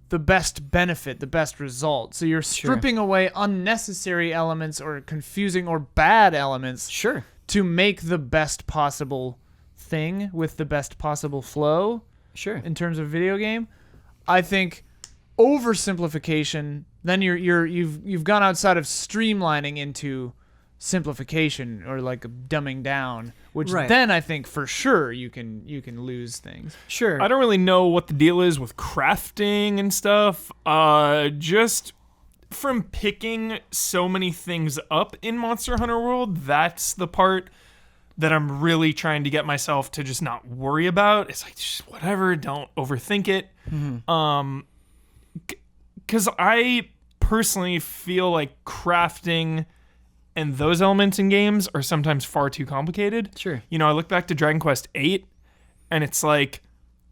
the best benefit, the best result. So you're stripping away unnecessary elements or confusing or bad elements Sure. to make the best possible thing with the best possible flow. Sure. In terms of video game, I think oversimplification, then you've gone outside of streamlining into simplification or like dumbing down, which then I think for sure you can lose things. Sure. I don't really know what the deal is with crafting and stuff. Just from picking so many things up in Monster Hunter World, that's the part that I'm really trying to get myself to just not worry about. It's like, just whatever, don't overthink it. because I personally feel like crafting and those elements in games are sometimes far too complicated. Sure. You know, I look back to Dragon Quest VIII, and it's like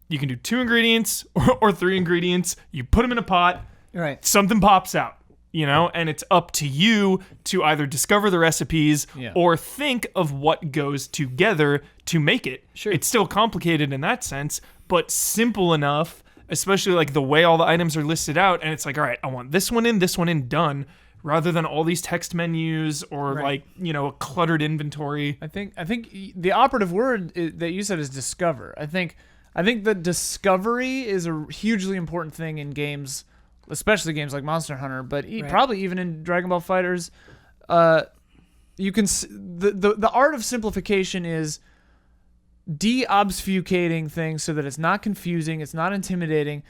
you can do 2 ingredients or 3 ingredients. You put them in a pot. Right. Something pops out. You know, and it's up to you to either discover the recipes or think of what goes together to make it. Sure. It's still complicated in that sense, but simple enough, especially like the way all the items are listed out. And it's like, all right, I want this one in, done, rather than all these text menus or like, you know, a cluttered inventory. I think the operative word that you said is discover. I think that discovery is a hugely important thing in games, especially games like Monster Hunter, but probably even in Dragon Ball FighterZ. You can the art of simplification is de-obfuscating things so that it's not confusing, it's not intimidating,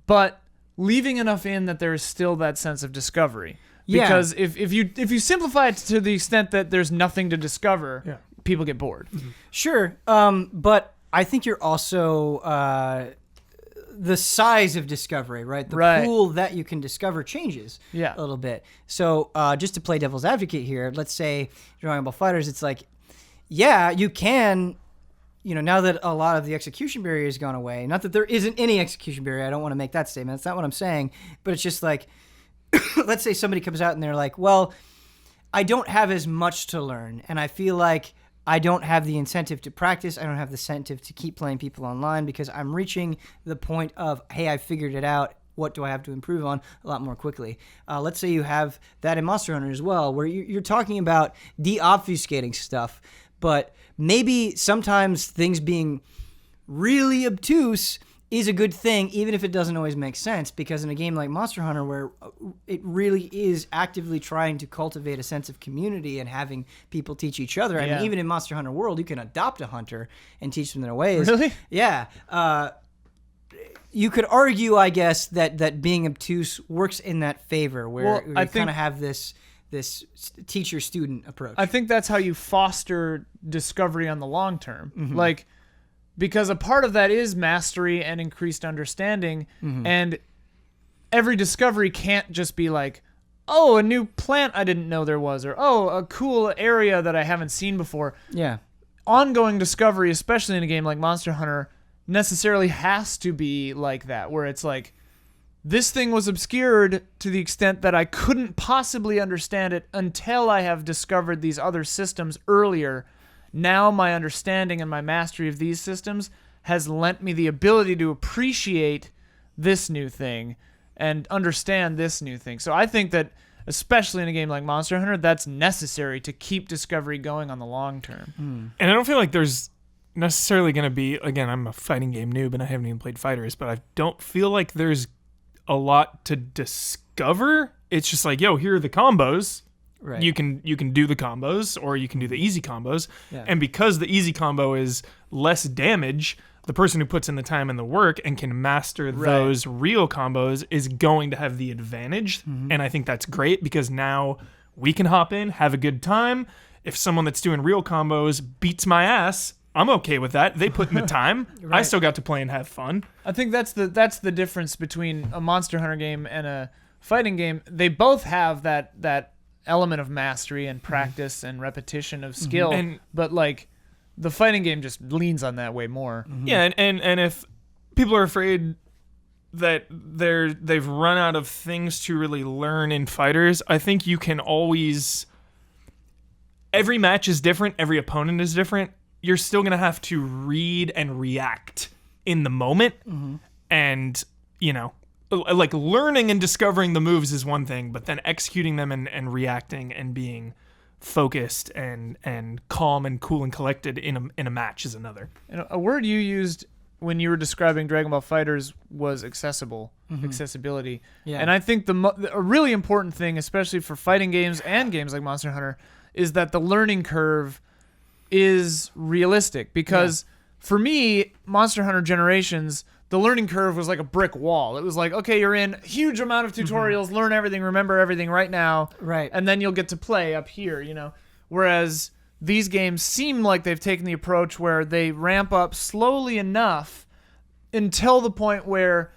but leaving enough in that there is still that sense of discovery. Because if you simplify it to the extent that there's nothing to discover, people get bored. Mm-hmm. Sure, but I think you're also the size of discovery, right? The pool that you can discover changes a little bit. So just to play devil's advocate here, let's say Dragon Ball FighterZ, it's like, you can, you know, now that a lot of the execution barrier has gone away, not that there isn't any execution barrier, I don't want to make that statement, that's not what I'm saying, but it's just like, let's say somebody comes out and they're like, well, I don't have as much to learn, and I feel like I don't have the incentive to practice. I don't have the incentive to keep playing people online because I'm reaching the point of, hey, I figured it out. What do I have to improve on a lot more quickly? Let's say you have that in Monster Hunter as well, where you're talking about de-obfuscating stuff, but maybe sometimes things being really obtuse is a good thing, even if it doesn't always make sense, because in a game like Monster Hunter, where it really is actively trying to cultivate a sense of community and having people teach each other. I mean, even in Monster Hunter World, you can adopt a hunter and teach them their ways. Really? Yeah. You could argue, I guess, that being obtuse works in that favor, where you kind of have this teacher-student approach. I think that's how you foster discovery on the long term. Mm-hmm. Like, because a part of that is mastery and increased understanding, and every discovery can't just be like, oh, a new plant I didn't know there was, or oh, a cool area that I haven't seen before. Yeah. Ongoing discovery, especially in a game like Monster Hunter, necessarily has to be like that, where it's like, this thing was obscured to the extent that I couldn't possibly understand it until I have discovered these other systems earlier. Now my understanding and my mastery of these systems has lent me the ability to appreciate this new thing and understand this new thing. So I think that, especially in a game like Monster Hunter, that's necessary to keep discovery going on the long term. And I don't feel like there's necessarily going to be, again, I'm a fighting game noob and I haven't even played FighterZ, but I don't feel like there's a lot to discover. It's just like, yo, here are the combos. Right. You can do the combos, or you can do the easy combos. Yeah. And because the easy combo is less damage, the person who puts in the time and the work and can master those real combos is going to have the advantage. Mm-hmm. And I think that's great, because now we can hop in, have a good time. If someone that's doing real combos beats my ass, I'm okay with that. They put in the time. I still got to play and have fun. I think that's the difference between a Monster Hunter game and a fighting game. They both have that element of mastery and practice and repetition of skill, but like the fighting game just leans on that way more. Yeah, and if people are afraid that they've run out of things to really learn in fighters, I think you can always, every match is different, every opponent is different. You're still going to have to read and react in the moment. And, you know, like learning and discovering the moves is one thing, but then executing them and reacting and being focused and calm and cool and collected in a match is another. And a word you used when you were describing Dragon Ball FighterZ was accessibility. Yeah. And I think a really important thing, especially for fighting games and games like Monster Hunter, is that the learning curve is realistic, because for me, Monster Hunter Generations, the learning curve was like a brick wall. It was like, okay, you're in a huge amount of tutorials, learn everything, remember everything right now, and then you'll get to play up here, you know. Whereas these games seem like they've taken the approach where they ramp up slowly enough until the point where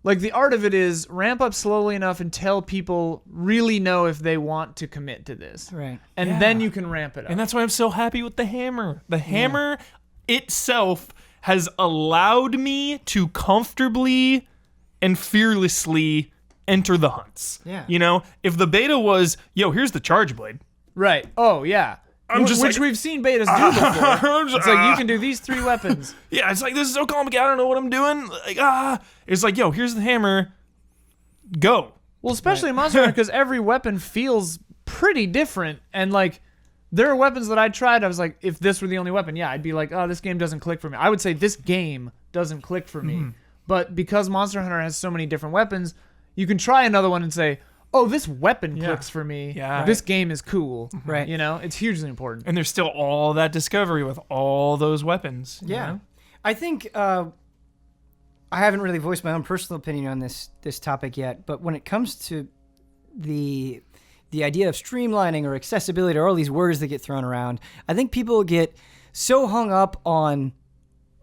Like, the art of it is ramp up slowly enough until people really know if they want to commit to this. Right. And then you can ramp it up. And that's why I'm so happy with the hammer. The hammer itself has allowed me to comfortably and fearlessly enter the hunts. Yeah. You know, if the beta was, yo, here's the charge blade. Right. Oh, yeah. Which we've seen betas do before. It's like, you can do these 3 weapons. Yeah, it's like, this is so complicated. I don't know what I'm doing. Like, It's like, yo, here's the hammer. Go. Well, especially in Monster Hunter, because every weapon feels pretty different. And, like, there are weapons that I tried. I was like, if this were the only weapon, I'd be like, oh, this game doesn't click for me. I would say this game doesn't click for me. But because Monster Hunter has so many different weapons, you can try another one and say, oh, this weapon clicks for me. Yeah. This game is cool. Right. You know, it's hugely important. And there's still all that discovery with all those weapons. Yeah. You know? I think I haven't really voiced my own personal opinion on this topic yet, but when it comes to the idea of streamlining or accessibility or all these words that get thrown around, I think people get so hung up on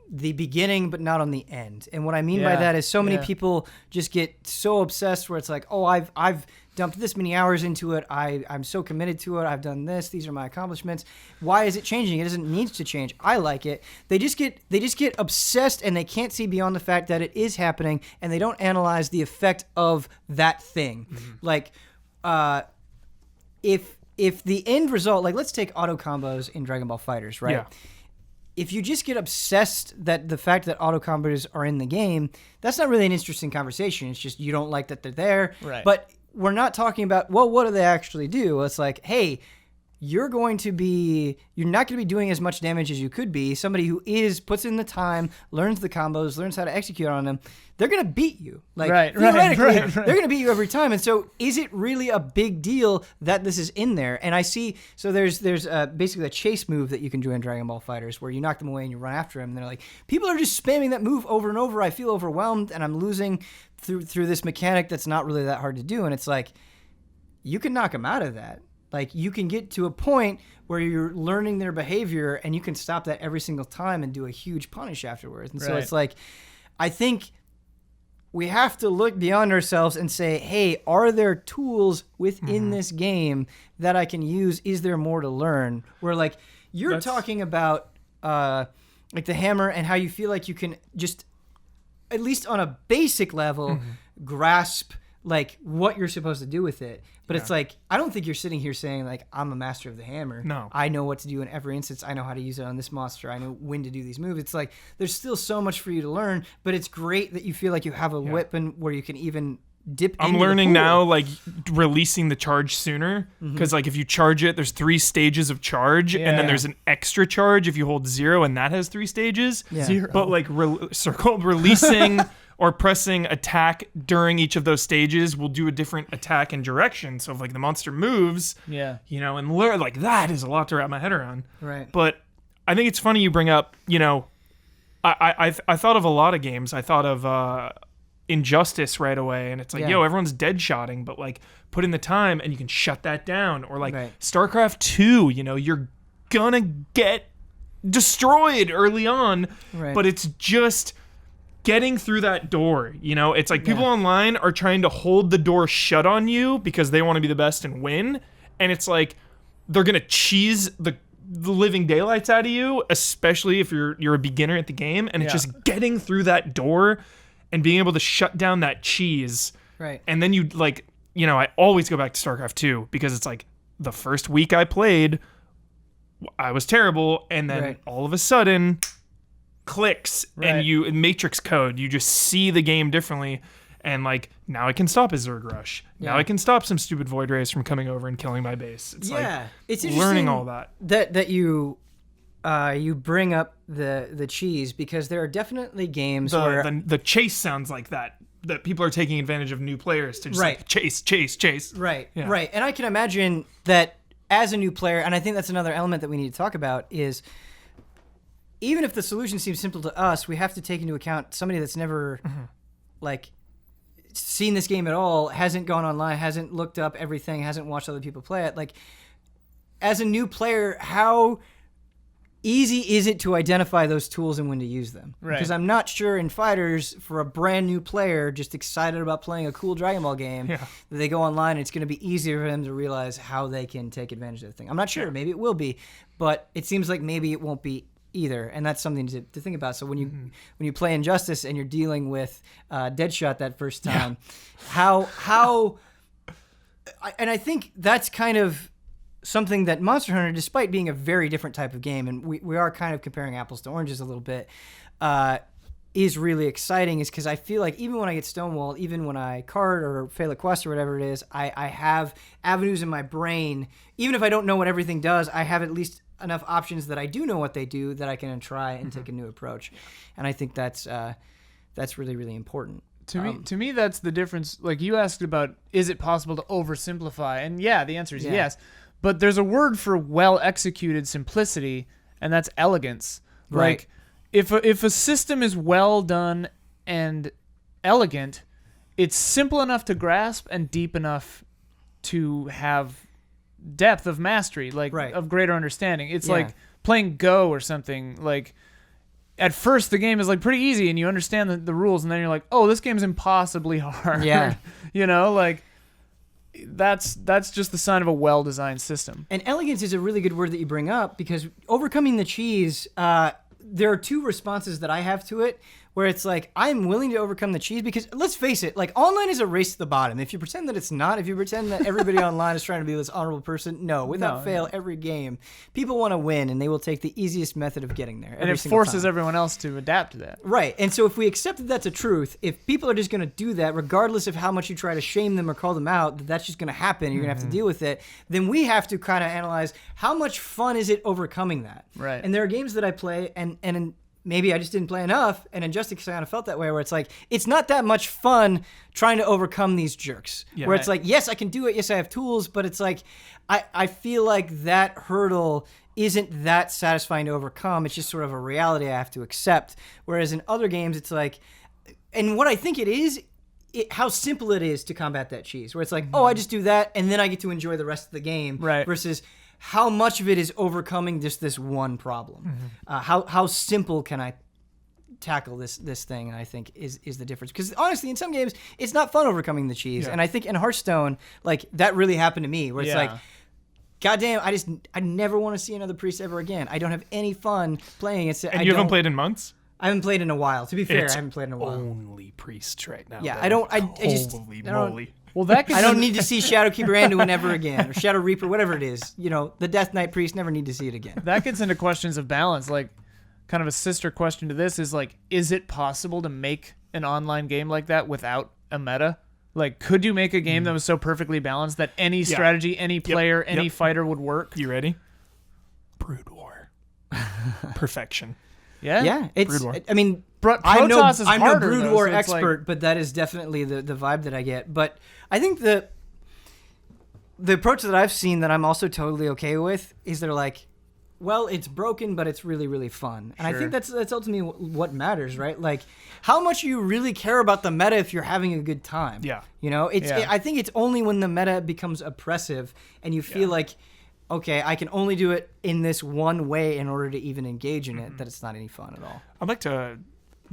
the beginning but not on the end. And what I mean by that is so many people just get so obsessed where it's like, oh, I've dumped this many hours into it. I'm so committed to it. I've done this. These are my accomplishments. Why is it changing? It doesn't need to change. I like it. They just get obsessed and they can't see beyond the fact that it is happening, and they don't analyze the effect of that thing. Like if the end result, like let's take auto combos in Dragon Ball FighterZ, right? Yeah. If you just get obsessed that the fact that auto combos are in the game, that's not really an interesting conversation. It's just you don't like that they're there. Right. But we're not talking about, well, what do they actually do? It's like, hey, you're not going to be doing as much damage as you could be. Somebody who puts in the time, learns the combos, learns how to execute on them, they're going to beat you. Like, theoretically, they're going to beat you every time. And so is it really a big deal that this is in there? And I see, so there's basically a chase move that you can do in Dragon Ball FighterZ where you knock them away and you run after them. And they're like, people are just spamming that move over and over. I feel overwhelmed and I'm losing through this mechanic that's not really that hard to do. And it's like, you can knock them out of that. Like, you can get to a point where you're learning their behavior and you can stop that every single time and do a huge punish afterwards. And so it's like, I think we have to look beyond ourselves and say, hey, are there tools within this game that I can use? Is there more to learn? Where, like, you're talking about, like, the hammer and how you feel like you can just, at least on a basic level, grasp, like, what you're supposed to do with it. But it's like, I don't think you're sitting here saying, like, I'm a master of the hammer. No. I know what to do in every instance. I know how to use it on this monster. I know when to do these moves. It's like, there's still so much for you to learn, but it's great that you feel like you have a weapon where you can even dip into I'm learning the pool. now, like, releasing the charge sooner. Because, like, if you charge it, there's 3 stages of charge, and then there's an extra charge if you hold 0, and that has 3 stages. Yeah. 0. But, like, releasing or pressing attack during each of those stages will do a different attack and direction. So if, like, the monster moves, you know, and learn, like, that is a lot to wrap my head around. Right. But I think it's funny you bring up, you know, I thought of a lot of games. I thought of Injustice right away, and it's like, yo, everyone's dead shotting, but, like, put in the time and you can shut that down. Or, like, StarCraft 2, you know, you're gonna get destroyed early on, but it's just getting through that door. You know, it's like people online are trying to hold the door shut on you because they want to be the best and win, and it's like they're gonna cheese the living daylights out of you, especially if you're a beginner at the game. And it's just getting through that door and being able to shut down that cheese. Right. And then you, like, you know, I always go back to StarCraft 2 because it's like the first week I played, I was terrible, and then all of a sudden clicks and you matrix code, you just see the game differently, and, like, now I can stop a Zerg rush. Now I can stop some stupid void rays from coming over and killing my base. It's like it's learning all that you you bring up the cheese, because there are definitely games where the chase sounds like that people are taking advantage of new players to just like chase. Right. And I can imagine that as a new player, and I think that's another element that we need to talk about, is even if the solution seems simple to us, we have to take into account somebody that's never like seen this game at all, hasn't gone online, hasn't looked up everything, hasn't watched other people play it. Like, as a new player, how easy is it to identify those tools and when to use them? Right. Because I'm not sure in Fighters, for a brand new player just excited about playing a cool Dragon Ball game, that they go online and it's going to be easier for them to realize how they can take advantage of the thing. I'm not sure. Yeah. Maybe it will be, but it seems like maybe it won't be either, and that's something to think about. So when you play Injustice and you're dealing with Deadshot that first time, and I think that's kind of something that Monster Hunter, despite being a very different type of game, and we are kind of comparing apples to oranges a little bit, is really exciting, is because I feel like even when I get stonewalled, even when I card or fail a quest or whatever it is, I have avenues in my brain. Even if I don't know what everything does, I have at least enough options that I do know what they do that I can try and take a new approach. And I think that's really, really important. To me, that's the difference. Like you asked about, is it possible to oversimplify? And yeah, the answer is yes. But there's a word for well-executed simplicity, and that's elegance. Right. Like, if a system is well done and elegant, it's simple enough to grasp and deep enough to have depth of mastery, like of greater understanding. It's like playing Go or something. Like, at first the game is like pretty easy and you understand the rules, and then you're like, oh, this game's impossibly hard. Yeah. Like that's just the sign of a well-designed system. And elegance is a really good word that you bring up, because overcoming the cheese, there are two responses that I have to it, where it's like, I'm willing to overcome the cheese, because let's face it, like, online is a race to the bottom. If you pretend that it's not, if you pretend that everybody online is trying to be this honorable person, without fail, every game, people want to win, and they will take the easiest method of getting there. And it forces everyone else to adapt to that. Right. And so if we accept that that's a truth, if people are just going to do that, regardless of how much you try to shame them or call them out, that's just going to happen, you're going to have to deal with it, then we have to kind of analyze, how much fun is it overcoming that? Right. And there are games that I play, and maybe I just didn't play enough, and Injustice kind of felt that way, where it's like, it's not that much fun trying to overcome these jerks. Where it's like, yes, I can do it, yes, I have tools, but it's like, I feel like that hurdle isn't that satisfying to overcome. It's just sort of a reality I have to accept. Whereas in other games, it's like, and what I think it is, how simple it is to combat that cheese, where it's like, oh, I just do that, and then I get to enjoy the rest of the game, versus how much of it is overcoming just this one problem. How simple can I tackle this thing, I think is the difference. Because honestly, in some games, it's not fun overcoming the cheese. And I think in Hearthstone, like, that really happened to me, where it's like, goddamn, I never want to see another priest ever again. I don't have any fun playing it. And you haven't played in months? I haven't played in a while. To be fair, I haven't played in a while. Only priests right now. Yeah, Holy moly. Well, I don't need to see Shadowkeeper Anduin ever again, or Shadow Reaper, whatever it is. The Death Knight priest, never need to see it again. That gets into questions of balance. Like, kind of a sister question to this is like, is it possible to make an online game like that without a meta? Like, could you make a game that was so perfectly balanced that any strategy, any player, any fighter would work? You ready? Brood War. Perfection. Yeah. It's. I mean, I'm no Brood War expert, but that is definitely the vibe that I get. But I think the approach that I've seen that I'm also totally okay with is they're like, well, it's broken, but it's really, really fun. And I think that's ultimately what matters, right? Like, how much you really care about the meta if you're having a good time. Yeah. I think it's only when the meta becomes oppressive and you feel like, okay, I can only do it in this one way in order to even engage in it, that it's not any fun at all. I'd like to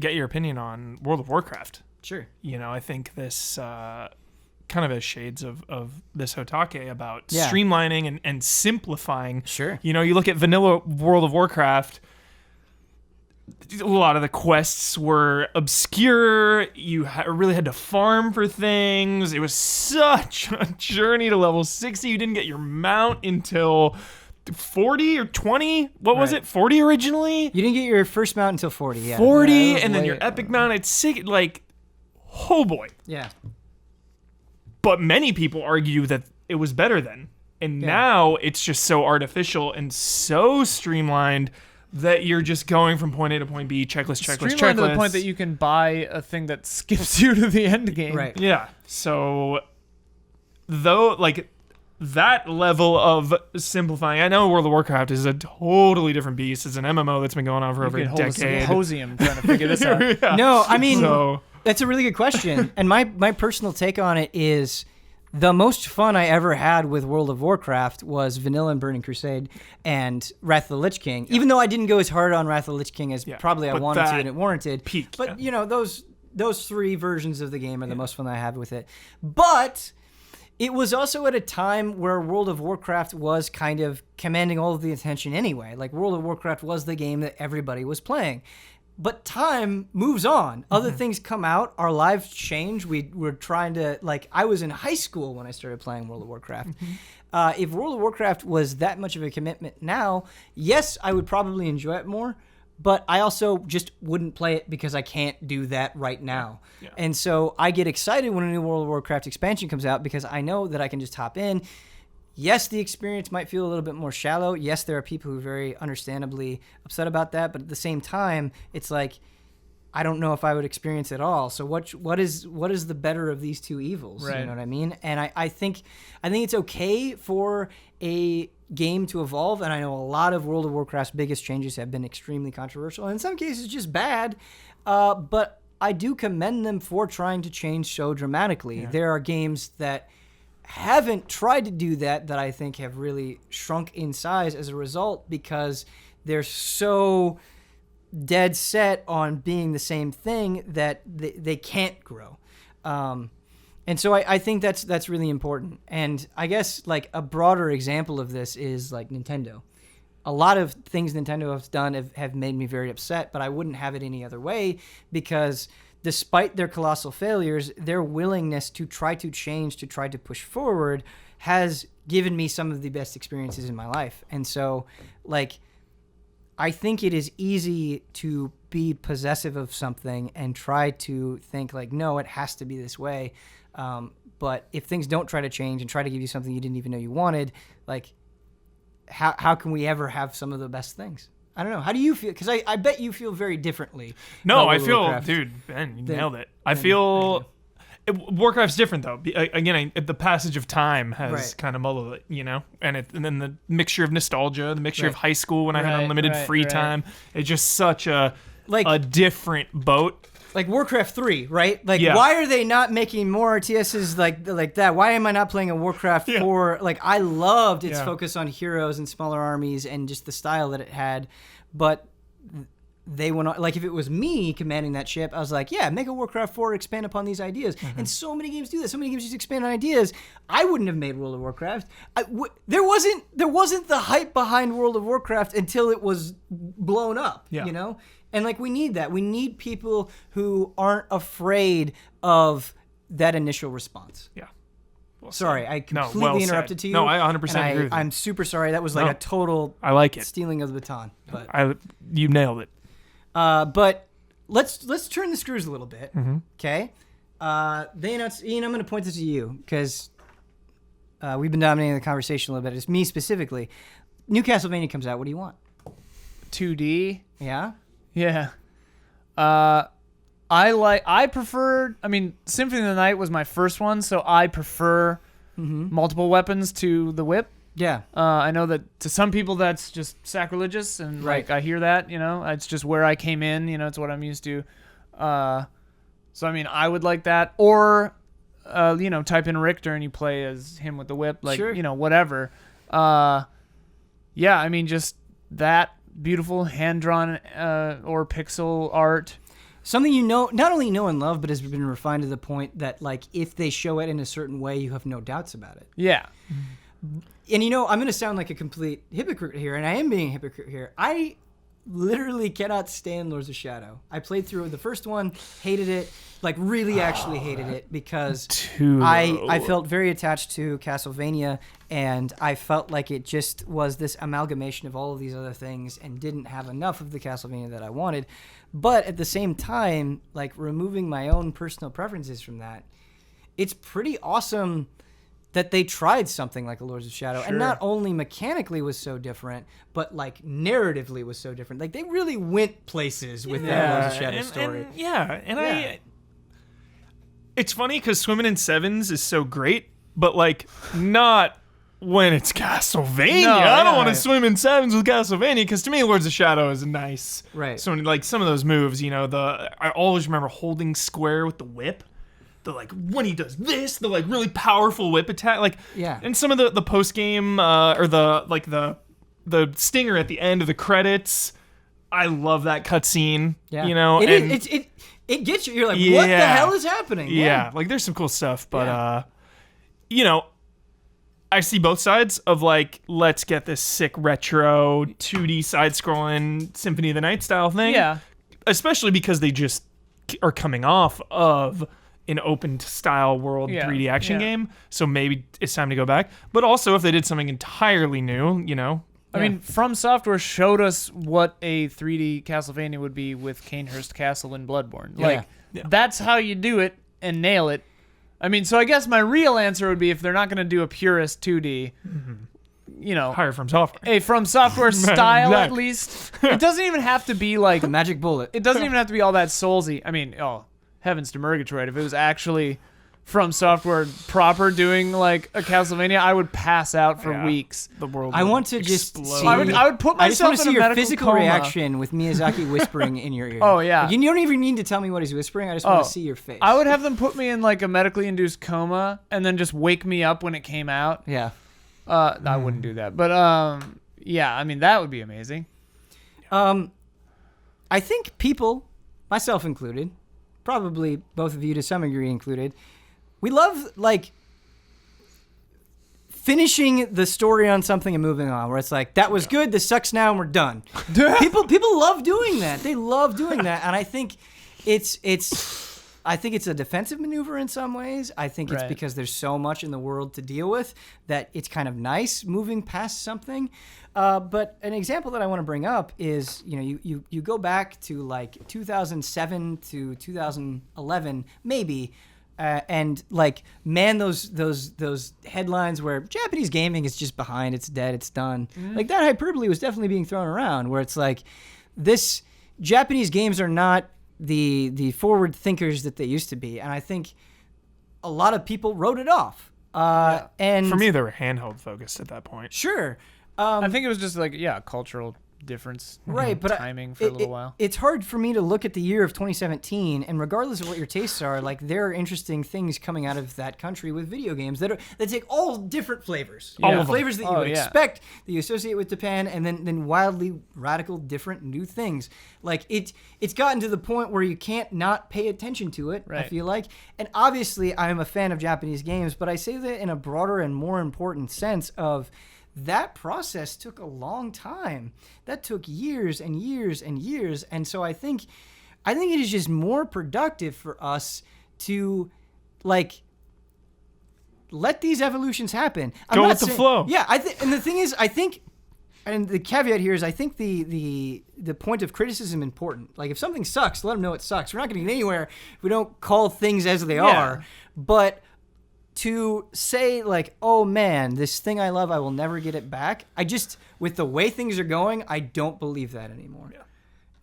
get your opinion on World of Warcraft. Sure. I think this kind of has shades of this HOTTAKE about streamlining and simplifying. Sure. You look at vanilla World of Warcraft, a lot of the quests were obscure. You really had to farm for things. It was such a journey to level 60. You didn't get your mount until 40 or 20. What was it? 40 originally? You didn't get your first mount until 40, yeah. 40, and then your epic mount at 6. Like, oh boy. Yeah. But many people argue that it was better then. And now it's just so artificial and so streamlined that you're just going from point A to point B, checklist. Streamlined to the point that you can buy a thing that skips you to the end game. Right. Yeah. So, though, like, that level of simplifying, I know World of Warcraft is a totally different beast. It's an MMO that's been going on for over a decade. A symposium trying to figure this out. No, I mean, that's a really good question. And my personal take on it is The most fun I ever had with World of Warcraft was Vanilla and Burning Crusade and Wrath of the Lich King. Even though I didn't go as hard on Wrath of the Lich King as probably I wanted to and it warranted. Peak, but, you know, those 3 versions of the game are the most fun that I have with it. But it was also at a time where World of Warcraft was kind of commanding all of the attention anyway. Like, World of Warcraft was the game that everybody was playing. But time moves on. Other things come out. Our lives change. We're trying to, like, I was in high school when I started playing World of Warcraft. If World of Warcraft was that much of a commitment now, yes, I would probably enjoy it more. But I also just wouldn't play it because I can't do that right now. Yeah. And so I get excited when a new World of Warcraft expansion comes out because I know that I can just hop in. Yes, the experience might feel a little bit more shallow. Yes, there are people who are very understandably upset about that. But at the same time, it's like, I don't know if I would experience it all. So what is the better of these two evils? Right. You know what I mean? And I think it's okay for a game to evolve. And I know a lot of World of Warcraft's biggest changes have been extremely controversial. And in some cases, just bad. But I do commend them for trying to change so dramatically. Yeah. There are games that haven't tried to do that I think have really shrunk in size as a result because they're so dead set on being the same thing that they can't grow. And so I think that's really important. And I guess like a broader example of this is like Nintendo. A lot of things Nintendo has done have made me very upset, but I wouldn't have it any other way because despite their colossal failures, their willingness to try to change, to try to push forward has given me some of the best experiences in my life. And so, like, I think it is easy to be possessive of something and try to think, like, no, it has to be this way. But if things don't try to change and try to give you something you didn't even know you wanted, like, how can we ever have some of the best things? I don't know. How do you feel? Because I bet you feel very differently. No, I feel, dude, Ben, you nailed it. I feel Warcraft's different though. Again, the passage of time has kind of muddled it, you know, and then the mixture of nostalgia, the mixture of high school when I had unlimited free time. It's just such a different boat. Like Warcraft 3, right? Like, why are they not making more RTSs like that? Why am I not playing a Warcraft 4? Like, I loved its focus on heroes and smaller armies and just the style that it had. But they went on, like, if it was me commanding that ship, I was like, yeah, make a Warcraft 4, expand upon these ideas. And so many games do that. So many games just expand on ideas. I wouldn't have made World of Warcraft. There wasn't the hype behind World of Warcraft until it was blown up, you know? And, like, we need that. We need people who aren't afraid of that initial response. Yeah. Well sorry, I completely interrupted to you. No, I 100% agree with you. I'm super sorry. That was like a total stealing of the baton. But you nailed it. But let's turn the screws a little bit, okay? They announced, Ian, I'm going to point this to you because we've been dominating the conversation a little bit. It's me specifically. New Castlevania comes out. What do you want? 2D? Yeah? Yeah. I prefer, I mean, Symphony of the Night was my first one, so I prefer multiple weapons to the whip. Yeah. I know that to some people that's just sacrilegious, and like I hear that, you know, it's just where I came in, you know, it's what I'm used to. So I mean, I would like that, or you know, type in Richter and you play as him with the whip, like you know, whatever. Yeah, I mean, just that beautiful hand drawn or pixel art. Something you know, not only know and love, but has been refined to the point that, like, if they show it in a certain way, you have no doubts about it. Yeah. And, you know, I'm going to sound like a complete hypocrite here, and I am being a hypocrite here. I literally cannot stand Lords of Shadow. I played through the first one, hated it, like really actually hated it because I felt very attached to Castlevania, and I felt like it just was this amalgamation of all of these other things and didn't have enough of the Castlevania that I wanted. But at the same time, like, removing my own personal preferences from that, it's pretty awesome that they tried something like a Lords of Shadow, and not only mechanically was so different, but like narratively was so different. Like, they really went places with that Lords of Shadow story. It's funny because Swimming in Sevens is so great, but like not when it's Castlevania. I don't want to swim in sevens with Castlevania because to me, Lords of Shadow is nice. Right. So like some of those moves, you know, I always remember holding square with the whip. like when he does this, the like really powerful whip attack, like and some of the post game or the stinger at the end of the credits. I love that cutscene. Yeah. You know, it gets you. You're like, what the hell is happening? Yeah, like there's some cool stuff, but you know, I see both sides of like, let's get this sick retro 2D side-scrolling Symphony of the Night style thing. Yeah. Especially because they just are coming off of an open style world 3D action game. So maybe it's time to go back. But also if they did something entirely new, you know. I mean, From Software showed us what a 3D Castlevania would be with Canehurst Castle in Bloodborne. Like, that's how you do it and nail it. I mean, so I guess my real answer would be if they're not going to do a purist 2D, you know, hire From Software. A From Software style at least. It doesn't even have to be like the magic bullet. It doesn't even have to be all that soulsy. I mean, heavens to Murgatroyd. If it was actually From Software proper doing like a Castlevania, I would pass out for weeks. The world. I want to just see. I would put myself I just want to in see a your medical physical coma. reaction with Miyazaki whispering in your ear. Oh, yeah. Like, you don't even need to tell me what he's whispering. I just want to see your face. I would have them put me in like a medically induced coma and then just wake me up when it came out. Yeah. I wouldn't do that, but yeah, I mean that would be amazing. I think people, myself included, probably both of you to some degree included, we love like finishing the story on something and moving on, where it's like, that was good, this sucks now, and we're done. people love doing that. They love doing that, and I think it's a defensive maneuver in some ways. I think it's because there's so much in the world to deal with that it's kind of nice moving past something. But an example that I want to bring up is, you know, you go back to like 2007 to 2011, maybe. And like, man, those headlines where Japanese gaming is just behind, it's dead, it's done. Like, that hyperbole was definitely being thrown around, where it's like, Japanese games are not the forward thinkers that they used to be, and I think a lot of people wrote it off. And for me, they were handheld focused at that point. Sure, I think it was just like cultural difference, right? But timing for a little while. It's hard for me to look at the year of 2017, and regardless of what your tastes are, like, there are interesting things coming out of that country with video games that take all different flavors, all flavors that you would expect, that you associate with Japan, and then wildly radical, different, new things. Like, it's gotten to the point where you can't not pay attention to it. I feel like, and obviously, I am a fan of Japanese games, but I say that in a broader and more important sense of. That process took a long time. That took years and years and years. And so I think it is just more productive for us to, like, let these evolutions happen. Go with the flow. Yeah, and the thing is, I think, and the caveat here is, I think the point of criticism is important. Like, if something sucks, let them know it sucks. We're not going to get anywhere if we don't call things as they are. But to say, like, oh man, this thing I love, I will never get it back. With the way things are going, I don't believe that anymore. Yeah.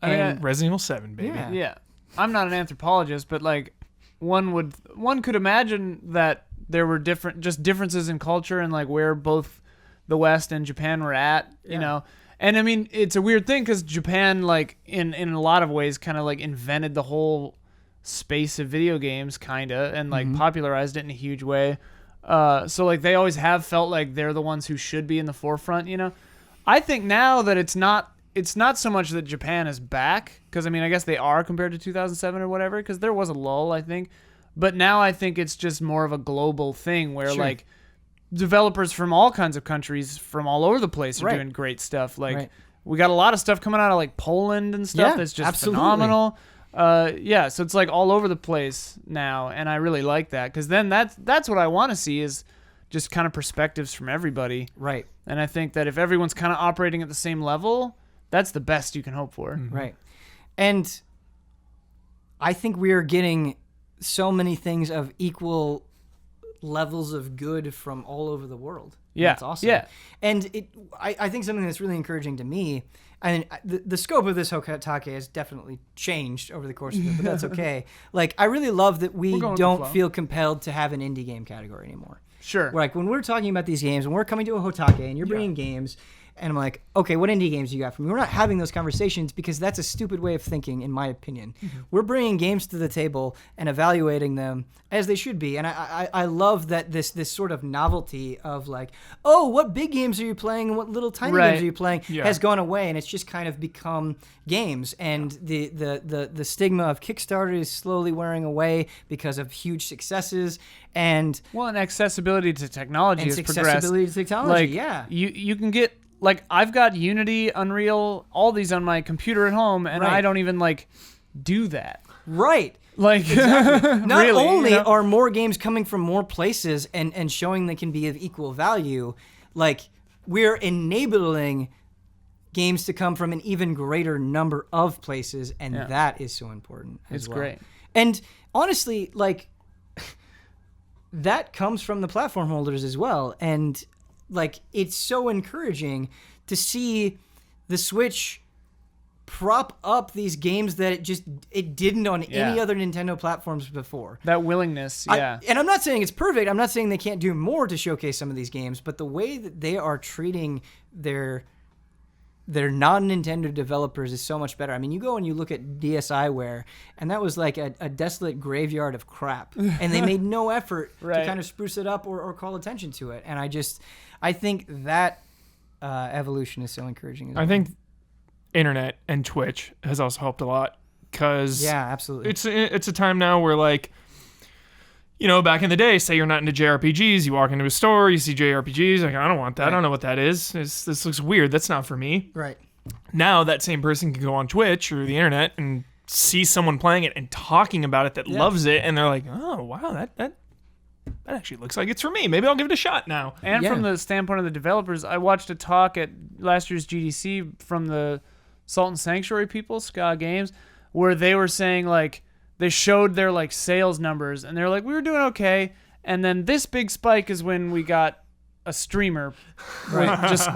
I mean, Resident Evil 7, baby. Yeah. I'm not an anthropologist, but like, one could imagine that there were differences in culture and like where both the West and Japan were at, you know. And I mean, it's a weird thing because Japan, like, in a lot of ways, kind of like invented the whole space of video games, kinda, and like popularized it in a huge way. So like, they always have felt like they're the ones who should be in the forefront, you know. I think now that it's not so much that Japan is back, because I mean, I guess they are compared to 2007 or whatever, because there was a lull, I think. But now I think it's just more of a global thing where like developers from all kinds of countries from all over the place are doing great stuff. Like we got a lot of stuff coming out of like Poland and stuff that's just phenomenal. So it's like all over the place now, and I really like that, because then that's what I want to see, is just kind of perspectives from everybody. Right. And I think that if everyone's kind of operating at the same level, that's the best you can hope for. Right. And I think we are getting so many things of equal levels of good from all over the world. Yeah. That's awesome. Yeah. And I think something that's really encouraging to me, I mean, the scope of this HOTTAKE has definitely changed over the course of it, but that's okay. Like, I really love that we don't feel compelled to have an indie game category anymore. Sure. Like when we're talking about these games, when we're coming to a HOTTAKE and you're bringing games, and I'm like, okay, what indie games do you got for me? We're not having those conversations because that's a stupid way of thinking, in my opinion. We're bringing games to the table and evaluating them as they should be. And I love that this sort of novelty of like, oh, what big games are you playing and what little tiny games are you playing has gone away, and it's just kind of become games. And the stigma of Kickstarter is slowly wearing away because of huge successes. And accessibility to technology has progressed. Accessibility to technology, You can get, like, I've got Unity, Unreal, all these on my computer at home, and I don't even, like, do that. Right. Like, exactly. Not really, only are more games coming from more places and showing they can be of equal value, like, we're enabling games to come from an even greater number of places, and that is so important as well. It's great. And honestly, like, that comes from the platform holders as well. And like, it's so encouraging to see the Switch prop up these games that it didn't on any other Nintendo platforms before. That willingness, and I'm not saying it's perfect. I'm not saying they can't do more to showcase some of these games, but the way that they are treating their non-Nintendo developers is so much better. I mean, you go and you look at DSiWare, and that was like a desolate graveyard of crap, and they made no effort to kind of spruce it up or call attention to it. And I think that evolution is so encouraging as well. I think internet and Twitch has also helped a lot, because absolutely. It's a time now where, like, you know, back in the day, say you're not into JRPGs, you walk into a store, you see JRPGs, like, I don't want that. I don't know what that is. This looks weird. That's not for me. Right. Now that same person can go on Twitch or the internet and see someone playing it and talking about it that loves it, and they're like, oh, wow, that actually looks like it's for me. Maybe I'll give it a shot now. And from the standpoint of the developers, I watched a talk at last year's GDC from the Salt and Sanctuary people, Ska Games, where they were saying, like, they showed their, like, sales numbers, and they're like, we were doing okay, and then this big spike is when we got a streamer just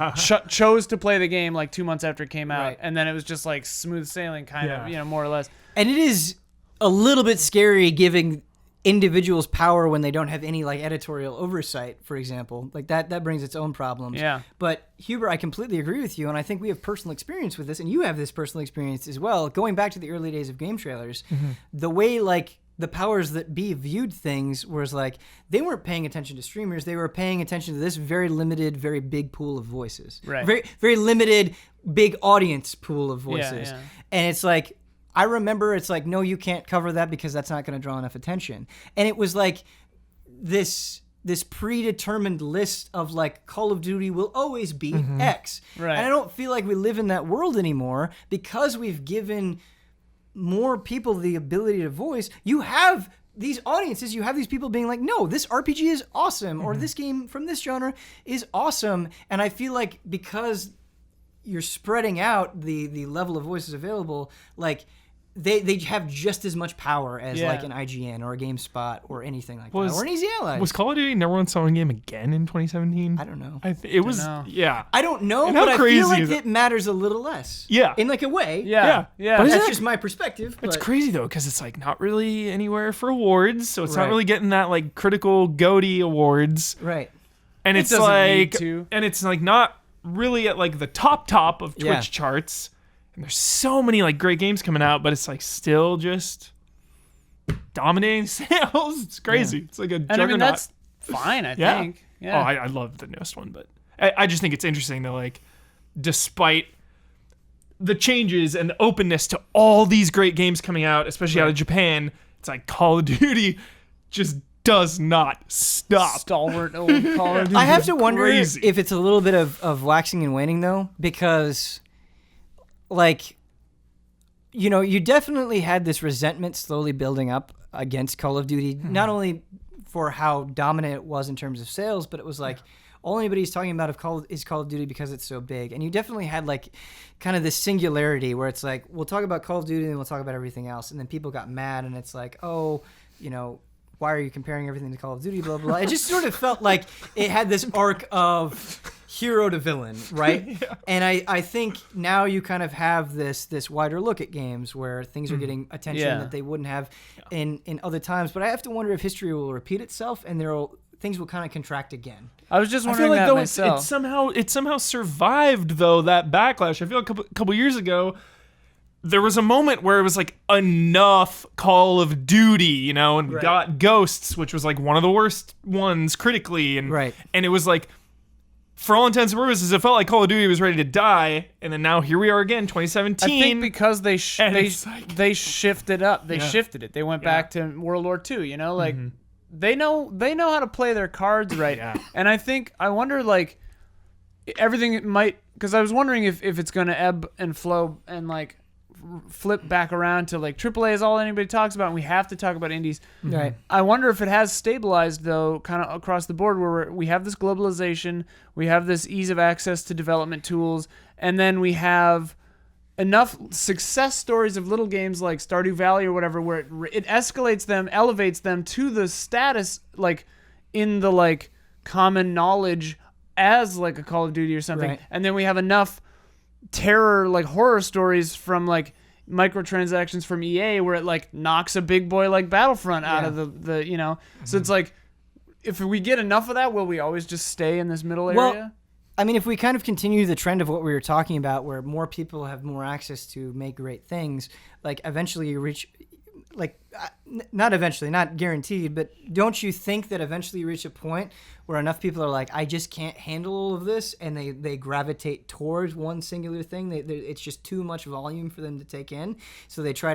chose to play the game, like, 2 months after it came out, and then it was just, like, smooth sailing, kind of, you know, more or less. And it is a little bit scary giving individuals power when they don't have any, like, editorial oversight, for example. Like, that brings its own problems. Yeah. But Huber, I completely agree with you, and I think we have personal experience with this, and you have this personal experience as well. Going back to the early days of game trailers, the way, like, the powers that be viewed things was like, they weren't paying attention to streamers, they were paying attention to this very limited, very big pool of voices. Right. Very, very limited, big audience pool of voices. Yeah. And it's like, I remember it's like, no, you can't cover that because that's not going to draw enough attention. And it was like this predetermined list of, like, Call of Duty will always be X. Right. And I don't feel like we live in that world anymore because we've given more people the ability to voice. You have these audiences, you have these people being like, no, this RPG is awesome, or this game from this genre is awesome. And I feel like because you're spreading out the level of voices available, like, they have just as much power as like an IGN or a GameSpot or anything like that, or an Easy Allies. Was Call of Duty number one selling game again in 2017? I don't know. It was, yeah. I don't know, And but how I crazy feel like is it matters a little less. Yeah. In, like, a way. Yeah. But That's just my perspective. It's but crazy, though, because it's, like, not really anywhere for awards, so it's not Right. really getting that, like, critical GOTY awards. Right. And It it's doesn't like, need to. and it's, like, not really at, like, the top of Twitch charts. And there's so many, like, great games coming out, but it's, like, still just dominating sales. It's crazy. It's like a juggernaut. And I mean, that's fine, I think. Yeah. Oh, I love the newest one, but I just think it's interesting that, like, despite the changes and the openness to all these great games coming out, especially out of Japan, it's like Call of Duty just does not stop. Stalwart old Call of Duty. I have to wonder Crazy. if it's a little bit of waxing and waning, though, because, like, you know, you definitely had this resentment slowly building up against Call of Duty, not only for how dominant it was in terms of sales, but it was like, all anybody's talking about is Call of Duty because it's so big. And you definitely had, like, kind of this singularity where it's like, we'll talk about Call of Duty and we'll talk about everything else. And then people got mad and it's like, oh, you know, why are you comparing everything to Call of Duty, blah, blah, blah. It just sort of felt like it had this arc of hero to villain, right? And I think now you kind of have this wider look at games where things are getting attention that they wouldn't have in other times. But I have to wonder if history will repeat itself and things will kind of contract again. I was just I wondering feel like that though myself. it somehow survived though that backlash. I feel like a couple years ago there was a moment where it was like enough Call of Duty, and we got Ghosts, which was like one of the worst ones critically, and it was like, for all intents and purposes, it felt like Call of Duty was ready to die, and then now here we are again, 2017. I think because they like, shifted up, shifted it. They went back to World War II. Like they know how to play their cards right. And I wonder like everything might, because I was wondering if it's going to ebb and flow and like flip back around to like AAA is all anybody talks about, and we have to talk about indies. Right. I wonder if it has stabilized though, kind of across the board, where we have this globalization, we have this ease of access to development tools, and then we have enough success stories of little games like Stardew Valley or whatever, where it escalates them, elevates them to the status like in the like common knowledge as like a Call of Duty or something, and then we have enough terror like horror stories from like microtransactions from EA where it like knocks a big boy like Battlefront out of the so it's like, if we get enough of that, will we always just stay in this middle area? Well, I mean, if we kind of continue the trend of what we were talking about, where more people have more access to make great things, like eventually you reach, like, not eventually, not guaranteed, but don't you think that eventually you reach a point where enough people are like, I just can't handle all of this, and they gravitate towards one singular thing? It's just too much volume for them to take in, so they try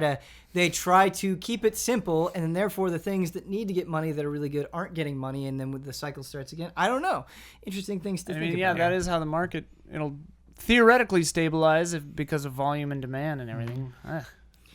to keep it simple, and then therefore the things that need to get money that are really good aren't getting money, and then when the cycle starts again, I don't know. Interesting things to think about. Yeah, that is how the market, it'll theoretically stabilize because of volume and demand and everything.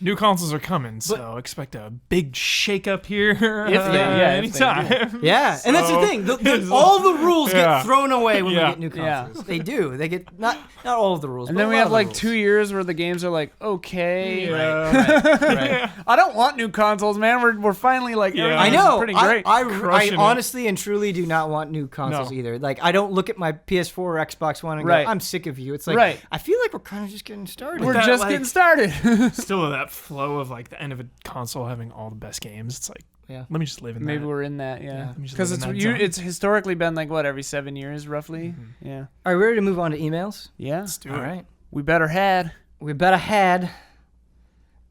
New consoles are coming, so expect a big shakeup here anytime. Yeah, and that's the thing. All the rules get thrown away when we get new consoles. They do. They get not all of the rules. And but then we a lot have of like the rules. 2 years where the games are like, okay. Right. I don't want new consoles, man. We're finally like, I know. pretty great. I honestly and truly do not want new consoles either. Like, I don't look at my PS4 or Xbox One and go, I'm sick of you. It's like, I feel like we're kind of just getting started. We're just getting started. Still that flow of like the end of a console having all the best games. It's like, let me just live in that. Maybe we're in that, because it's historically been like what, every 7 years roughly. Yeah. All right, we're ready to move on to emails. Yeah. Let's do it. All right. We better had.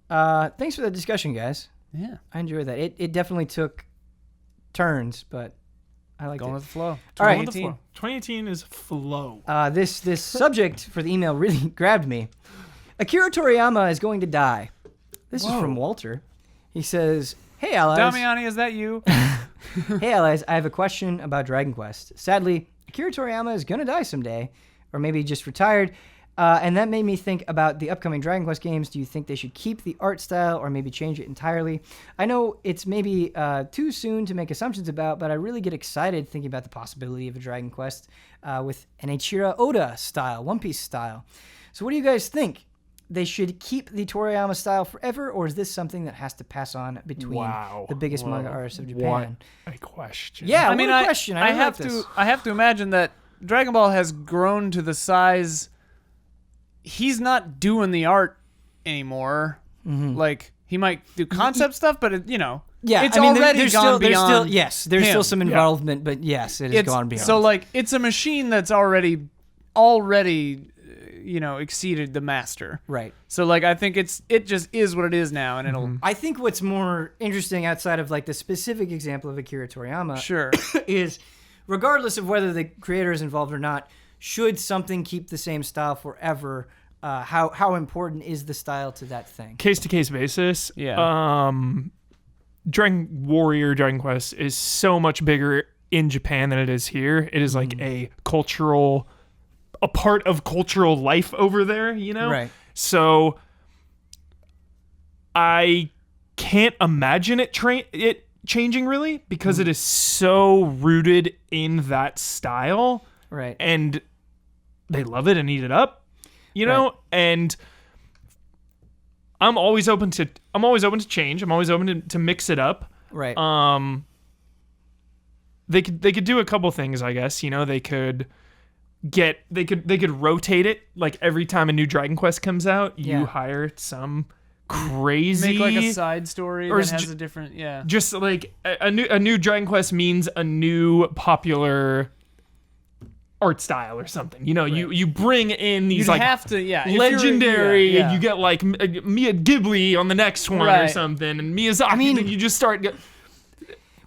Thanks for the discussion, guys. Yeah. I enjoyed that. It definitely took turns, but I liked Going it. with the flow. All right. 2018 is flow. This subject for the email really grabbed me. Akira Toriyama is going to die. This is from Walter. He says, "Hey, allies." Damiani, is that you? Hey, allies. I have a question about Dragon Quest. Sadly, Akira Toriyama is going to die someday, or maybe just retired. And that made me think about the upcoming Dragon Quest games. Do you think they should keep the art style or maybe change it entirely? I know it's maybe too soon to make assumptions about, but I really get excited thinking about the possibility of a Dragon Quest with an Eiichiro Oda style, One Piece style. So what do you guys think? They should keep the Toriyama style forever, or is this something that has to pass on between the biggest manga artists of Japan? What a question. Yeah, I mean, what a question. I have to imagine that Dragon Ball has grown to the size. He's not doing the art anymore. Mm-hmm. Like, he might do concept stuff, but it's already gone beyond. There's still some involvement, but yes, it has gone beyond. So like, it's a machine that's already exceeded the master. Right. So like, I think it just is what it is now, and it'll. I think what's more interesting outside of like the specific example of Akira Toriyama, is regardless of whether the creator is involved or not, should something keep the same style forever? How important is the style to that thing? Case to case basis. Yeah. Dragon Quest is so much bigger in Japan than it is here. It is like a part of cultural life over there, Right. So I can't imagine it changing really, because it is so rooted in that style. Right. And they love it and eat it up, know? And I'm always open to change. I'm always open to mix it up. Right. They could do a couple things, I guess. They could rotate it, like every time a new Dragon Quest comes out, you hire some crazy. Make like a side story Or that is has ju- a different, Just like a new Dragon Quest means a new popular art style or something. You know, you bring in these You'd like have to, yeah. legendary. Yeah. You get like Mia Ghibli on the next one or Right. something, and Miyazaki. I mean- then you just start.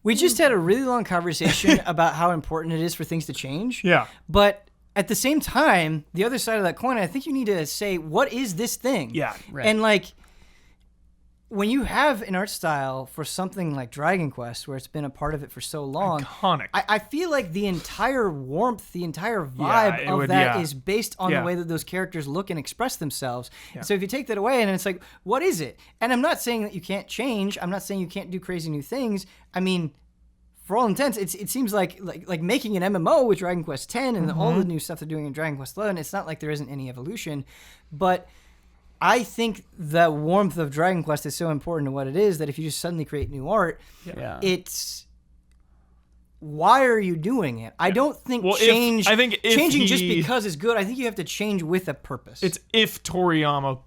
We just had a really long conversation about how important it is for things to change. Yeah. But at the same time, the other side of that coin, I think you need to say, what is this thing? Yeah. Right. And like, when you have an art style for something like Dragon Quest, where it's been a part of it for so long, Iconic. I feel like the entire warmth, the entire it vibe of would- that yeah. is based on Yeah. the way that those characters look and express themselves. And so if you take that away, and it's like, what is it? And I'm not saying that you can't change. I'm not saying you can't do crazy new things. I mean, for all intents, it seems like making an MMO with Dragon Quest X and all the new stuff they're doing in Dragon Quest XI. It's not like there isn't any evolution, but I think the warmth of Dragon Quest is so important to what it is that if you just suddenly create new art, Yeah. it's why are you doing it? I don't think if changing just he- because is good. I think you have to change with a purpose. It's if Toriyama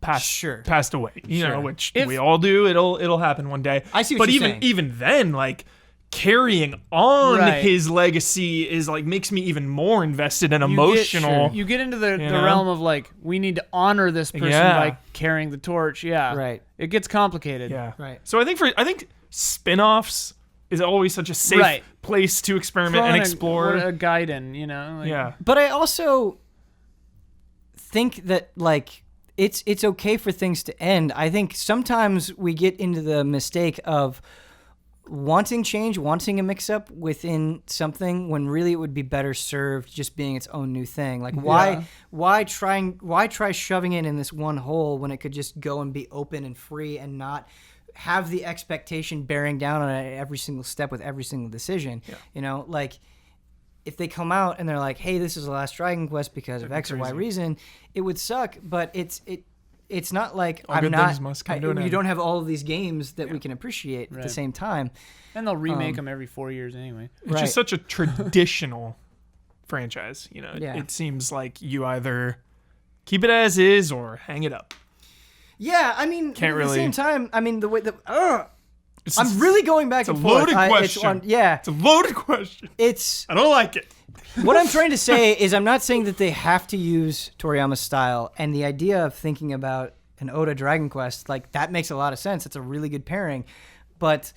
passed away, you know, which If- we all do. It'll happen one day. I see what but you're even saying. then, like carrying on Right. his legacy is like makes me even more invested and emotional. You get into the know? realm of like, we need to honor this person Yeah. by carrying the torch. Yeah. Right. It gets complicated. Yeah. Right. So I think spin-offs is always such a safe Right. place to experiment and explore. A Gaiden, you know? Like, Yeah. But I also think that like it's okay for things to end. I think sometimes we get into the mistake of wanting change, wanting a mix-up within something when really it would be better served just being its own new thing. Like why try shoving it in this one hole when it could just go and be open and free and not have the expectation bearing down on it at every single step with every single decision. You know, like if they come out and they're like, "Hey, this is the last Dragon Quest because of X or Y crazy. reason," it would suck. But it's not like All I'm good not. things must come to an You end. don't have all of these games that we can appreciate at the same time. And they'll remake them every 4 years anyway. It's Right. just such a traditional franchise. You know, Yeah. it seems like you either keep it as is or hang it up. Yeah, I mean, Can't at really- the same time, I mean, the way that It's I'm really going back it's a and forth. loaded question. It's a loaded question. it's I don't like it. what I'm trying to say is I'm not saying that they have to use Toriyama's style, and the idea of thinking about an Oda Dragon Quest, like that makes a lot of sense. It's a really good pairing. But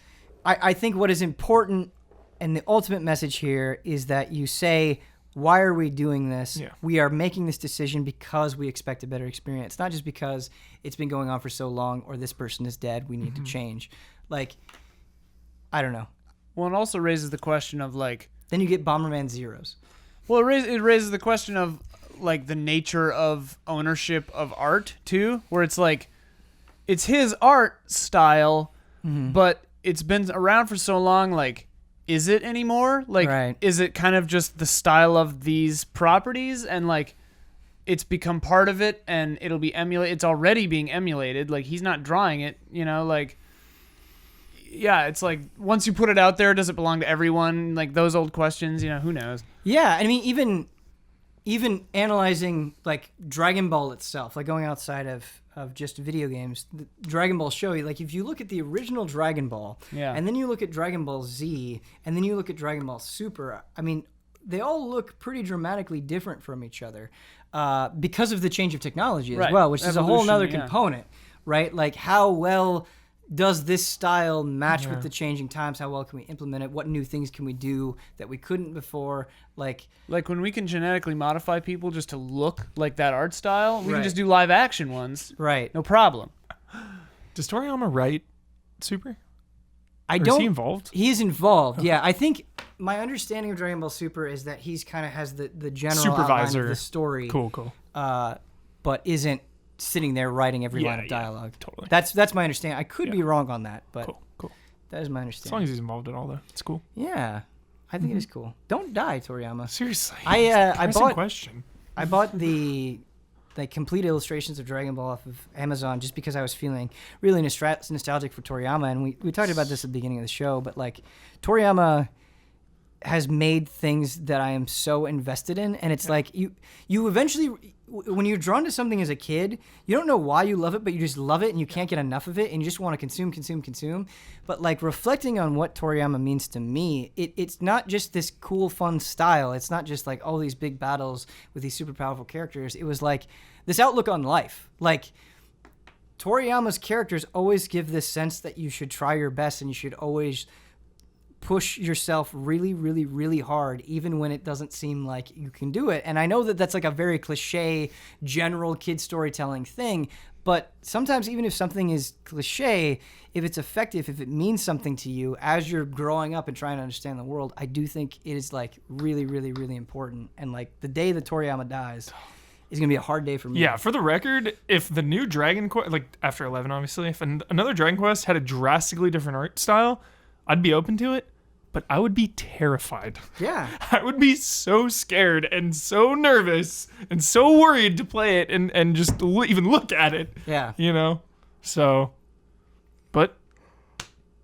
I think what is important and the ultimate message here is that you say, why are we doing this? Yeah. We are making this decision because we expect a better experience, not just because it's been going on for so long or this person is dead, we need to change. Like, I don't know. Well, it also raises the question of like, Then you get Bomberman Zeros. well, it raises the question of like the nature of ownership of art too, where it's like, it's his art style, but it's been around for so long. Like, is it anymore? Like, Right. is it kind of just the style of these properties and like it's become part of it and it'll be emulated? It's already being emulated. Like, he's not drawing it, you know, like, yeah, it's like once you put it out there, does it belong to everyone? Like those old questions, you know, who knows? Yeah, I mean, even analyzing like Dragon Ball itself, like going outside of just video games, the Dragon Ball show you, like if you look at the original Dragon Ball, Yeah. and then you look at Dragon Ball Z, and then you look at Dragon Ball Super, I mean, they all look pretty dramatically different from each other because of the change of technology as Right. well, which is a whole Evolution, nother yeah. component, right? Like how well does this style match with the changing times? How well can we implement it? What new things can we do that we couldn't before? Like, Like when we can genetically modify people just to look like that art style, we Right. can just do live action ones. right. No problem. Does Toriyama write Super? I Or don't. is he involved? He is involved. Yeah, I think my understanding of Dragon Ball Super is that he's kind of has the general outline Supervisor. of the story, Cool. but isn't sitting there writing every Yeah, line of yeah, dialogue. totally. That's my understanding. I could be wrong on that, but Cool. that is my As long understanding. as he's involved at all, though, it's cool. Yeah, I think it is cool. Don't die, Toriyama. Seriously. I bought question. the complete illustrations of Dragon Ball off of Amazon just because I was feeling really nostalgic for Toriyama, and we talked about this at the beginning of the show, but like Toriyama has made things that I am so invested in. And it's like you eventually, when you're drawn to something as a kid, you don't know why you love it, but you just love it and you can't get enough of it and you just want to consume. But like reflecting on what Toriyama means to me, it's not just this cool, fun style. It's not just like all these big battles with these super powerful characters. It was like this outlook on life. Like Toriyama's characters always give this sense that you should try your best and you should always push yourself really, really, really hard, even when it doesn't seem like you can do it. And I know that that's like a very cliche, general kid storytelling thing, but sometimes even if something is cliche, if it's effective, if it means something to you as you're growing up and trying to understand the world, I do think it is like really, really, really important. And like the day that Toriyama dies is going to be a hard day for me. Yeah, for the record, if the new Dragon Quest, like after 11 obviously, if another Dragon Quest had a drastically different art style, I'd be open to it, but I would be terrified. Yeah. I would be so scared and so nervous and so worried to play it and just even look at it. Yeah. You know? So, but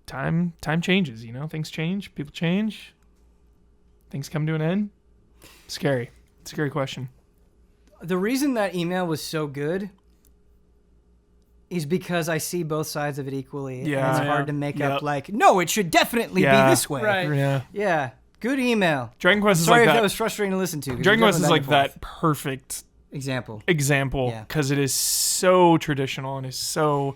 time changes, you know? Things change, people change, things come to an end. Scary. It's a scary question. The reason that email was so good is because I see both sides of it equally. Yeah. And it's hard to make up like, no, it should definitely be this way. Right. Yeah. Yeah. Good email. Dragon Quest is Sorry like if that. that was frustrating to listen to. Dragon Quest is like that that perfect example example because it is so traditional and is so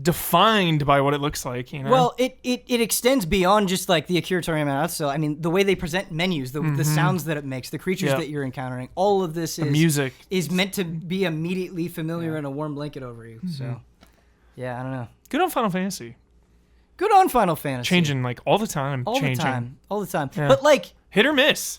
defined by what it looks like, you know? Well, it extends beyond just like the Akira Toriyama art style. I mean, the way they present menus, the sounds that it makes, the creatures that you're encountering, all of this music is meant to be immediately familiar and a warm blanket over you. So, yeah, I don't know. Good on Final Fantasy. Good on Final Fantasy. Changing like all the time. all the time. Yeah. But like, hit or miss.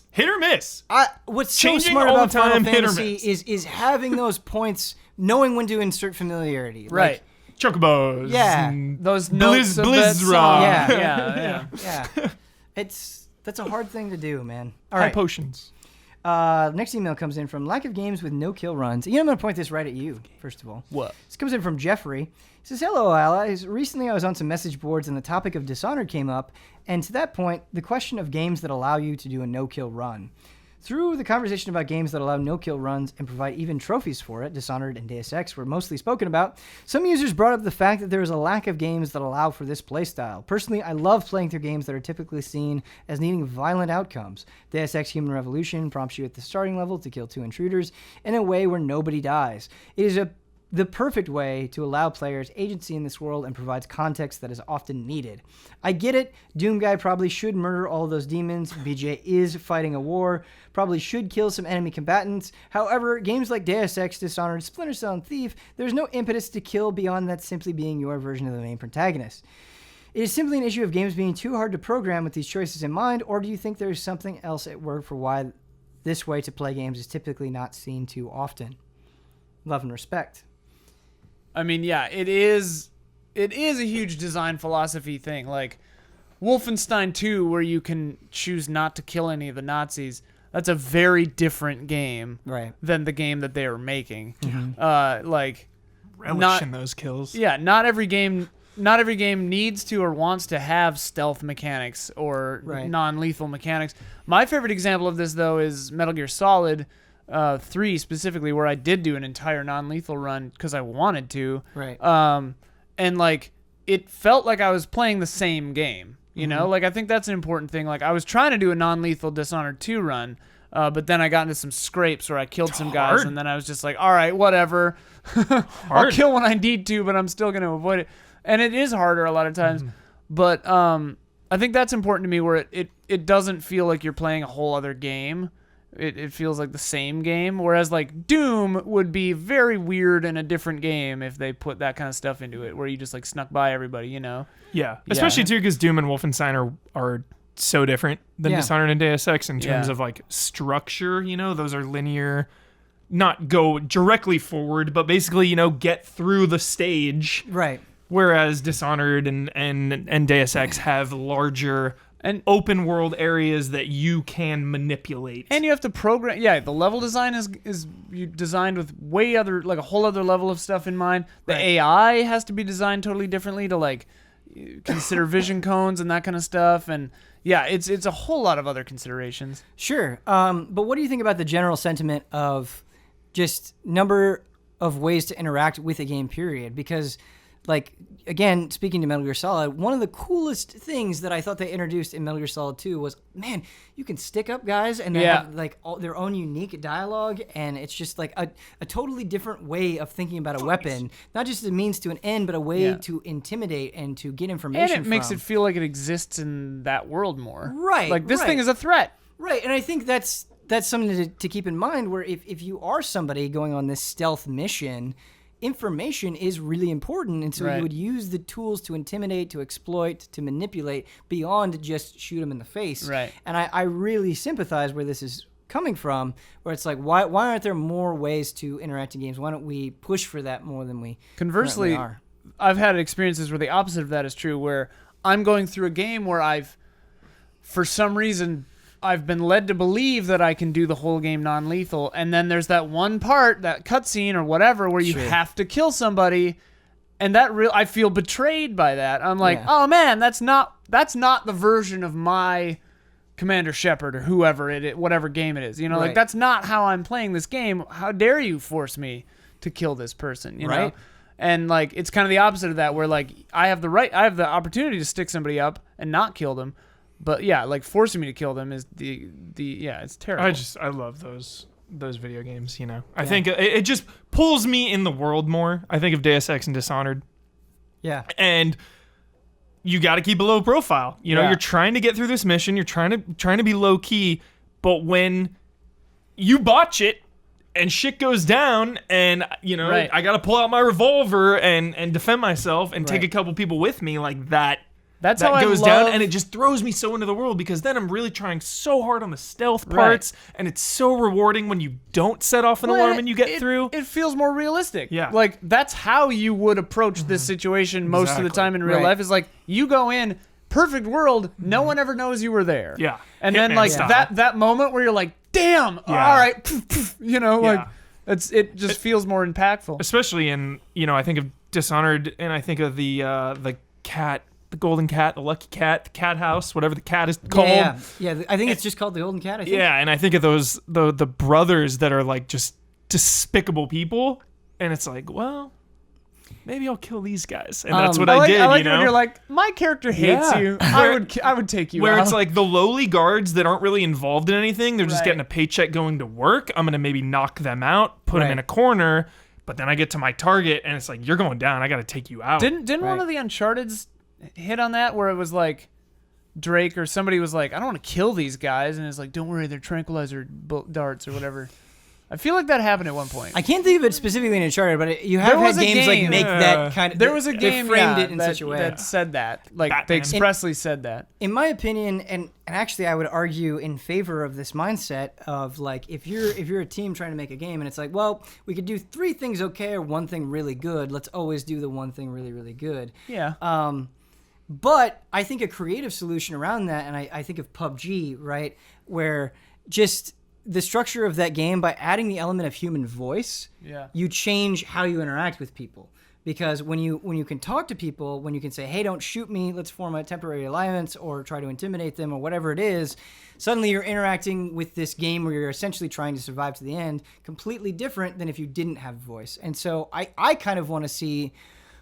what's so Changing smart all about the time, Final hit or Fantasy miss. is having those points, knowing when to insert familiarity. Right. Like, Chocobos. Yeah. and Those notes of that Blizzra. song. Yeah. Yeah. yeah. That's a hard thing to do, man. All High right. potions. Next email comes in from lack of games with no kill runs. You know, I'm going to point this right at you, first of all. What? This comes in from Jeffrey. He says, hello, allies. Recently, I was on some message boards and the topic of Dishonored came up. And to that point, the question of games that allow you to do a no-kill run. Through the conversation about games that allow no-kill runs and provide even trophies for it, Dishonored and Deus Ex were mostly spoken about, some users brought up the fact that there is a lack of games that allow for this playstyle. Personally, I love playing through games that are typically seen as needing violent outcomes. Deus Ex Human Revolution prompts you at the starting level to kill 2 intruders in a way where nobody dies. It is the perfect way to allow players agency in this world and provides context that is often needed. I get it, Doom Guy probably should murder all those demons, BJ is fighting a war, probably should kill some enemy combatants. However, games like Deus Ex, Dishonored, Splinter Cell, and Thief, there's no impetus to kill beyond that simply being your version of the main protagonist. It is simply an issue of games being too hard to program with these choices in mind, or do you think there is something else at work for why this way to play games is typically not seen too often? Love and respect. I mean, yeah, it is a huge design philosophy thing. Like Wolfenstein 2, where you can choose not to kill any of the Nazis. That's a very different game than the game that they were making. Like Relish in those kills. Yeah, not every game needs to or wants to have stealth mechanics or non-lethal mechanics. My favorite example of this, though, is Metal Gear Solid 3 specifically, where I did do an entire non-lethal run because I wanted to. Right. And like it felt like I was playing the same game. You know, like I think that's an important thing. Like I was trying to do a non-lethal Dishonored 2 run, but then I got into some scrapes where I killed some guys, and then I was just like, all right, whatever. I'll kill when I need to, but I'm still going to avoid it. And it is harder a lot of times. But I think that's important to me, where it doesn't feel like you're playing a whole other game. It feels like the same game, whereas like Doom would be very weird in a different game if they put that kind of stuff into it, where you just like snuck by everybody, you know? Yeah, especially too because Doom and Wolfenstein are so different than Dishonored and Deus Ex in terms of like structure. You know, those are linear, not go directly forward, but basically, you know, get through the stage. Right. Whereas Dishonored and Deus Ex have larger and open world areas that you can manipulate. And you have to program. Yeah, the level design is you designed with a whole other level of stuff in mind. The AI has to be designed totally differently to like consider vision cones and that kind of stuff. And yeah, it's a whole lot of other considerations. Sure. But what do you think about the general sentiment of just number of ways to interact with a game, period? Because, like, again, speaking to Metal Gear Solid, one of the coolest things that I thought they introduced in Metal Gear Solid 2 was, man, you can stick up guys and they have, like, their own unique dialogue, and it's just, like, a totally different way of thinking about a weapon. Not just a means to an end, but a way to intimidate and to get information And it makes it feel like it exists in that world more. Right. Like, this thing is a threat. Right, and I think that's something to keep in mind, where if you are somebody going on this stealth mission, information is really important, and so you would use the tools to intimidate, to exploit, to manipulate, beyond just shoot them in the face. Right. And I really sympathize where this is coming from, where it's like, why aren't there more ways to interact in games? Why don't we push for that more than we Conversely, are? I've had experiences where the opposite of that is true, where I'm going through a game where for some reason, I've been led to believe that I can do the whole game non-lethal, and then there's that one part, that cutscene or whatever, where you have to kill somebody, and I feel betrayed by that. I'm like, oh man, that's not the version of my Commander Shepard or whoever whatever game it is. You know, like, that's not how I'm playing this game. How dare you force me to kill this person? You know? And, like, it's kind of the opposite of that, where, like, I have the opportunity to stick somebody up and not kill them. But yeah, like, forcing me to kill them is it's terrible. I love those video games, you know. I think it just pulls me in the world more. I think of Deus Ex and Dishonored. Yeah. And you got to keep a low profile. You know, you're trying to get through this mission, you're trying to be low key, but when you botch it and shit goes down, and, you know, I got to pull out my revolver and defend myself and take a couple people with me, like that. That goes down, and it just throws me so into the world, because then I'm really trying so hard on the stealth parts, and it's so rewarding when you don't set off an alarm and you get through. It feels more realistic. Yeah. Like, that's how you would approach this situation most of the time in real life, is like, you go in, perfect world, no one ever knows you were there. Yeah. And then, like, that moment where you're like, damn, all right, you know, like, it just feels more impactful. Especially in, you know, I think of Dishonored, and I think of the cat, the golden cat, the lucky cat, the cat house, whatever the cat is called. Yeah. I think it's just called the golden cat, I think. Yeah, and I think of those, the brothers that are, like, just despicable people, and it's like, well, maybe I'll kill these guys. And that's what I did, I like you know? when you're like, my character hates you. I would take you out. Where it's like the lowly guards that aren't really involved in anything, they're just getting a paycheck going to work. I'm going to maybe knock them out, put them in a corner, but then I get to my target, and it's like, you're going down. I got to take you out. Didn't one of the Uncharted's hit on that, where it was like Drake or somebody was like, I don't want to kill these guys, and it's like, don't worry, they're tranquilizer darts or whatever. I feel like that happened at one point. I can't think of it specifically in Uncharted, but you have had games like make that kind of. There was a game framed it in such a way that said that, like, Batman. they expressly said that. In my opinion, and actually I would argue in favor of this mindset of, like, if you're a team trying to make a game and it's like, well, we could do 3 things okay or 1 thing really good. Let's always do the 1 thing really, really good. Yeah. But I think a creative solution around that, and I think of PUBG, right, where just the structure of that game, by adding the element of human voice, you change how you interact with people. Because when you can talk to people, when you can say, hey, don't shoot me, let's form a temporary alliance, or try to intimidate them, or whatever it is, suddenly you're interacting with this game where you're essentially trying to survive to the end, completely different than if you didn't have voice. And so I kind of want to see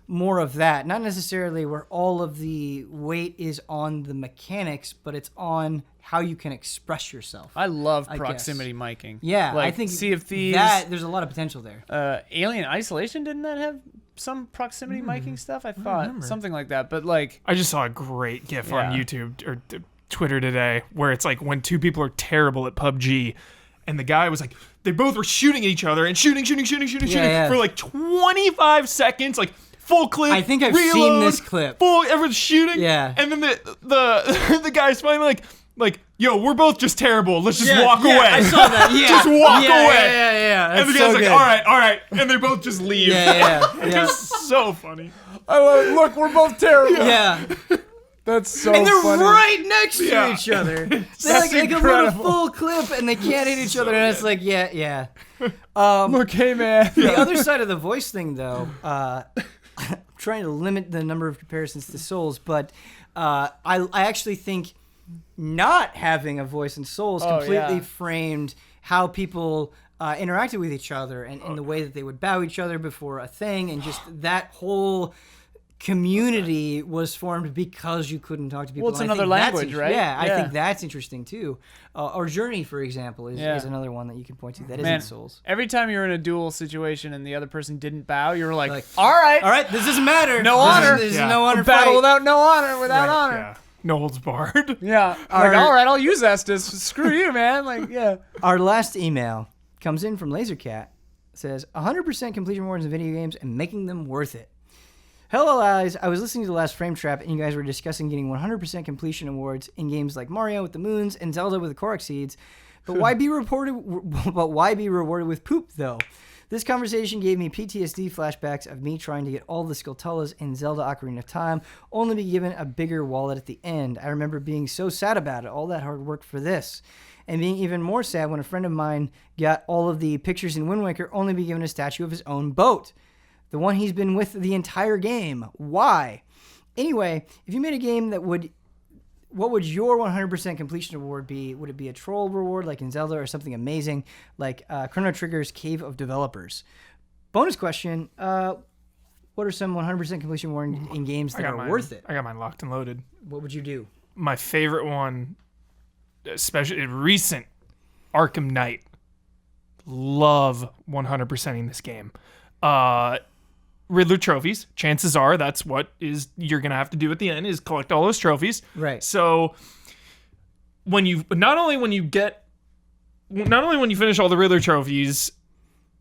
more of that, not necessarily where all of the weight is on the mechanics, but it's on how you can express yourself. I love proximity miking. Yeah, like, I think Sea of Thieves. There's a lot of potential there. Alien Isolation, didn't that have some proximity miking stuff? I thought something like that, but, like, I just saw a great GIF on YouTube or Twitter today where it's like when 2 people are terrible at PUBG, and the guy was like, they both were shooting at each other and shooting for like 25 seconds, like, full clip. I think I've reload, seen this clip. Everyone's shooting. Yeah. And then the guy's finally like, yo, we're both just terrible. Let's just walk away. I saw that. Yeah. Just walk away. Yeah. And the guy's like, all right. And they both just leave. Yeah. It's so funny. Look, we're both terrible. Yeah. That's so funny. And they're funny. right next to each other. They go a full clip and they can't hit each other. And it's like, yeah. Look, hey, man. The other side of the voice thing, though, I'm trying to limit the number of comparisons to Souls, but I actually think not having a voice in Souls completely yeah. framed how people interacted with each other and the way that they would bow each other before a thing, and just that whole community was formed because you couldn't talk to people. Well, it's And I another think that's language, right? Yeah, I Yeah. think that's interesting too. Or Journey, for example, is another one that you can point to that isn't Souls. Every time you're in a duel situation and the other person didn't bow, you're like, all right, this doesn't matter. No honor. This is no honor battle fight. without no honor, without honor. Yeah. No holds barred. Yeah. Like, all right, I'll use Estus. Screw you, man. Like, yeah. Our last email comes in from Lasercat. It says, 100% completion rewards in video games and making them worth it. Hello, guys. I was listening to the last Frame Trap, and you guys were discussing getting 100% completion awards in games like Mario with the moons and Zelda with the Korok seeds. But why be rewarded with poop, though? This conversation gave me PTSD flashbacks of me trying to get all the Skulltulas in Zelda Ocarina of Time, only to be given a bigger wallet at the end. I remember being so sad about it, all that hard work for this. And being even more sad when a friend of mine got all of the pictures in Wind Waker, only to be given a statue of his own boat. The one he's been with the entire game. Why? Anyway, if you made a game that what would your 100% completion award be? Would it be a troll reward like in Zelda, or something amazing like Chrono Trigger's Cave of Developers? Bonus question, what are some 100% completion awards in games that are worth it? I got mine locked and loaded. What would you do? My favorite one, especially recent, Arkham Knight. Love 100%ing this game. Riddler trophies. Chances are that's what you're gonna have to do at the end, is collect all those trophies. Right. So not only when you finish all the Riddler trophies,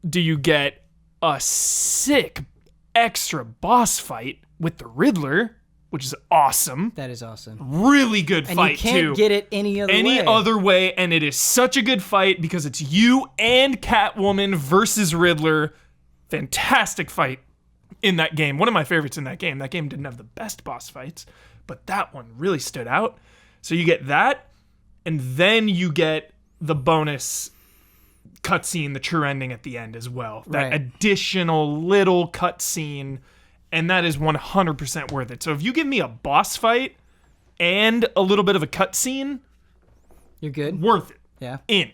do you get a sick extra boss fight with the Riddler, which is awesome. That is awesome. Really good And fight you can't get it any other way, and it is such a good fight because it's you and Catwoman versus Riddler. Fantastic fight in that game. One of my favorites in that game. That game didn't have the best boss fights, but that one really stood out. So you get that, and then you get the bonus cutscene, the true ending at the end as well. That additional little cutscene, and that is 100% worth it. So if you give me a boss fight and a little bit of a cutscene, you're good. Worth it. Yeah. In.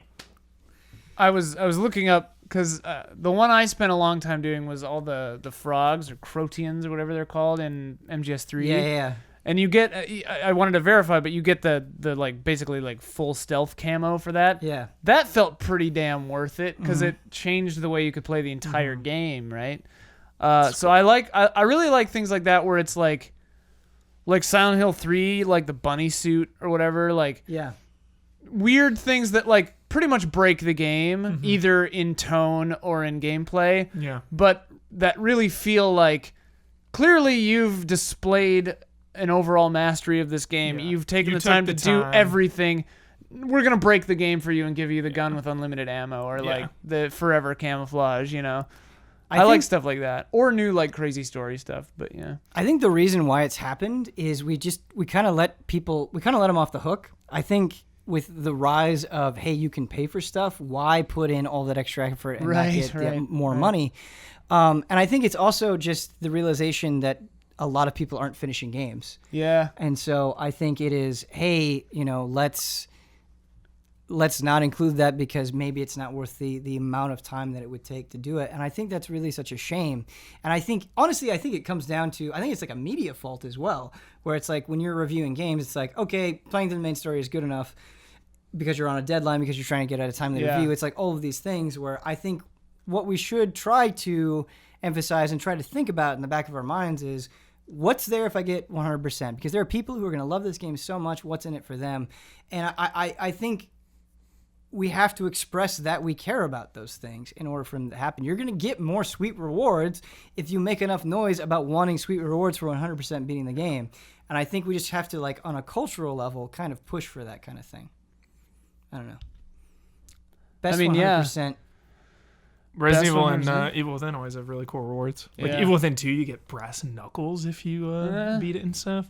I was looking up, because the one I spent a long time doing was all the frogs or Crotians or whatever they're called in MGS3. Yeah. And you get, I wanted to verify, but you get the like basically like full stealth camo for that. Yeah. That felt pretty damn worth it, because it changed the way you could play the entire game, right? So I really like things like that, where it's like Silent Hill 3, like the bunny suit or whatever, like weird things that like pretty much break the game, either in tone or in gameplay. Yeah. But that really feel like clearly you've displayed an overall mastery of this game. Yeah. You've taken the time to do everything. We're going to break the game for you and give you the gun with unlimited ammo, or like the forever camouflage, you know. I like stuff like that, or new like crazy story stuff, but yeah. I think the reason why it's happened is we kind of let them off the hook. I think with the rise of, hey, you can pay for stuff, why put in all that extra effort and not get more money? And I think it's also just the realization that a lot of people aren't finishing games. Yeah. And so I think it is, hey, you know, let's not include that because maybe it's not worth the amount of time that it would take to do it. And I think that's really such a shame. And I think, honestly, I think it comes down to, I think it's like a media fault as well, where it's like when you're reviewing games, it's like, okay, playing through the main story is good enough because you're on a deadline, because you're trying to get at a timely review. It's like all of these things where I think what we should try to emphasize and try to think about in the back of our minds is, what's there if I get 100%? Because there are people who are going to love this game so much. What's in it for them? And I think we have to express that we care about those things in order for them to happen. You're going to get more sweet rewards if you make enough noise about wanting sweet rewards for 100% beating the game. And I think we just have to, like, on a cultural level, kind of push for that kind of thing. I don't know. Best 100%. Resident Evil and Evil Within always have really cool rewards. Like Evil Within 2, you get brass knuckles if you beat it and stuff.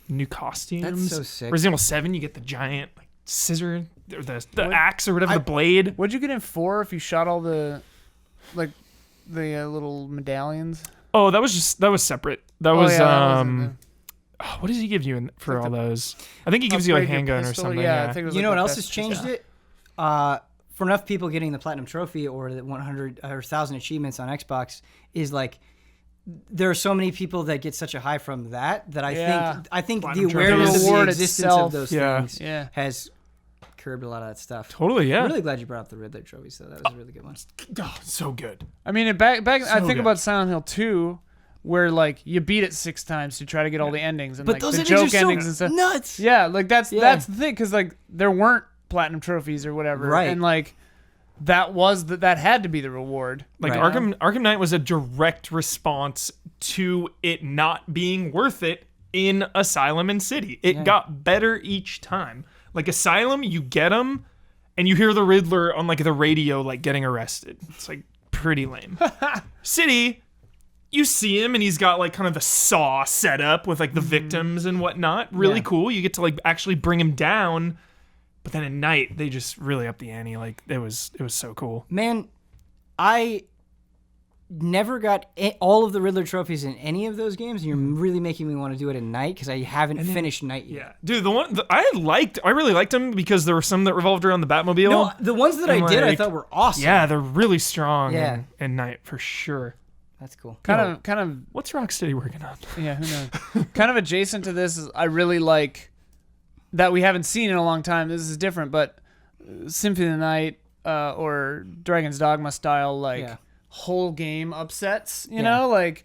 New costumes. That's so sick. Resident Evil 7, you get the giant scissor, or the axe or whatever, the blade. What'd you get in 4 if you shot all the little medallions? Oh, that was separate. That was what does he give you for all those? I think he gives you like handgun or something. Yeah, I think it was You like know the what else best has changed pistol. it? For enough people getting the platinum trophy or the 100 or 1,000 achievements on Xbox is like there are so many people that get such a high from that I think the Platinum awareness of the reward existence itself. of those Yeah. things has curbed a lot of that stuff. Totally, yeah. I'm really glad you brought up the Riddler trophies, though. That was a really good one. Oh, so good. I mean, back I think good. about Silent Hill 2, where like you beat it 6 times to try to get all the endings and But like those the endings joke are so endings and stuff. nuts. Yeah, like that's Yeah. the thing, because like there weren't platinum trophies or whatever, Right. and like that had to be the reward. Like Right. Arkham Knight was a direct response to it not being worth it in Asylum and City. It got better each time. Like Asylum, you get them, and you hear the Riddler on like the radio, like getting arrested. It's like pretty lame. City, you see him, and he's got like kind of the saw set up with like the victims and whatnot. Really cool. You get to like actually bring him down. But then at Night, they just really upped the ante. Like it was so cool. Man, I never got all of the Riddler trophies in any of those games, and you're really making me want to do it at Night because I haven't finished Night yet. Yeah, dude, I really liked them because there were some that revolved around the Batmobile. No, the ones that I did, I thought were awesome. Yeah, they're really strong. Yeah. in Night for sure. That's cool. Kind of. What's Rocksteady working on? Yeah, who knows? Kind of adjacent to this is I really like that we haven't seen in a long time. This is different, but Symphony of the Night or Dragon's Dogma style, like whole game upsets. You know, like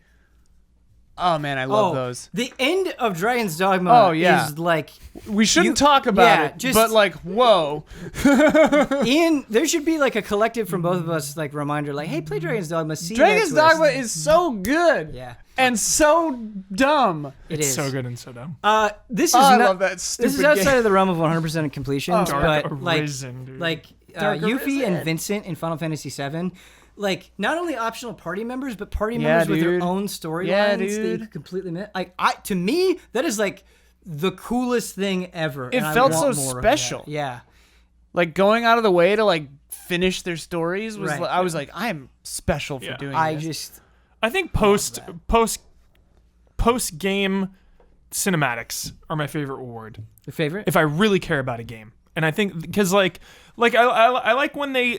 oh man, I love those. The end of Dragon's Dogma is like We shouldn't talk about it, but like whoa. Ian, there should be like a collective from both of us, like reminder, like, hey, play Dragon's Dogma. See Dragon's that twist. Dogma is so good. Yeah. And so dumb. It is So good and so dumb. This is I not, love that stupid this is outside game. of the realm of 100% completion, Oh, but Dark like Arisen, dude. Dark Yuffie Arisen. and Vincent in Final Fantasy VII, like not only optional party members, but party Yeah, members with their dude. own storylines Yeah, that you dude. could completely miss. Like to me, that is like the coolest thing ever. It and I felt want so more of special. that. Yeah. Like going out of the way to like finish their stories was Right. I was like, I am special for doing this. I think post game cinematics are my favorite reward. Your favorite? If I really care about a game, and I think because like I like when they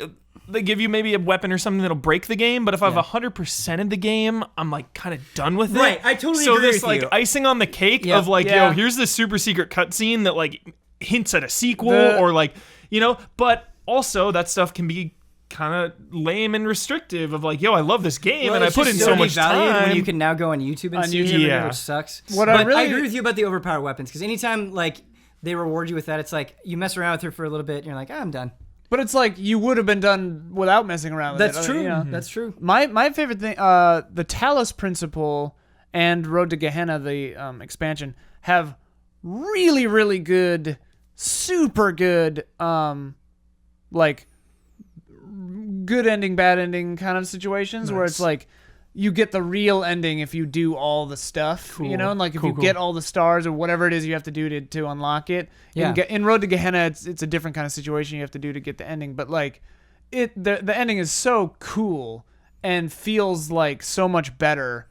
give you maybe a weapon or something that'll break the game, but if I have 100% of the game, I'm like kind of done with it. Right, I totally so agree this with like you. icing on the cake Yep. of like, Yeah. yo, here's this super secret cutscene that like hints at a sequel The- or like, you know, but also that stuff can be kind of lame and restrictive of like, yo, I love this game Well, and I it's put in just so much devalued time. when you can now go on YouTube and On see it, YouTube. Yeah. which sucks. What but I really- I agree with you about the overpowered weapons because anytime like they reward you with that, it's like you mess around with her for a little bit and you're like, I'm done. But it's like you would have been done without messing around with it. That's true. You know? That's true. My favorite thing, the Talos Principle and Road to Gehenna, the expansion, have really, really good, super good, like good ending, bad ending kind of situations where it's like you get the real ending if you do all the stuff, you know, and like if Cool, you cool. get all the stars or whatever it is you have to do to unlock it. Yeah. In Road to Gehenna, it's a different kind of situation you have to do to get the ending, but like the ending is so cool and feels like so much better.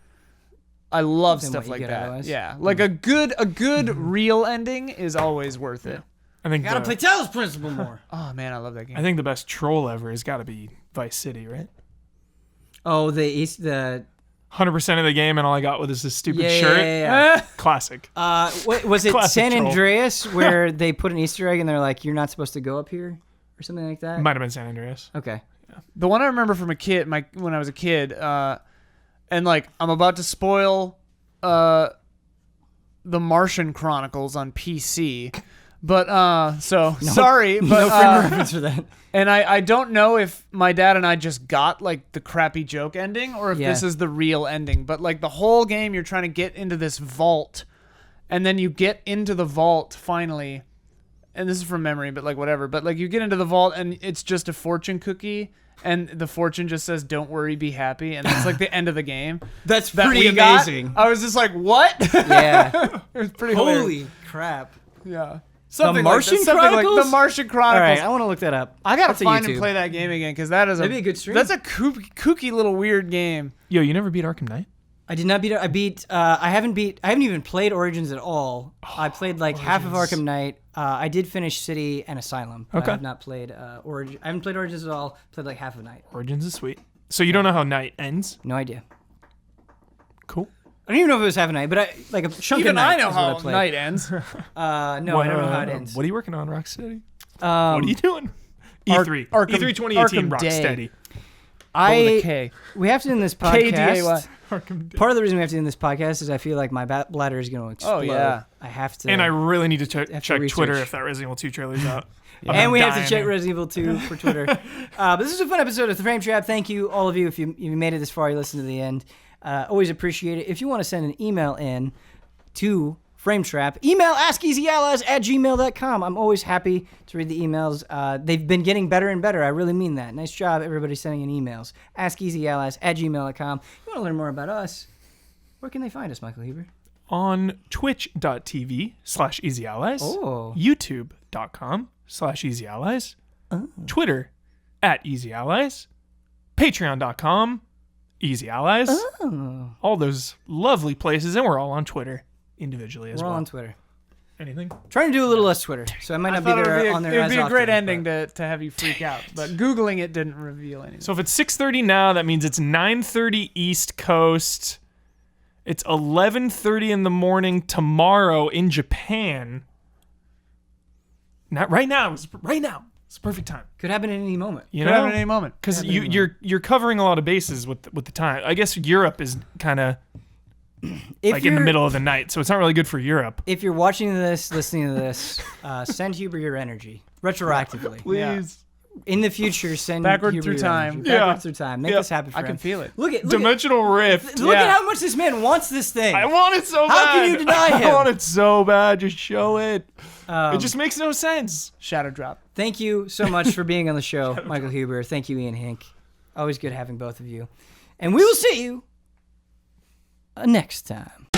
I love Than stuff what you like get that. otherwise. Yeah, like a good real ending is always worth it. I think Gotta play Talos Principle more. Oh man, I love that game. I think the best troll ever has got to be Vice City, right? Oh, the 100% of the game, and all I got was this stupid yeah, shirt. yeah. Classic. What, was it Classic San troll. Andreas where they put an Easter egg and they're like, you're not supposed to go up here or something like that? Might have been San Andreas. Okay. The one I remember from when I was a kid, and like I'm about to spoil the Martian Chronicles on PC, but sorry, but No frame reference for that. and I don't know if my dad and I just got like the crappy joke ending or if Yeah. this is the real ending. But like the whole game, you're trying to get into this vault, and then you get into the vault finally. And this is from memory, but like whatever. But like you get into the vault and it's just a fortune cookie, and the fortune just says "Don't worry, be happy," and that's like the end of the game. That's That pretty we got. amazing. I was just like, "What?" Yeah. It was pretty hilarious. Holy crap. Yeah. Martian like Chronicles? the Martian All Chronicles. right, I want to look that up. I gotta That's a find and YouTube. play that game again because that is That'd be a good stream. That's a kooky little weird game. Yo, you never beat Arkham Knight? I did not beat it. I haven't even played Origins at all. I played like half of Arkham Knight. I did finish City and Asylum. But I have not played Origins. I haven't played Origins at all. Played like half of Knight. Origins is sweet. So you don't know how Night ends? No idea. Cool. I don't even know if it was half a night, but like a chunk Even of night. I know is what how played. night ends. No, I don't know how it ends. What are you working on, Rocksteady? What are you doing? E3. Arkham- E3 2018, Arkham Day. Rocksteady. We have to end this podcast. KDAY. Arkham Day. Part of the reason we have to end this podcast is I feel like my bladder is going to explode. Oh, yeah. I have to. And I really need to check research. Twitter if that Resident Evil 2 trailer's out. And we have to dying check here. Resident Evil 2 for Twitter. But this is a fun episode of The Frame Trap. Thank you, all of you, if you made it this far, you listened to the end. Always appreciate it. If you want to send an email in to Frame Trap, email askeasyallies@gmail.com. I'm always happy to read the emails. They've been getting better and better. I really mean that. Nice job, everybody sending in emails. askeasyallies@gmail.com. If you want to learn more about us, where can they find us, Michael Huber? On twitch.tv/easyallies. Oh. youtube.com/easyallies. Twitter @easyallies. patreon.com/easyallies. Oh. All those lovely places, and we're all on Twitter individually as We're all well. on Twitter. Anything? Trying to do a little less Twitter, so I might not be there on there It would as be a great often, ending but- to have you freak out, but Googling it didn't reveal anything. So if it's 6:30 now, that means it's 9:30 East Coast. It's 11:30 in the morning tomorrow in Japan. Not right now. Right now. It's the perfect time. Could happen at any moment. You Could know, happen at any moment. because you're covering a lot of bases with the time. I guess Europe is kind of like in the middle of the night, so it's not really good for Europe. If you're watching this, listening to this, send Huber your energy retroactively. Please. In the future, send Backward Huber through your time. energy. Yeah. Backward through time. Make Yeah. this happen for I him. can feel it. Look at Dimensional rift. look Yeah. at how much this man wants this thing. I want it so How bad. can you deny him? I want it so bad. Just show it. It just makes no sense. Shadow drop. Thank you so much for being on the show, Michael Huber. Thank you, Ian Hink. Always good having both of you. And we will see you next time.